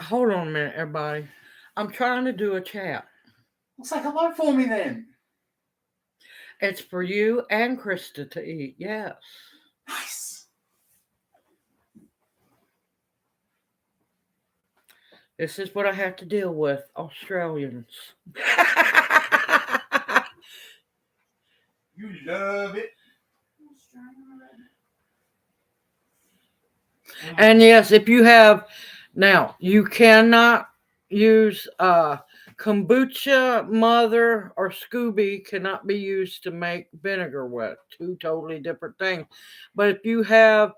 Hold on a minute, everybody. I'm trying to do a chat. Looks like a lot for me then. It's for you and Krista to eat, yes. Nice. This is what I have to deal with, Australians. You love it. And yes, if you have, now you cannot use kombucha, mother, or Scooby cannot be used to make vinegar with. Two totally different things. But if you have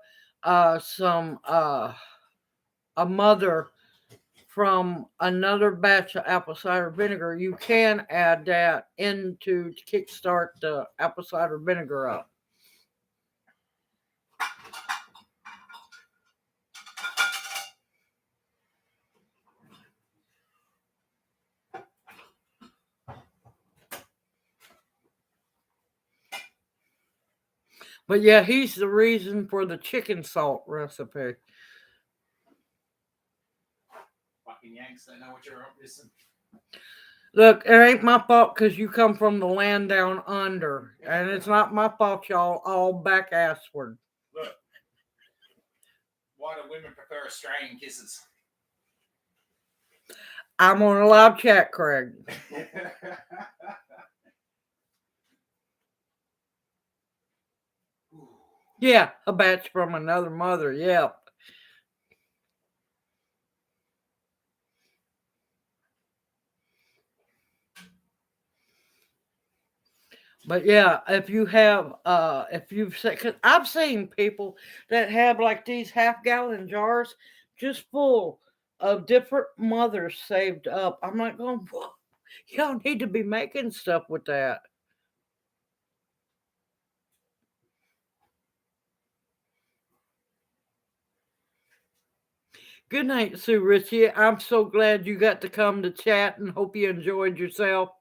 some a mother from another batch of apple cider vinegar, you can add that into to kickstart the apple cider vinegar up. But yeah, he's the reason for the chicken salt recipe. Fucking Yanks, I know what you're up to. Look, it ain't my fault because you come from the land down under. And it's not my fault y'all all back assward. Look. Why do women prefer Australian kisses? I'm on a live chat, Craig. Yeah, a batch from another mother. Yep. But yeah, if you've seen, cause I've seen people that have like these half-gallon jars just full of different mothers saved up. I'm like going, whoa, y'all need to be making stuff with that. Good night, Sue Richie. I'm so glad you got to come to chat and hope you enjoyed yourself.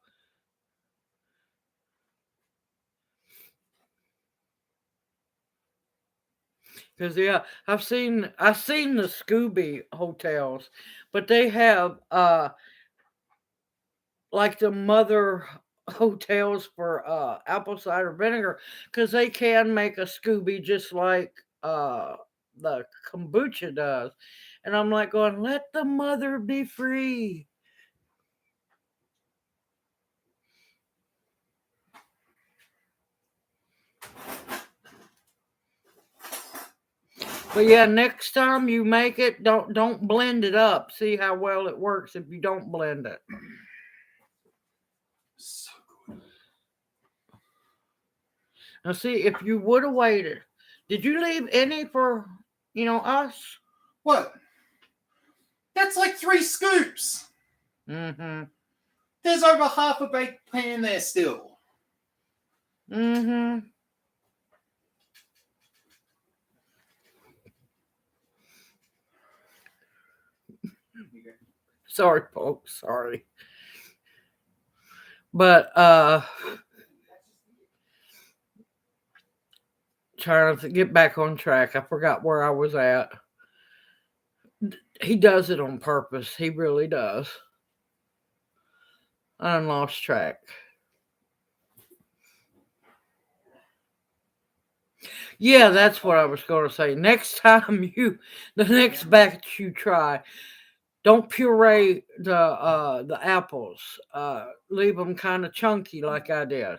Cause yeah, I've seen the Scooby hotels, but they have like the mother hotels for apple cider vinegar because they can make a Scooby just like the kombucha does. And I'm like going, let the mother be free. But yeah, next time you make it, don't blend it up. See how well it works if you don't blend it. So good. Now see, if you would have waited, did you leave any for us? What? That's like 3 scoops. Mm-hmm. There's over half a baked pan there still. Mm-hmm. Sorry, folks. Sorry. But trying to get back on track. I forgot where I was at. He does it on purpose. He really does. I lost track. Yeah, that's what I was going to say. Next time the next batch you try, don't puree the apples. Leave them kind of chunky like I did.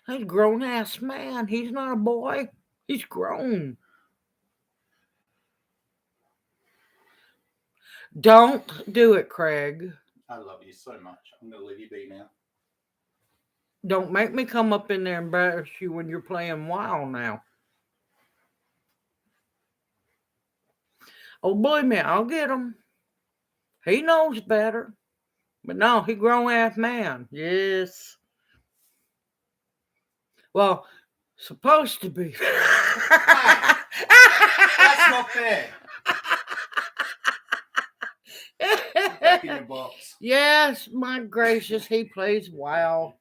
He's a grown ass man. He's not a boy. He's grown. Don't do it, Craig. I love you so much. I'm going to leave you be now. Don't make me come up in there and embarrass you when you're playing wild now. Oh, believe me, I'll get him. He knows better. But no, he grown ass man. Yes. Well, supposed to be. That's not fair. Back in your box. Yes, my gracious, he plays WoW.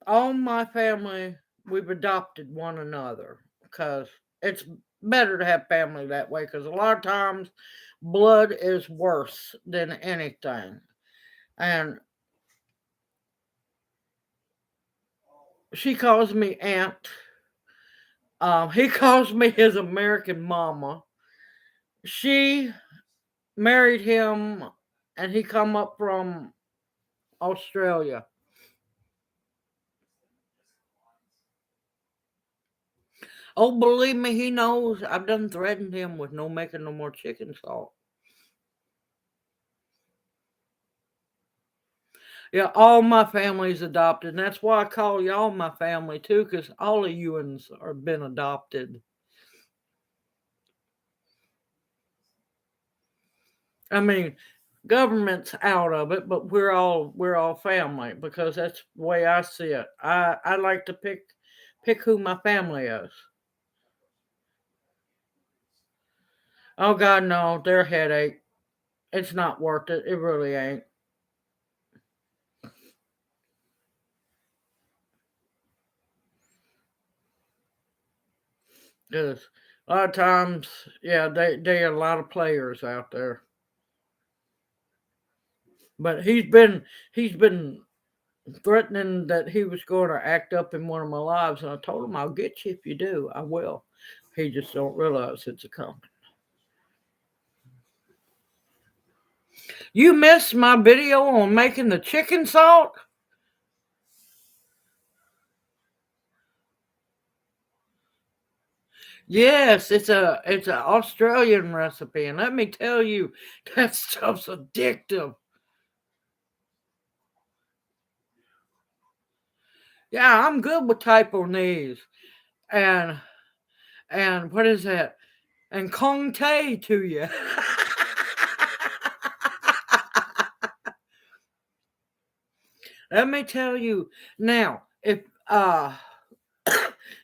All my family, we've adopted one another because it's better to have family that way because a lot of times blood is worse than anything. And she calls me aunt. He calls me his American mama. She married him and he come up from Australia. Oh, believe me, he knows. I've done threatened him with no making no more chicken salt. Yeah, all my family's adopted, and that's why I call y'all my family too, because all of you'uns are been adopted. I mean, government's out of it, but we're all family because that's the way I see it. I like to pick who my family is. Oh God, no, they're a headache. It's not worth it. It really ain't. Because a lot of times, yeah, they are a lot of players out there. But he's been threatening that he was going to act up in one of my lives, and I told him I'll get you if you do. I will. He just don't realize it's a coming. You missed my video on making the chicken salt? Yes, it's an Australian recipe, and let me tell you, that stuff's addictive. Yeah, I'm good with typo knees, and what is that? And Kong Tay to you. Let me tell you now, if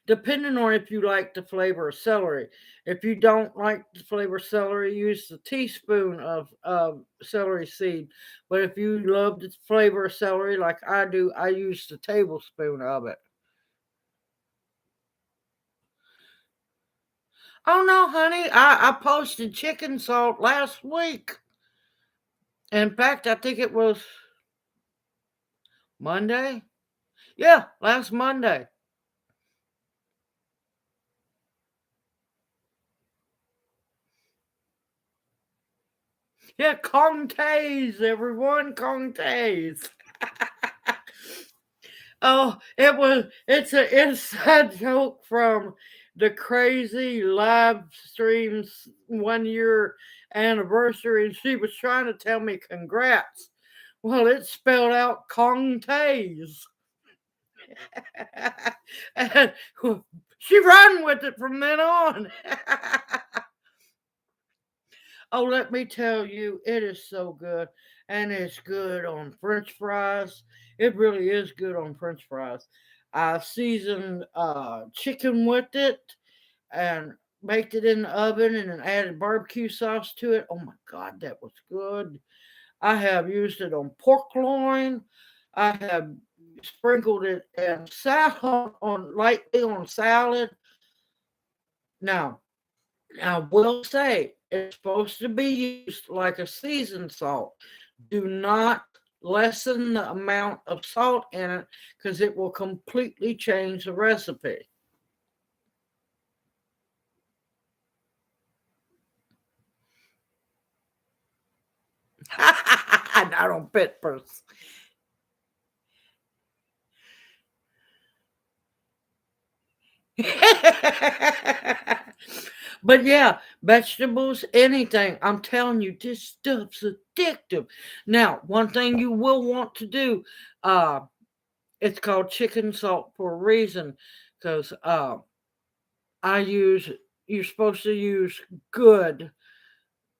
depending on if you like the flavor of celery. If you don't like the flavor of celery, use a teaspoon of celery seed. But if you love the flavor of celery like I do, I use the tablespoon of it. Oh no, honey, I posted chicken salt last week. In fact, I think it was Monday. Yeah, last Monday. Yeah, Contes, everyone, Contes. Oh, it's an inside joke from the crazy live streams 1 year anniversary, and she was trying to tell me congrats. Well, it's spelled out Contes. And she ran with it from then on. Oh, let me tell you, it is so good. And it's good on French fries. It really is good on French fries. I seasoned chicken with it and baked it in the oven and then added barbecue sauce to it. Oh my God, that was good. I have used it on pork loin. I have sprinkled it in salad on lightly on salad. Now, I will say it's supposed to be used like a seasoned salt. Do not lessen the amount of salt in it because it will completely change the recipe. Not on peppers. But yeah, vegetables, anything. I'm telling you, this stuff's addictive. Now, one thing you will want to do, uh, it's called chicken salt for a reason, because I use. You're supposed to use good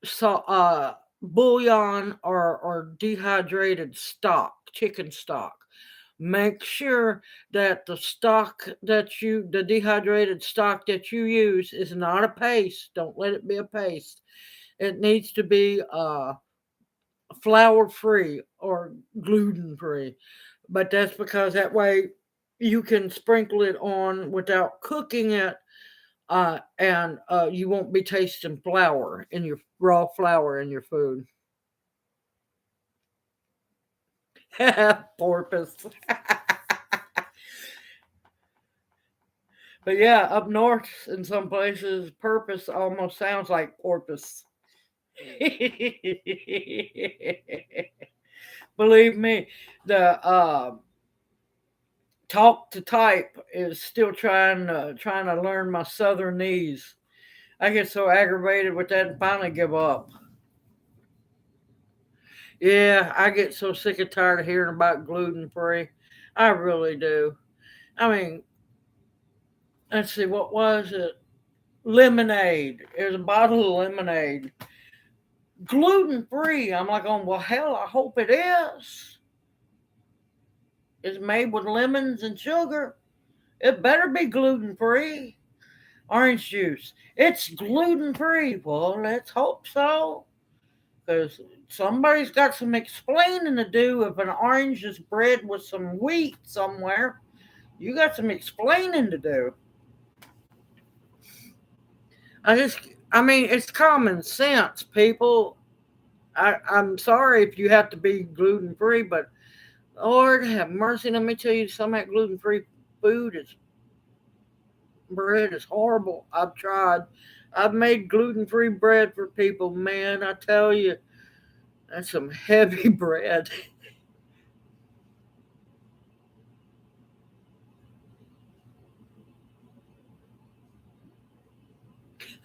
salt, bouillon or dehydrated stock, chicken stock. Make sure that the dehydrated stock that you use is not a paste. Don't let it be a paste. It needs to be flour free or gluten free. But that's because that way you can sprinkle it on without cooking it, and you won't be tasting flour in your raw flour in your food. Porpoise. But yeah, up north in some places, purpose almost sounds like porpoise. Believe me, the talk to type is still trying to learn my southernese. I get so aggravated with that and finally give up. Yeah, I get so sick and tired of hearing about gluten free. I really do. I mean, let's see, what was it? Lemonade. It was a bottle of lemonade. Gluten free. I'm like, oh, well, hell, I hope it is. It's made with lemons and sugar. It better be gluten free. Orange juice. It's gluten free. Well, let's hope so. Because somebody's got some explaining to do if an orange is bred with some wheat somewhere. You got some explaining to do. I mean, it's common sense, people. I'm sorry if you have to be gluten free, but Lord have mercy. Let me tell you, some of that gluten free food is bread is horrible. I've tried. I've made gluten free bread for people. Man, I tell you, that's some heavy bread.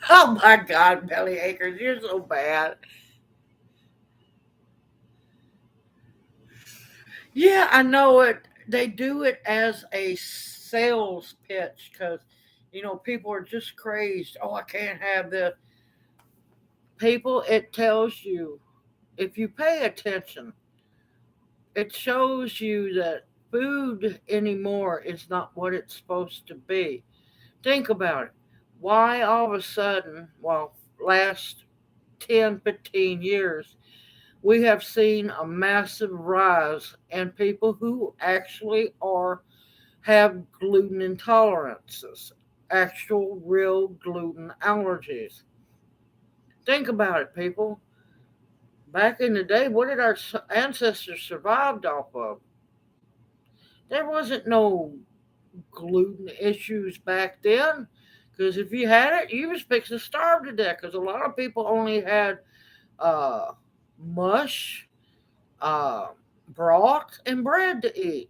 Oh my God, Belly Acres, you're so bad. Yeah, I know it. They do it as a sales pitch because, people are just crazed. Oh, I can't have this. People, it tells you, if you pay attention, it shows you that food anymore is not what it's supposed to be. Think about it. Why all of a sudden, well, last 10, 15 years, we have seen a massive rise in people who actually have gluten intolerances, actual real gluten allergies. Think about it, people. Back in the day, what did our ancestors survived off of? There wasn't no gluten issues back then. Because if you had it, you was fixing to starve to death. Because a lot of people only had uh, mush, uh, broth, and bread to eat.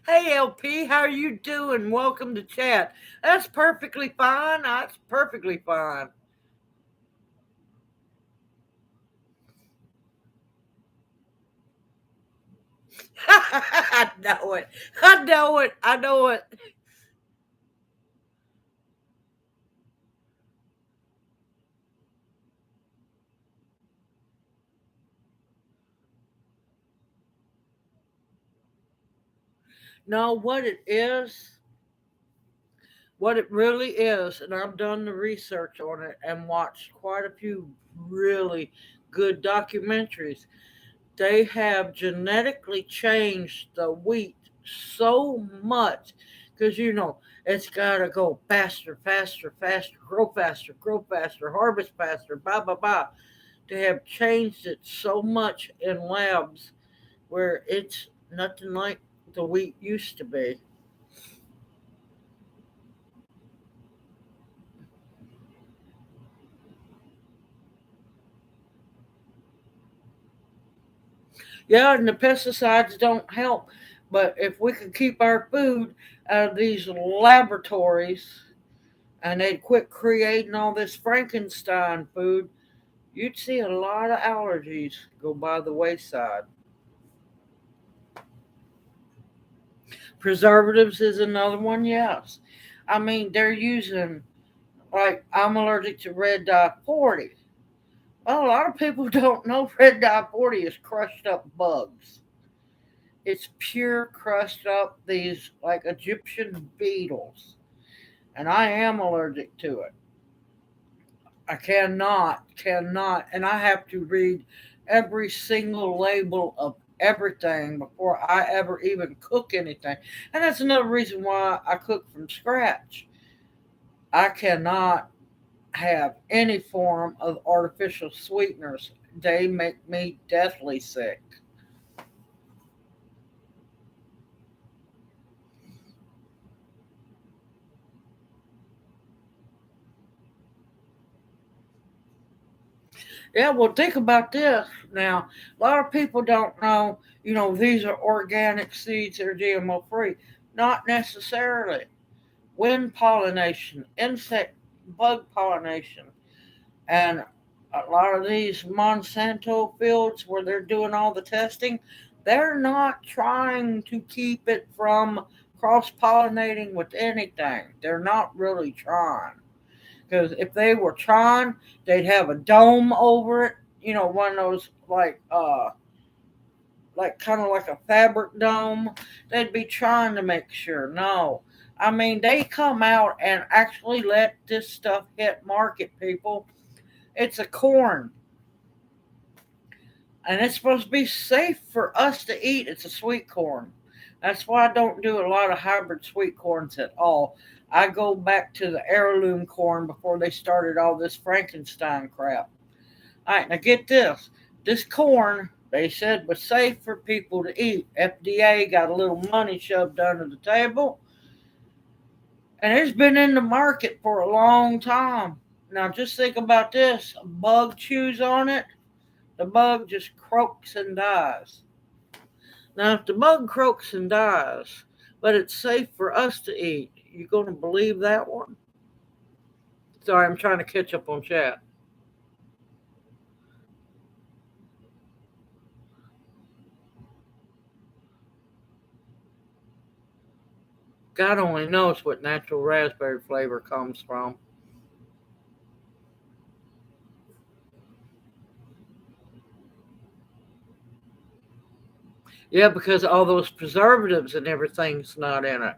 Hey LP, how are you doing? Welcome to chat. That's perfectly fine. That's perfectly fine. I know it. I know it. I know it. No, what it really is, and I've done the research on it and watched quite a few really good documentaries. They have genetically changed the wheat so much because it's got to go faster, faster, faster, grow faster, harvest faster, blah blah blah. They have changed it so much in labs where it's nothing like the wheat used to be. Yeah, and the pesticides don't help. But if we could keep our food out of these laboratories and they'd quit creating all this Frankenstein food, you'd see a lot of allergies go by the wayside. Preservatives is another one, yes. I mean, they're using, like, I'm allergic to red dye 40. Well, a lot of people don't know red dye 40 is crushed up bugs. It's pure crushed up, these like Egyptian beetles. And I am allergic to it. I cannot, and I have to read every single label of everything before I ever even cook anything. And that's another reason why I cook from scratch. I cannot have any form of artificial sweeteners. They make me deathly sick. Yeah, well, think about this now. A lot of people don't know, these are organic seeds that are GMO free. Not necessarily. Wind pollination, insect, bug pollination, and a lot of these Monsanto fields where they're doing all the testing, they're not trying to keep it from cross pollinating with anything. They're not really trying. Because if they were trying, they'd have a dome over it. One of those like kind of like a fabric dome. They'd be trying to make sure. No, I mean they come out and actually let this stuff hit market. People, it's a corn. And it's supposed to be safe for us to eat. It's a sweet corn. That's why I don't do a lot of hybrid sweet corns at all. I go back to the heirloom corn before they started all this Frankenstein crap. All right, now get this. This corn, they said, was safe for people to eat. FDA got a little money shoved under the table, and it's been in the market for a long time. Now, just think about this: a bug chews on it, the bug just croaks and dies. Now, if the bug croaks and dies, but it's safe for us to eat, you going to believe that one? Sorry, I'm trying to catch up on chat. God only knows what natural raspberry flavor comes from. Yeah, because all those preservatives and everything's not in it.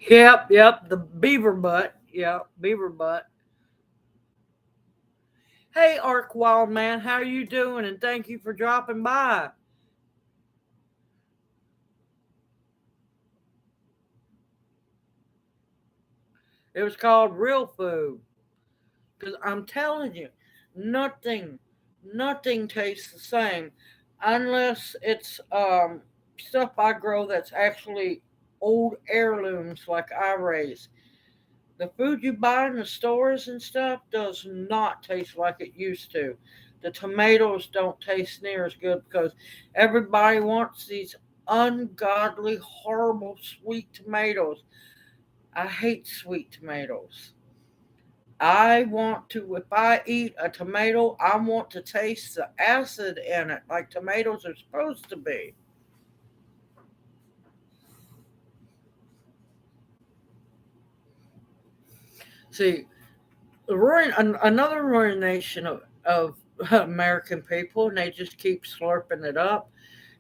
Yep, the beaver butt. Yep, beaver butt. Hey, Ark Wild Man, how you doing? And thank you for dropping by. It was called Real Food. Because I'm telling you, nothing, nothing tastes the same unless it's stuff I grow that's actually old heirlooms like I raise. The food you buy in the stores and stuff does not taste like it used to. The tomatoes don't taste near as good because everybody wants these ungodly, horrible sweet tomatoes. I hate sweet tomatoes. I want to, if I eat a tomato, I want to taste the acid in it like tomatoes are supposed to be. See, another ruination of American people, and they just keep slurping it up,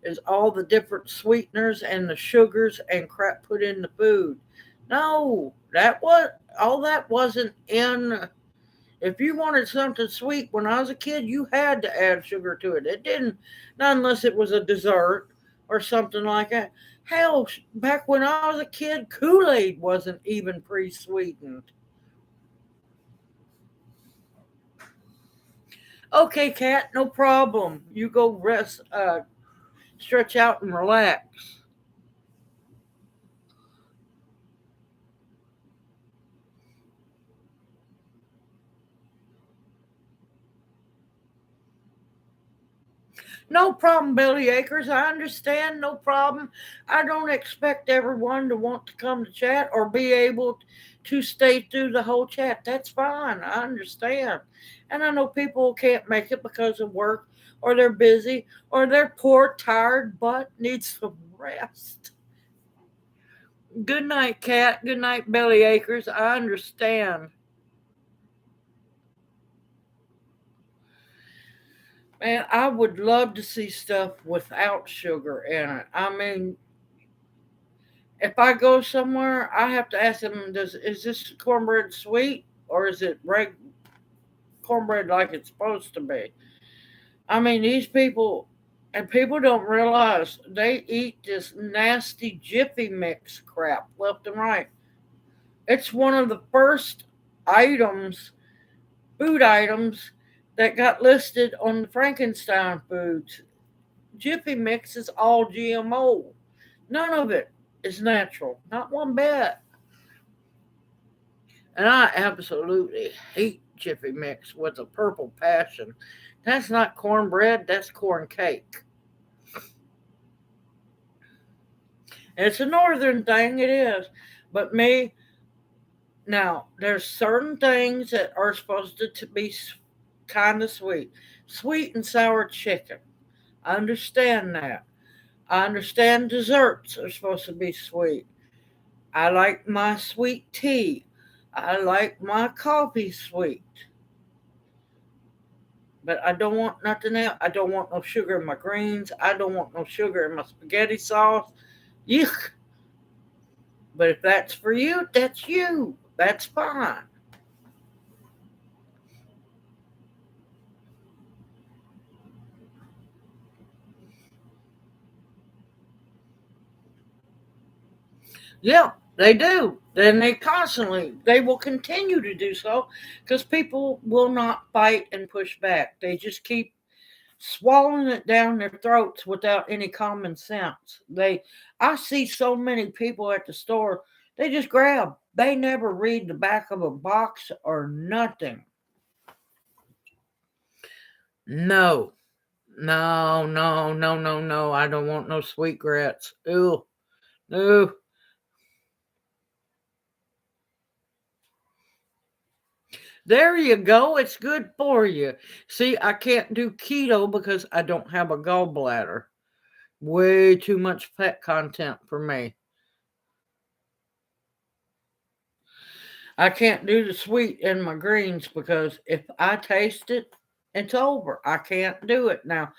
is all the different sweeteners and the sugars and crap put in the food. No, all that wasn't in. If you wanted something sweet when I was a kid, you had to add sugar to it. It didn't, not unless it was a dessert or something like that. Hell, back when I was a kid, Kool Aid wasn't even pre sweetened. Okay, cat, no problem. You go rest, stretch out and relax. No problem, Billy Acres. I understand. No problem. I don't expect everyone to want to come to chat or be able to stay through the whole chat. That's fine. I understand. And I know people can't make it because of work or they're busy or their poor, tired butt needs some rest. Good night, Cat. Good night, Billy Acres. I understand. Man, I would love to see stuff without sugar in it. I mean, if I go somewhere, I have to ask them, is this cornbread sweet or is it cornbread like it's supposed to be? I mean, these people, and people don't realize they eat this nasty Jiffy Mix crap left and right. It's one of the first items, food items, that got listed on the Frankenstein foods. Jiffy Mix is all GMO. None of it is natural, not one bit. And I absolutely hate Jiffy Mix with a purple passion. That's not cornbread, that's corn cake. It's a northern thing, it is. But me, now, there's certain things that are supposed to be kind of sweet. Sweet and sour chicken. I understand that. I understand desserts are supposed to be sweet. I like my sweet tea. I like my coffee sweet. But I don't want nothing else. I don't want no sugar in my greens. I don't want no sugar in my spaghetti sauce. Yuck. But if that's for you, that's you. That's fine. Yeah, they do. And they will continue to do so because people will not fight and push back. They just keep swallowing it down their throats without any common sense. I see so many people at the store, they just grab. They never read the back of a box or nothing. No, no, no, no, no, no. I don't want no sweet grits. Ew, ew. There you go. It's good for you. See, I can't do keto because I don't have a gallbladder. Way too much fat content for me. I can't do the sweet in my greens because if I taste it, it's over. I can't do it. Now,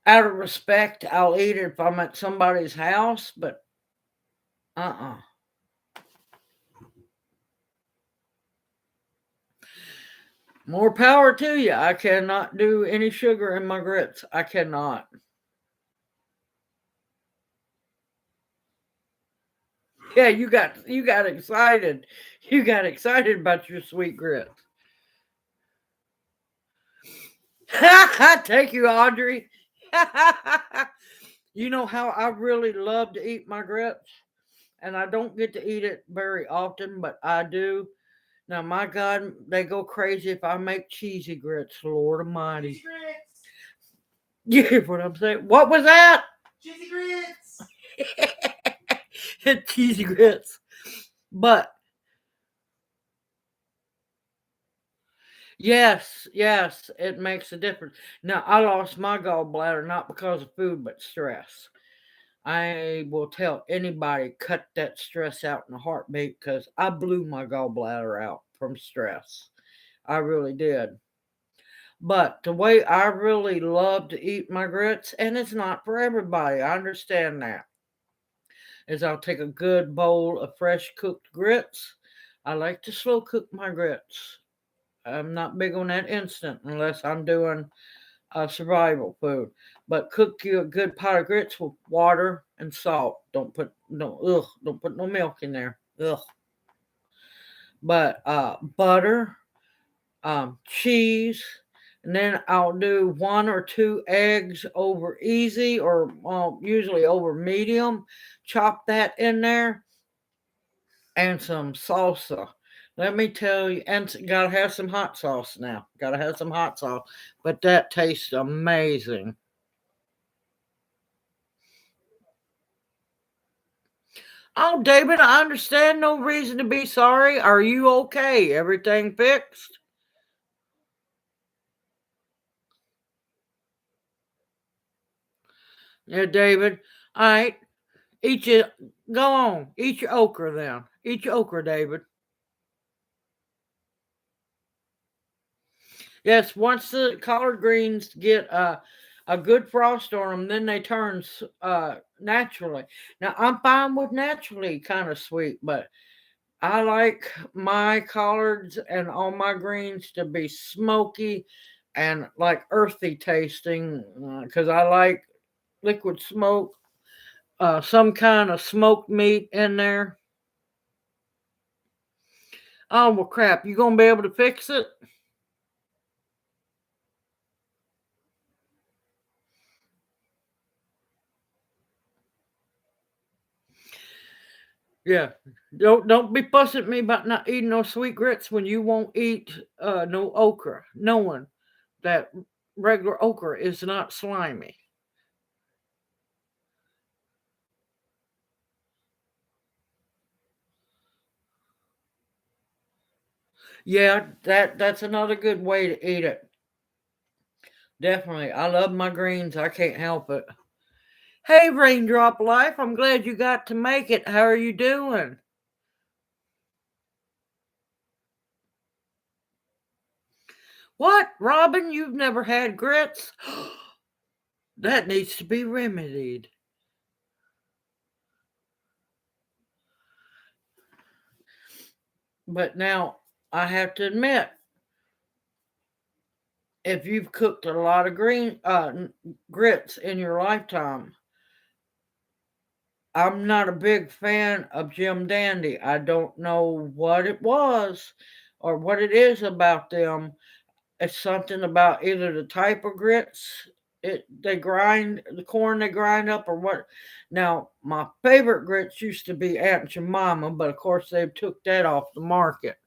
out of respect, I'll eat it if I'm at somebody's house, but uh. More power to you. I cannot do any sugar in my grits. I cannot. Yeah, you got excited. You got excited about your sweet grits. Take you, Audrey. You know how I really love to eat my grits? And I don't get to eat it very often, but I do. Now, my God, they go crazy if I make cheesy grits, Lord Almighty. Cheesy grits. You hear what I'm saying? What was that? Cheesy grits. Cheesy grits. But yes, yes, it makes a difference. Now, I lost my gallbladder not because of food, but stress. I will tell anybody cut that stress out in a heartbeat because I blew my gallbladder out from stress. I really did. But the way I really love to eat my grits, and it's not for everybody, I understand that, is I'll take a good bowl of fresh cooked grits. I like to slow cook my grits. I'm not big on that instant unless I'm doing survival food. But cook you a good pot of grits with water and salt. Don't put no milk in there. Ugh. But butter, cheese, and then I'll do one or two eggs over easy or usually over medium. Chop that in there and some salsa. Let me tell you, and gotta have some hot sauce now. Gotta have some hot sauce, but that tastes amazing. Oh, David, I understand. No reason to be sorry. Are you okay? Everything fixed? Yeah, David. All right. Eat your, go on. Eat your okra then. Eat your okra, David. Yes, once the collard greens get a good frost on them, then they turn naturally. Now, I'm fine with naturally kind of sweet, but I like my collards and all my greens to be smoky and like earthy tasting because I like liquid smoke, some kind of smoked meat in there. Oh, well, crap. You going to be able to fix it? Yeah. Don't be fussing at me about not eating no sweet grits when you won't eat no okra, knowing that regular okra is not slimy. Yeah, that's another good way to eat it. Definitely. I love my greens. I can't help it. Hey, Raindrop Life. I'm glad you got to make it. How are you doing? What, Robin? You've never had grits? That needs to be remedied. But now, I have to admit, if you've cooked a lot of grits in your lifetime, I'm not a big fan of Jim Dandy. I don't know what it was or what it is about them. It's something about either the type of grits they grind the corn they grind up or what. Now my favorite grits used to be Aunt Jemima, but of course they've took that off the market.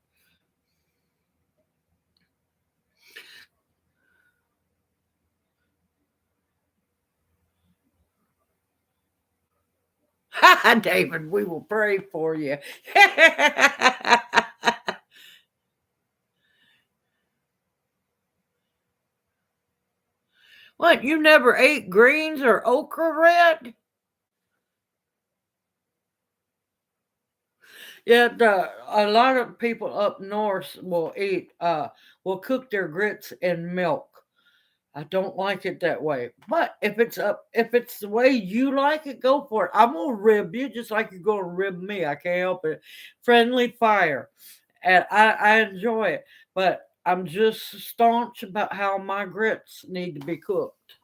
David, we will pray for you. What, you never ate greens or okra red? Yeah, a lot of people up north will cook their grits in milk. I don't like it that way. But if it's the way you like it, go for it. I'm gonna rib you just like you're gonna rib me. I can't help it. Friendly fire. And I enjoy it. But I'm just staunch about how my grits need to be cooked.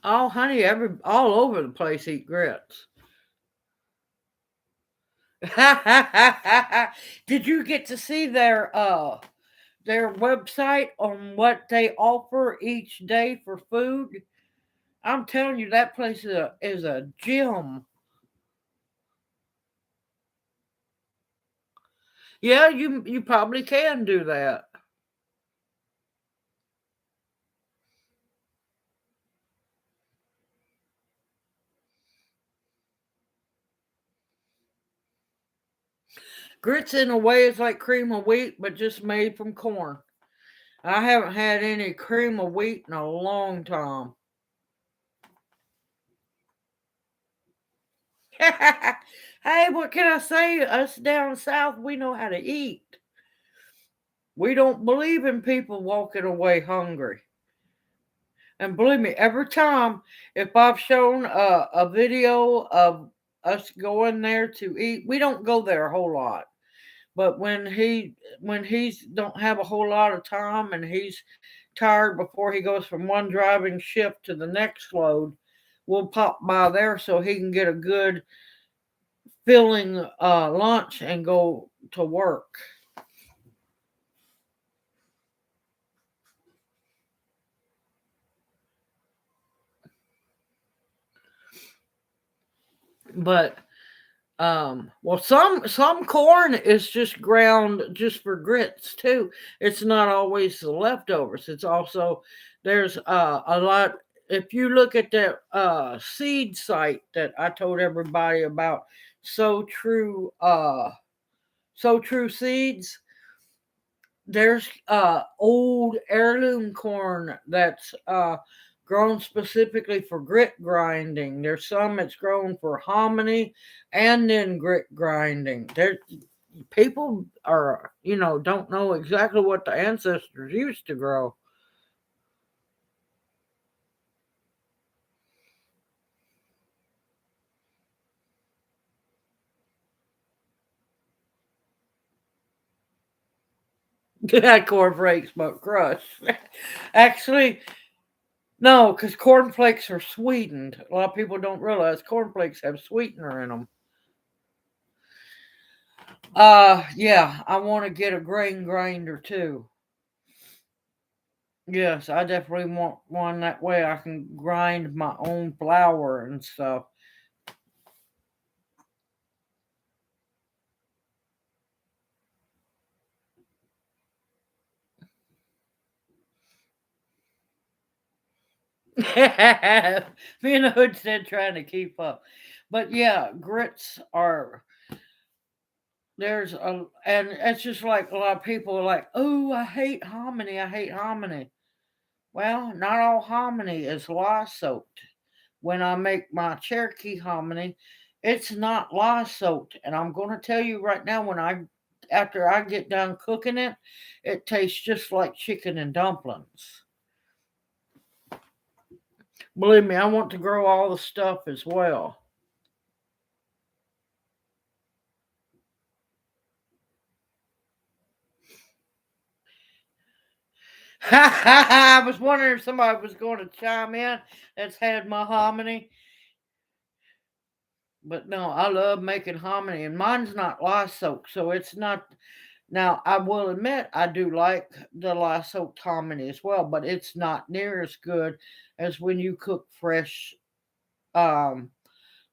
Oh honey, all over the place eat grits. Did you get to see their website on what they offer each day for food? I'm telling you, that place is a gem. Yeah, you probably can do that. Grits in a way is like cream of wheat, but just made from corn. I haven't had any cream of wheat in a long time. Hey, what can I say? Us down south, we know how to eat. We don't believe in people walking away hungry. And believe me, every time if I've shown a video of us going there to eat, we don't go there a whole lot. But when he's don't have a whole lot of time and he's tired before he goes from one driving shift to the next load, we'll pop by there so he can get a good filling lunch and go to work. But well, some corn is just ground just for grits too. It's not always the leftovers. It's also there's a lot. If you look at that seed site that I told everybody about, so true, so true seeds. There's old heirloom corn that's grown specifically for grit grinding. There's some that's grown for hominy and then grit grinding. There people are don't know exactly what the ancestors used to grow. Cornflakes but crushed. Actually, no, because cornflakes are sweetened. A lot of people don't realize cornflakes have sweetener in them. Yeah, I want to get a grain grinder too. Yes, I definitely want one that way I can grind my own flour and stuff. Me and the Hoodstead trying to keep up. But yeah, grits are and it's just like a lot of people are like, oh, I hate hominy, I hate hominy. Well, not all hominy is lye soaked. When I make my Cherokee hominy, it's not lye soaked. And I'm going to tell you right now, after I get done cooking it, it tastes just like chicken and dumplings. Believe me, I want to grow all the stuff as well. I was wondering if somebody was going to chime in that's had my hominy. But no, I love making hominy, and mine's not lye soaked, so it's not. Now, I will admit I do like the lye soaked hominy as well, but it's not near as good as when you cook fresh, um,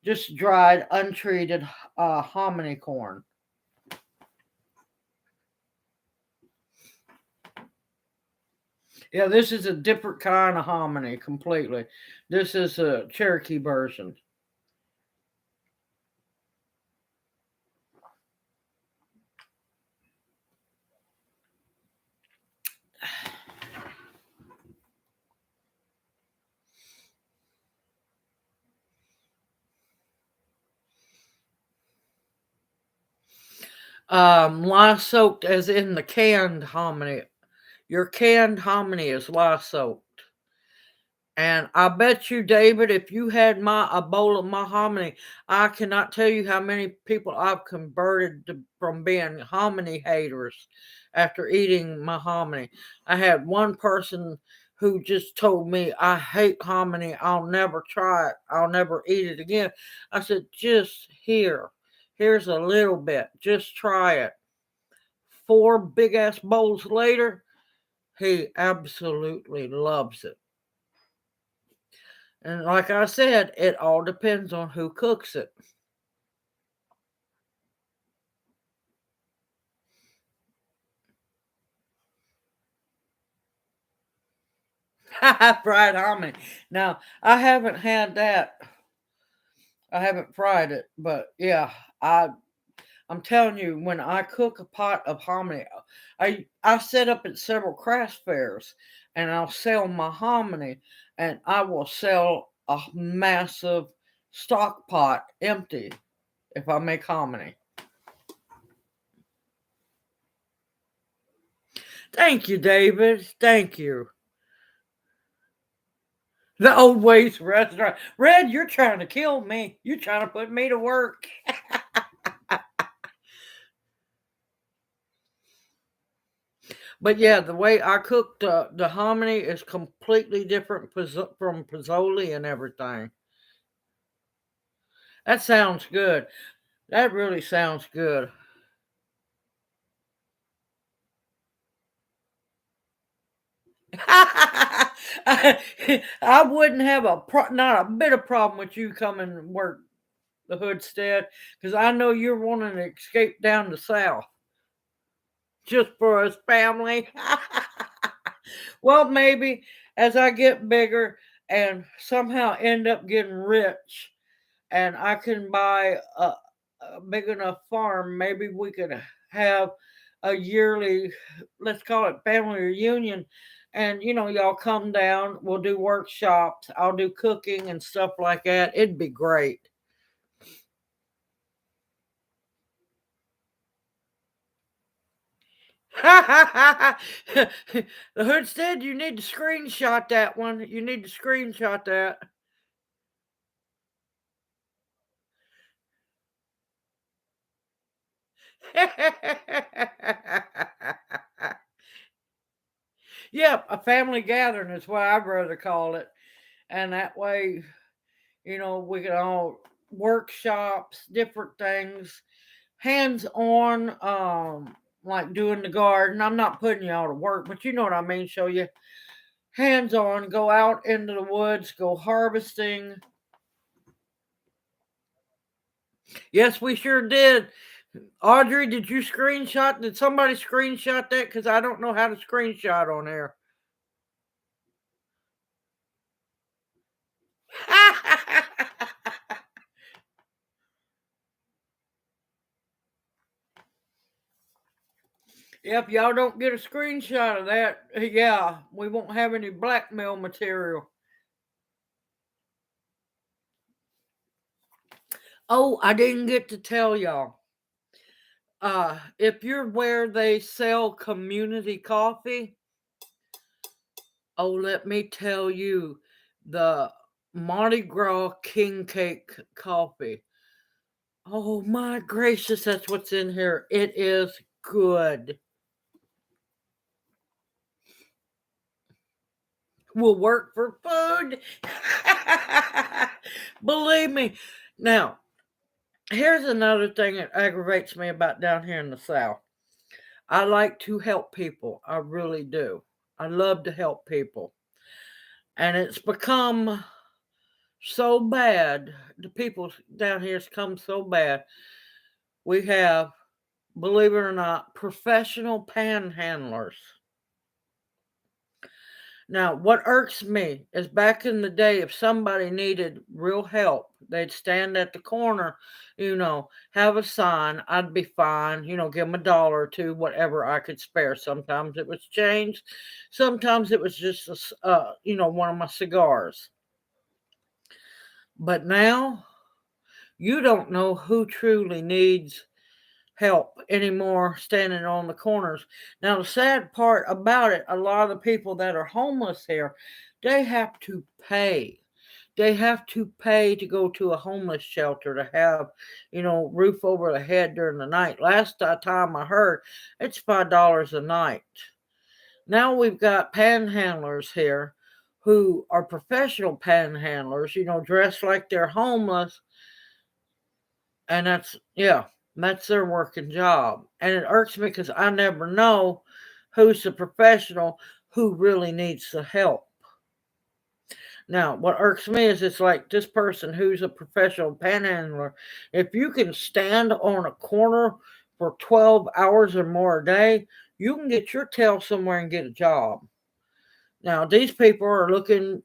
just dried, untreated hominy corn. Yeah, this is a different kind of hominy completely. This is a Cherokee version. Lye soaked as in the canned hominy. Your canned hominy is lye soaked. And I bet you, David, if you had a bowl of my hominy, I cannot tell you how many people I've converted from being hominy haters after eating my hominy. I had one person who just told me, I hate hominy. I'll never try it. I'll never eat it again. I said, just here. Here's a little bit. Just try it. 4 big ass bowls later, he absolutely loves it. And like I said, it all depends on who cooks it. Fried hominy. Now, I haven't had that. I haven't fried it, but yeah, I'm telling you, when I cook a pot of hominy, I set up at several craft fairs, and I'll sell my hominy, and I will sell a massive stock pot empty if I make hominy. Thank you, David. Thank you. The Old Ways restaurant. Red, you're trying to kill me. You're trying to put me to work. But yeah, the way I cook the hominy is completely different from Pizzoli and everything. That sounds good. That really sounds good. I wouldn't have not a bit of problem with you coming and work the Hoodstead because I know you're wanting to escape down the south just for us family. Well, maybe as I get bigger and somehow end up getting rich and I can buy a big enough farm, maybe we could have a yearly, let's call it family reunion. And, y'all come down, we'll do workshops, I'll do cooking and stuff like that. It'd be great. The Hoodstead, you need to screenshot that one. You need to screenshot that. Yep, a family gathering is what I'd rather call it. And that way, we can all workshops, different things, hands on, like doing the garden. I'm not putting y'all to work, but you know what I mean. Show you hands on, go out into the woods, go harvesting. Yes, we sure did. Audrey, did you screenshot? Did somebody screenshot that? Because I don't know how to screenshot on there. Yep, y'all don't get a screenshot of that. Yeah, we won't have any blackmail material. Oh, I didn't get to tell y'all. If you're where they sell community coffee, oh, let me tell you, the Mardi Gras King Cake coffee. Oh my gracious, that's what's in here. It is good. will work for food. Believe me. Now, here's another thing that aggravates me about down here in the South. I like to help people. I really do. I love to help people. And it's become so bad. The people down here has come so bad. We have, believe it or not, professional panhandlers. Now, what irks me is back in the day, if somebody needed real help, they'd stand at the corner, have a sign. I'd be fine, give them $1 or two, whatever I could spare. Sometimes it was change, sometimes it was just, one of my cigars. But now, you don't know who truly needs help anymore standing on the corners. Now, the sad part about it, a lot of the people that are homeless here, they have to pay. They have to pay to go to a homeless shelter to have, roof over the head during the night. Last time I heard, it's $5 a night. Now we've got panhandlers here who are professional panhandlers, dressed like they're homeless. And that's their working job. And it irks me because I never know who's the professional who really needs the help. Now, what irks me is it's like this person who's a professional panhandler, if you can stand on a corner for 12 hours or more a day, you can get your tail somewhere and get a job. Now, these people are looking,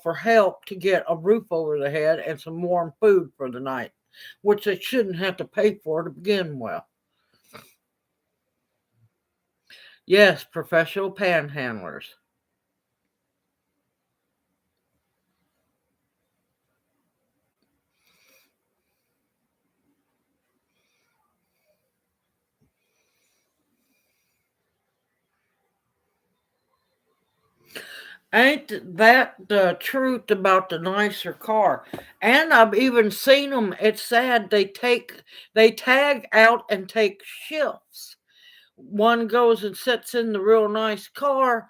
for help to get a roof over their head and some warm food for the night, which they shouldn't have to pay for to begin with. Yes, professional panhandlers. Ain't that the truth about the nicer car? And I've even seen them. It's sad. They tag out and take shifts. One goes and sits in the real nice car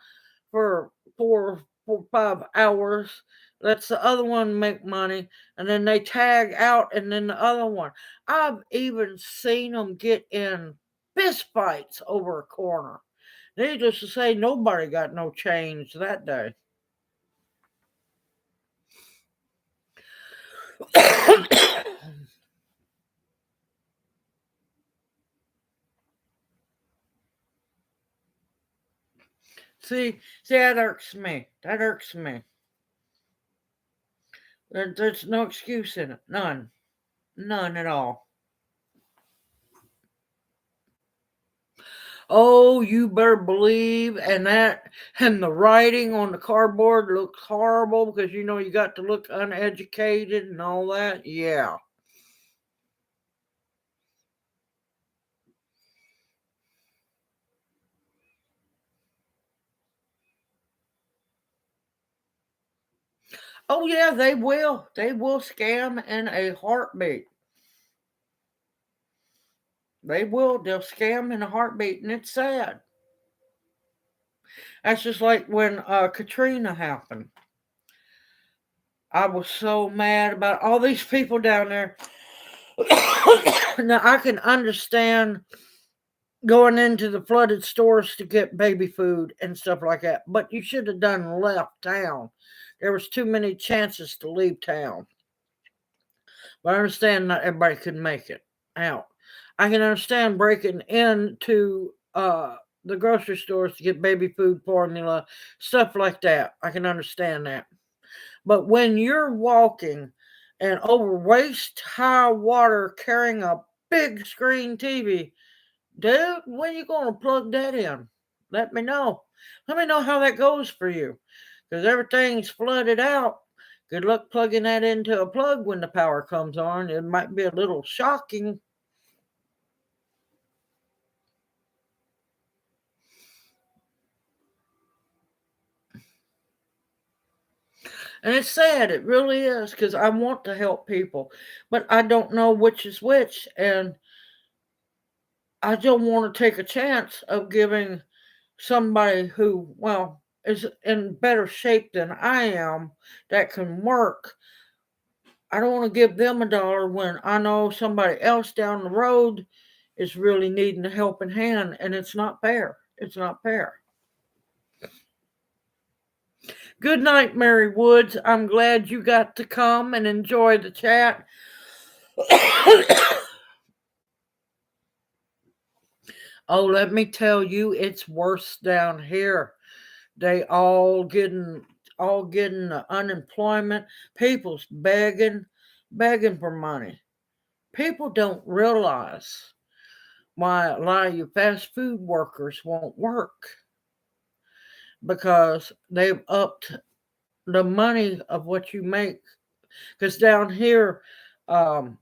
for 5 hours. Lets the other one make money, and then they tag out, and then the other one. I've even seen them get in fist fights over a corner. Needless to say, nobody got no change that day. See, that irks me. That irks me. There's no excuse in it. None. None at all. Oh, you better believe, and the writing on the cardboard looks horrible because you got to look uneducated and all that. Yeah. Oh yeah, they will. They will scam in a heartbeat. They will. They'll scam in a heartbeat, and it's sad. That's just like when Katrina happened. I was so mad about all these people down there. Now I can understand going into the flooded stores to get baby food and stuff like that, but you should have done left town. There was too many chances to leave town. But I understand not everybody could make it out. I can understand breaking into the grocery stores to get baby food, formula, stuff like that. I can understand that. But when you're walking and over waist high water carrying a big screen TV, dude, when you going to plug that in? Let me know. Let me know how that goes for you. Because everything's flooded out. Good luck plugging that into a plug when the power comes on. It might be a little shocking. And it's sad, it really is, because I want to help people, but I don't know which is which. And I don't want to take a chance of giving somebody who, well, is in better shape than I am that can work, I don't want to give them $1 when I know somebody else down the road is really needing a helping hand, and it's not fair. It's not fair. Good night, Mary Woods. I'm glad you got to come and enjoy the chat. Oh, let me tell you, it's worse down here. They all getting the unemployment. People's begging for money. People don't realize why a lot of you fast food workers won't work because they've upped the money of what you make. Because down here, um,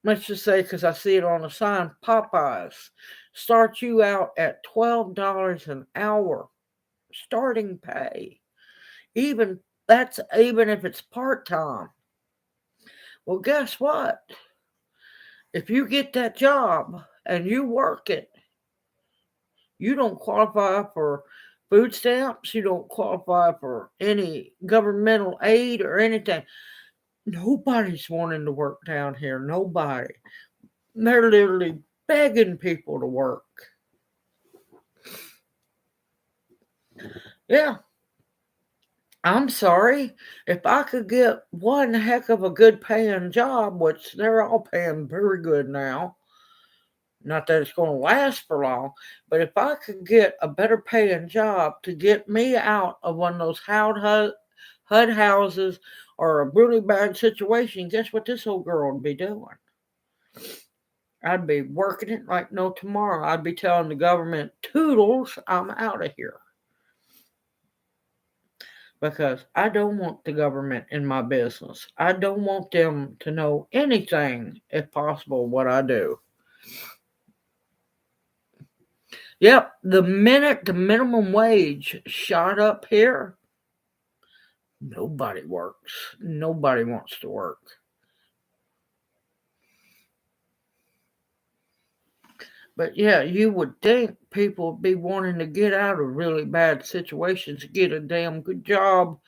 let's just say, because I see it on the sign, Popeyes start you out at $12 an hour starting pay. Even that's even if it's part time. Well, guess what? If you get that job and you work it, you don't qualify for food stamps, you don't qualify for any governmental aid or anything. Nobody's wanting to work down here. Nobody. They're literally begging people to work. Yeah. I'm sorry. If I could get one heck of a good paying job, which they're all paying very good now, not that it's going to last for long, but if I could get a better paying job to get me out of one of those HUD houses or a really bad situation, guess what this old girl would be doing? I'd be working it like no tomorrow. I'd be telling the government, toodles, I'm out of here. Because I don't want the government in my business. I don't want them to know anything, if possible, what I do. Yep, the minute the minimum wage shot up here, nobody works. Nobody wants to work. But yeah, you would think people would be wanting to get out of really bad situations, get a damn good job,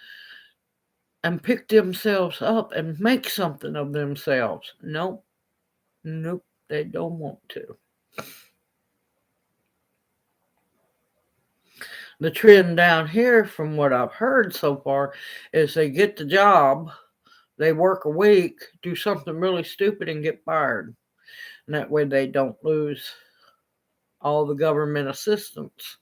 and pick themselves up and make something of themselves. Nope. Nope, they don't want to. The trend down here, from what I've heard so far, is they get the job, they work a week, do something really stupid, and get fired. And that way they don't lose all the government assistance.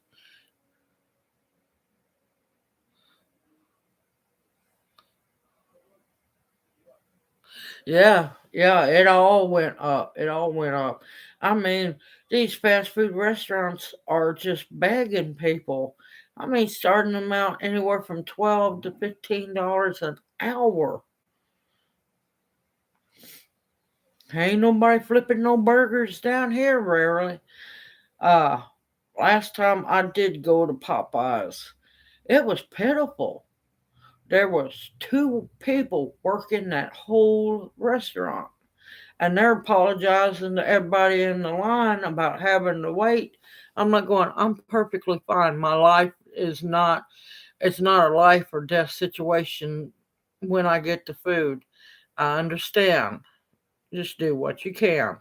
Yeah, it all went up. It all went up. I mean, these fast food restaurants are just begging people. I mean, starting them out anywhere from $12 to $15 an hour. Ain't nobody flipping no burgers down here rarely. Uh Last time I did go to Popeyes, it was pitiful. There was two people working that whole restaurant, and they're apologizing to everybody in the line about having to wait. I'm not going, I'm perfectly fine. My life is not, it's not a life or death situation when I get the food. I understand. Just do what you can.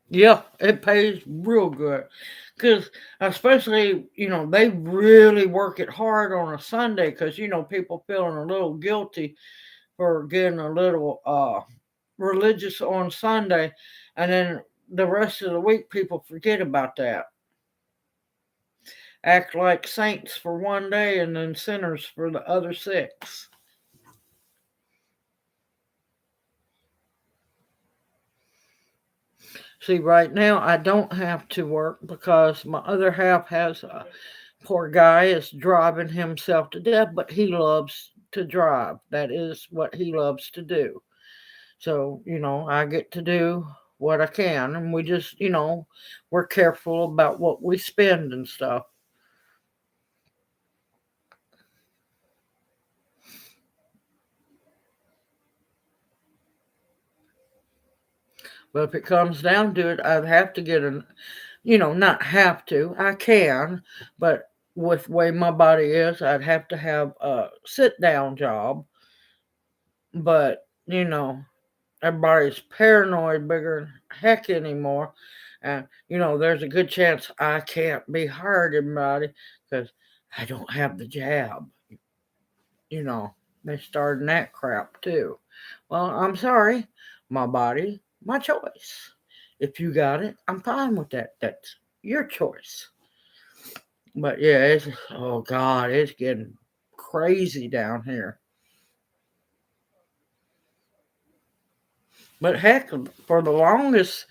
Yeah, it pays real good. Because, especially, they really work it hard on a Sunday because, people feeling a little guilty for getting a little religious on Sunday. And then the rest of the week, people forget about that. Act like saints for one day and then sinners for the other six. See, right now I don't have to work because my other half has a poor guy is driving himself to death, but he loves to drive. That is what he loves to do. So, I get to do what I can, and we just, we're careful about what we spend and stuff. But if it comes down to it, I'd have to get not have to, I can, but with the way my body is, I'd have to have a sit down job. But, everybody's paranoid bigger than heck anymore. And, there's a good chance I can't be hired anybody because I don't have the jab. You know, they started that crap too. Well, I'm sorry. My body, my choice. If you got it, I'm fine with that. That's your choice. But yeah, oh God, it's getting crazy down here. But heck, for the longest,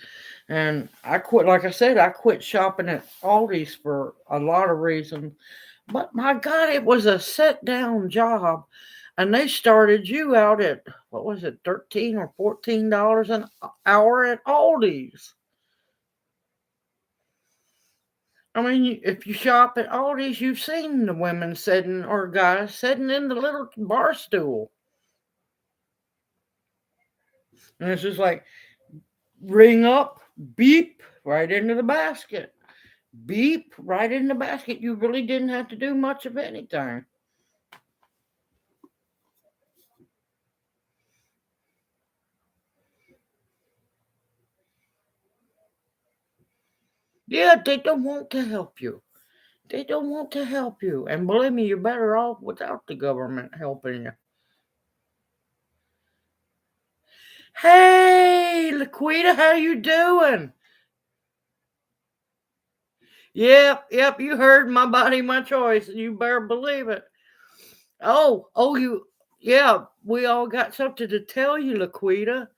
and I quit, like I said, I quit shopping at Aldi's for a lot of reasons. But my God, it was a sit down job. And they started you out at, what was it, $13 or $14 an hour at Aldi's. I mean, if you shop at Aldi's, you've seen the women sitting or guys sitting in the little bar stool. And it's just like, ring up, beep, right into the basket. Beep, right in the basket. You really didn't have to do much of anything. Yeah, they don't want to help you. They don't want to help you. And believe me, you're better off without the government helping you. Hey, Laquita, how you doing? Yep, you heard my body, my choice, and you better believe it. Yeah, we all got something to tell you, Laquita.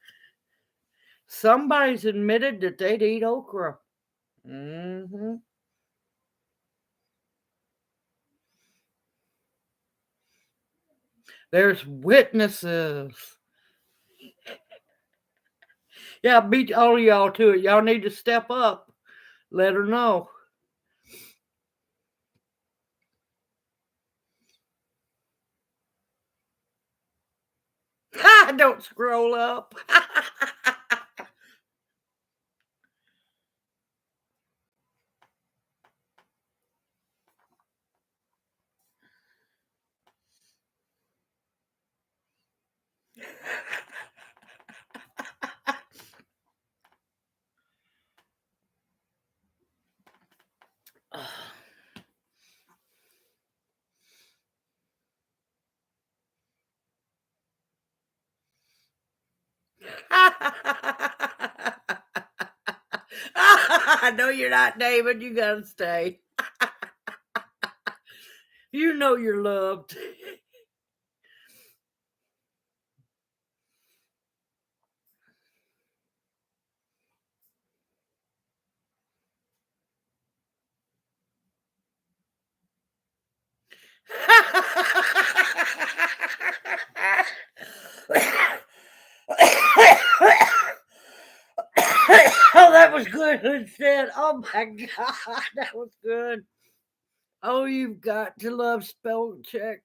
Somebody's admitted that they'd eat okra. Mm-hmm. There's witnesses. Yeah, beat all of y'all to it. Y'all need to step up. Let her know. Don't scroll up. No, you're not, David. You gotta stay. You know you're loved. Oh, that was good. Who said? Oh my God, that was good. Oh, you've got to love spell check.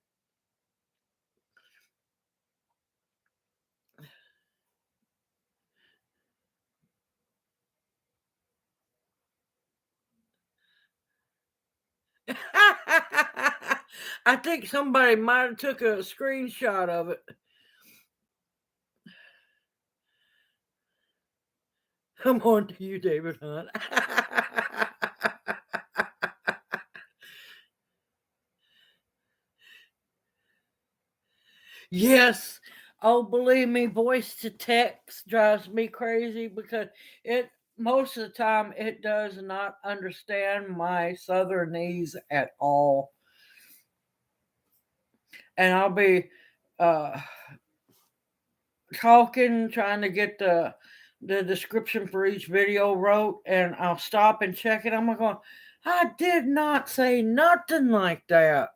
I think somebody might have took a screenshot of it. Come on to you, David Hunt. Yes. Oh, believe me, voice to text drives me crazy because it most of the time it does not understand my southernese at all. And I'll be uh talking, trying to get the description for each video wrote, and I'll stop and check it. I'm going, I did not say nothing like that.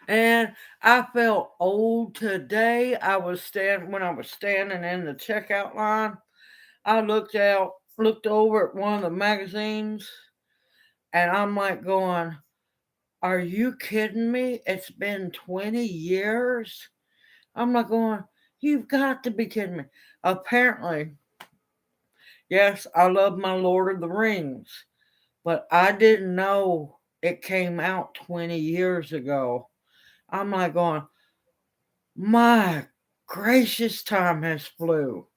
And I felt old today. When I was standing in the checkout line. I looked over at one of the magazines, and I'm like going, Are you kidding me? It's been 20 years? I'm not going, you've got to be kidding me. Apparently, yes, I love my Lord of the Rings, but I didn't know it came out 20 years ago. I'm like going, my gracious, time has flew.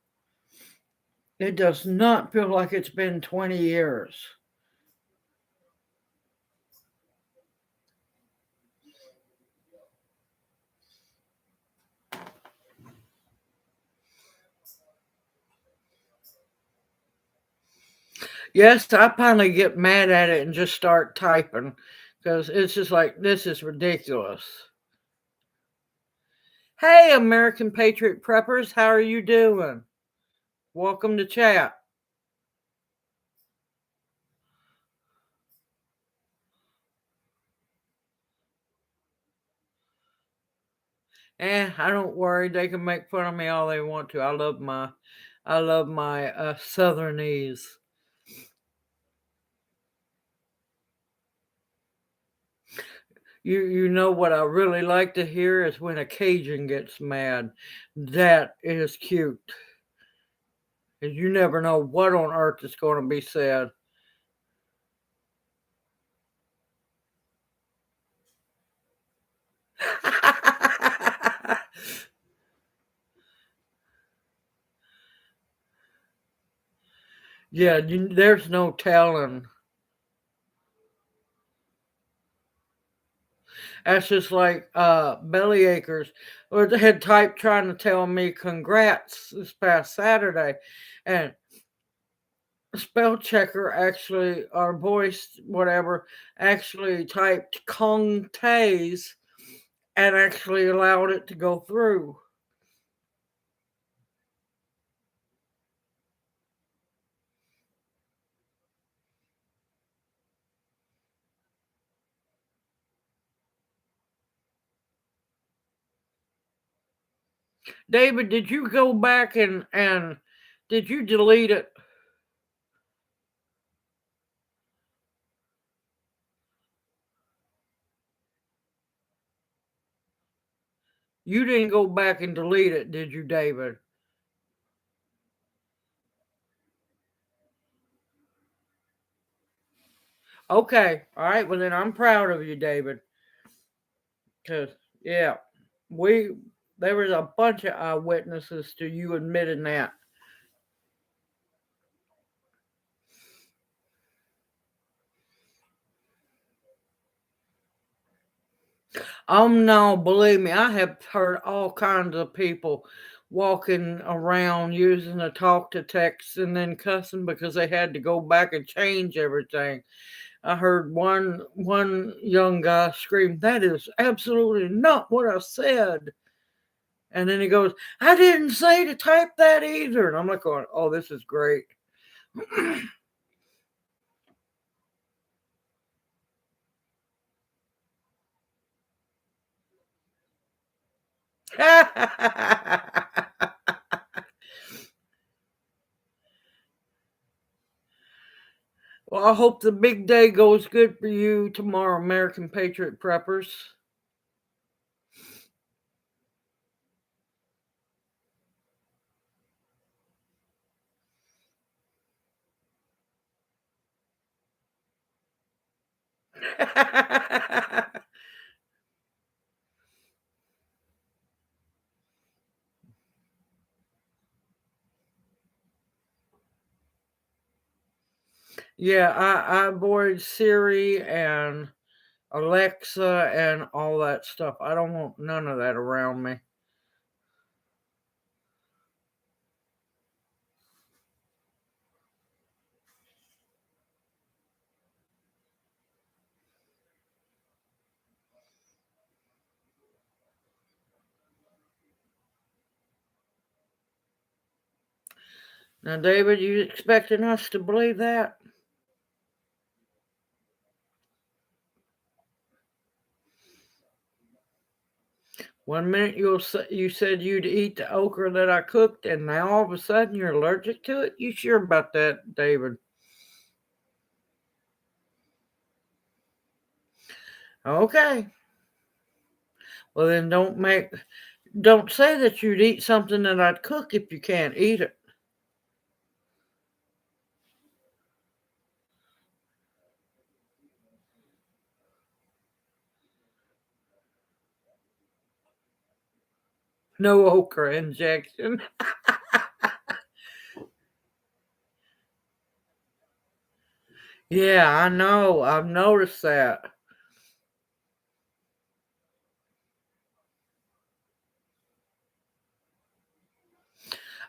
It does not feel like it's been 20 years. Yes, I finally get mad at it and just start typing because it's just like, this is ridiculous. Hey, American Patriot Preppers, how are you doing? Welcome to chat. I don't worry. They can make fun of me all they want to. I love my Southernese. You know what I really like to hear is when a Cajun gets mad. That is cute. 'Cause you never know what on earth is going to be said. Yeah, there's no telling. That's just like belly acres. Or they had type trying to tell me congrats this past Saturday, and spell checker actually, or voice whatever, actually typed Kong Tays and actually allowed it to go through. David, did you go back and did you delete it? You didn't go back and delete it, did you, David? Okay. All right. Well, then I'm proud of you, David. Because, yeah, we, there was a bunch of eyewitnesses to you admitting that. No, believe me, I have heard all kinds of people walking around using a talk to text and then cussing because they had to go back and change everything. I heard one young guy scream, "That is absolutely not what I said." And then he goes, "I didn't say to type that either." And I'm like going, "Oh, this is great." Well, I hope the big day goes good for you tomorrow, American Patriot Preppers. Yeah, I avoid Siri and Alexa and all that stuff. I don't want none of that around me. Now, David, you expecting us to believe that? One minute you said you'd eat the okra that I cooked, and now all of a sudden you're allergic to it. You sure about that, David? Okay. Well, then don't say that you'd eat something that I'd cook if you can't eat it. No okra injection. Yeah, I know. I've noticed that.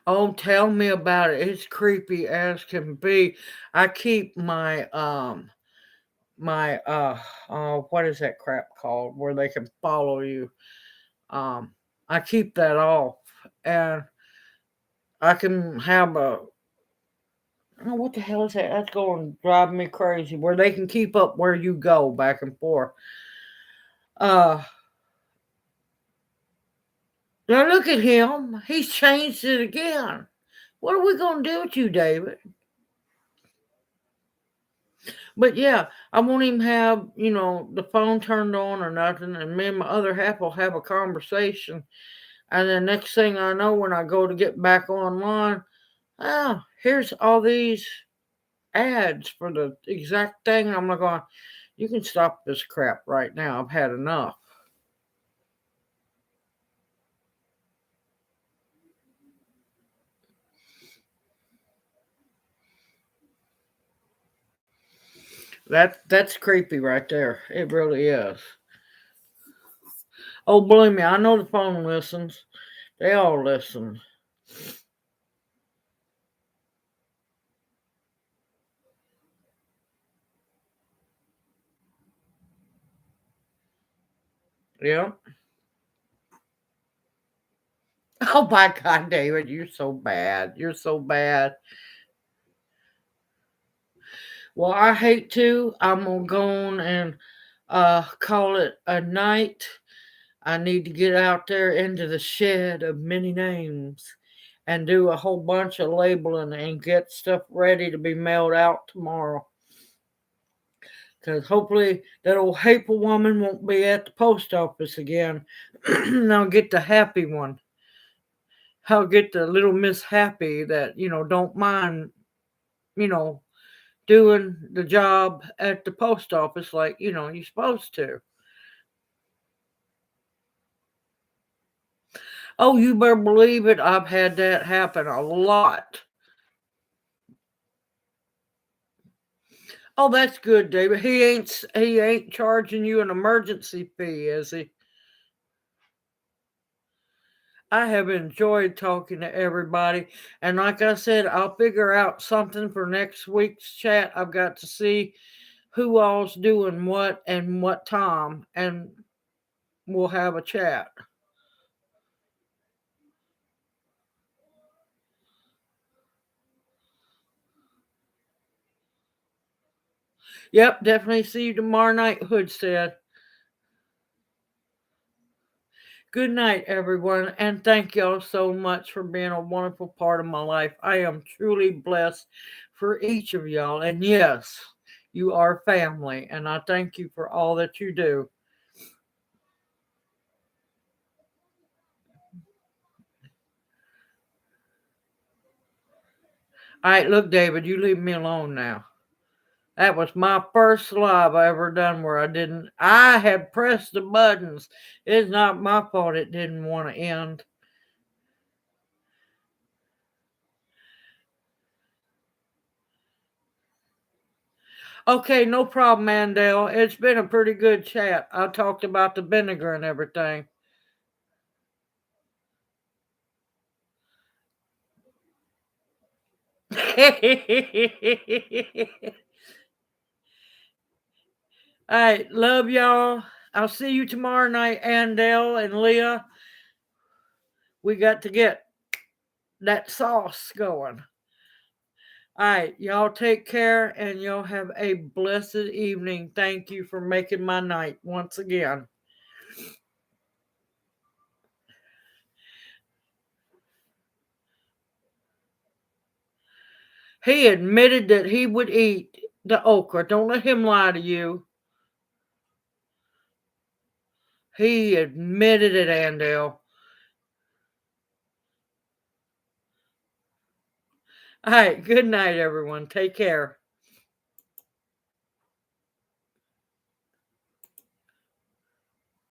Oh, tell me about it. It's creepy as can be. I keep my what is that crap called where they can follow you? Um I keep that off, and I can have a oh, what the hell is that? That's going to drive me crazy. Where they can keep up where you go back and forth. Uh Now look at him. He's changed it again. What are we gonna do with you, David? But yeah, I won't even have, the phone turned on or nothing, and me and my other half will have a conversation. And then next thing I know, when I go to get back online, here's all these ads for the exact thing. I'm like going, you can stop this crap right now. I've had enough. That's creepy right there. It really is. Oh, believe me, I know the phone listens. They all listen. Yeah. Oh my God, David, you're so bad. You're so bad. Well, I hate to. I'm gonna go on and call it a night. I need to get out there into the shed of many names and do a whole bunch of labeling and get stuff ready to be mailed out tomorrow. Because hopefully that old hateful woman won't be at the post office again. And I'll get the happy one. I'll get the little Miss Happy that, don't mind, you know, doing the job at the post office like, you're supposed to. Oh, you better believe it. I've had that happen a lot. Oh, that's good, David. He ain't charging you an emergency fee, is he? I have enjoyed talking to everybody. And like I said, I'll figure out something for next week's chat. I've got to see who all's doing what and what time, and we'll have a chat. Yep, definitely see you tomorrow night, Hood said. Good night, everyone, and thank y'all so much for being a wonderful part of my life. I am truly blessed for each of y'all, and yes, you are family, and I thank you for all that you do. All right, look, David, you leave me alone now. That was my first live I ever done where I had pressed the buttons. It's not my fault it didn't want to end. Okay, no problem, Mandel. It's been a pretty good chat. I talked about the vinegar and everything. All right, love y'all. I'll see you tomorrow night, Andel and Leah. We got to get that sauce going. All right, y'all take care and y'all have a blessed evening. Thank you for making my night once again. He admitted that he would eat the okra. Don't let him lie to you. He admitted it, Andale. All right. Good night, everyone. Take care.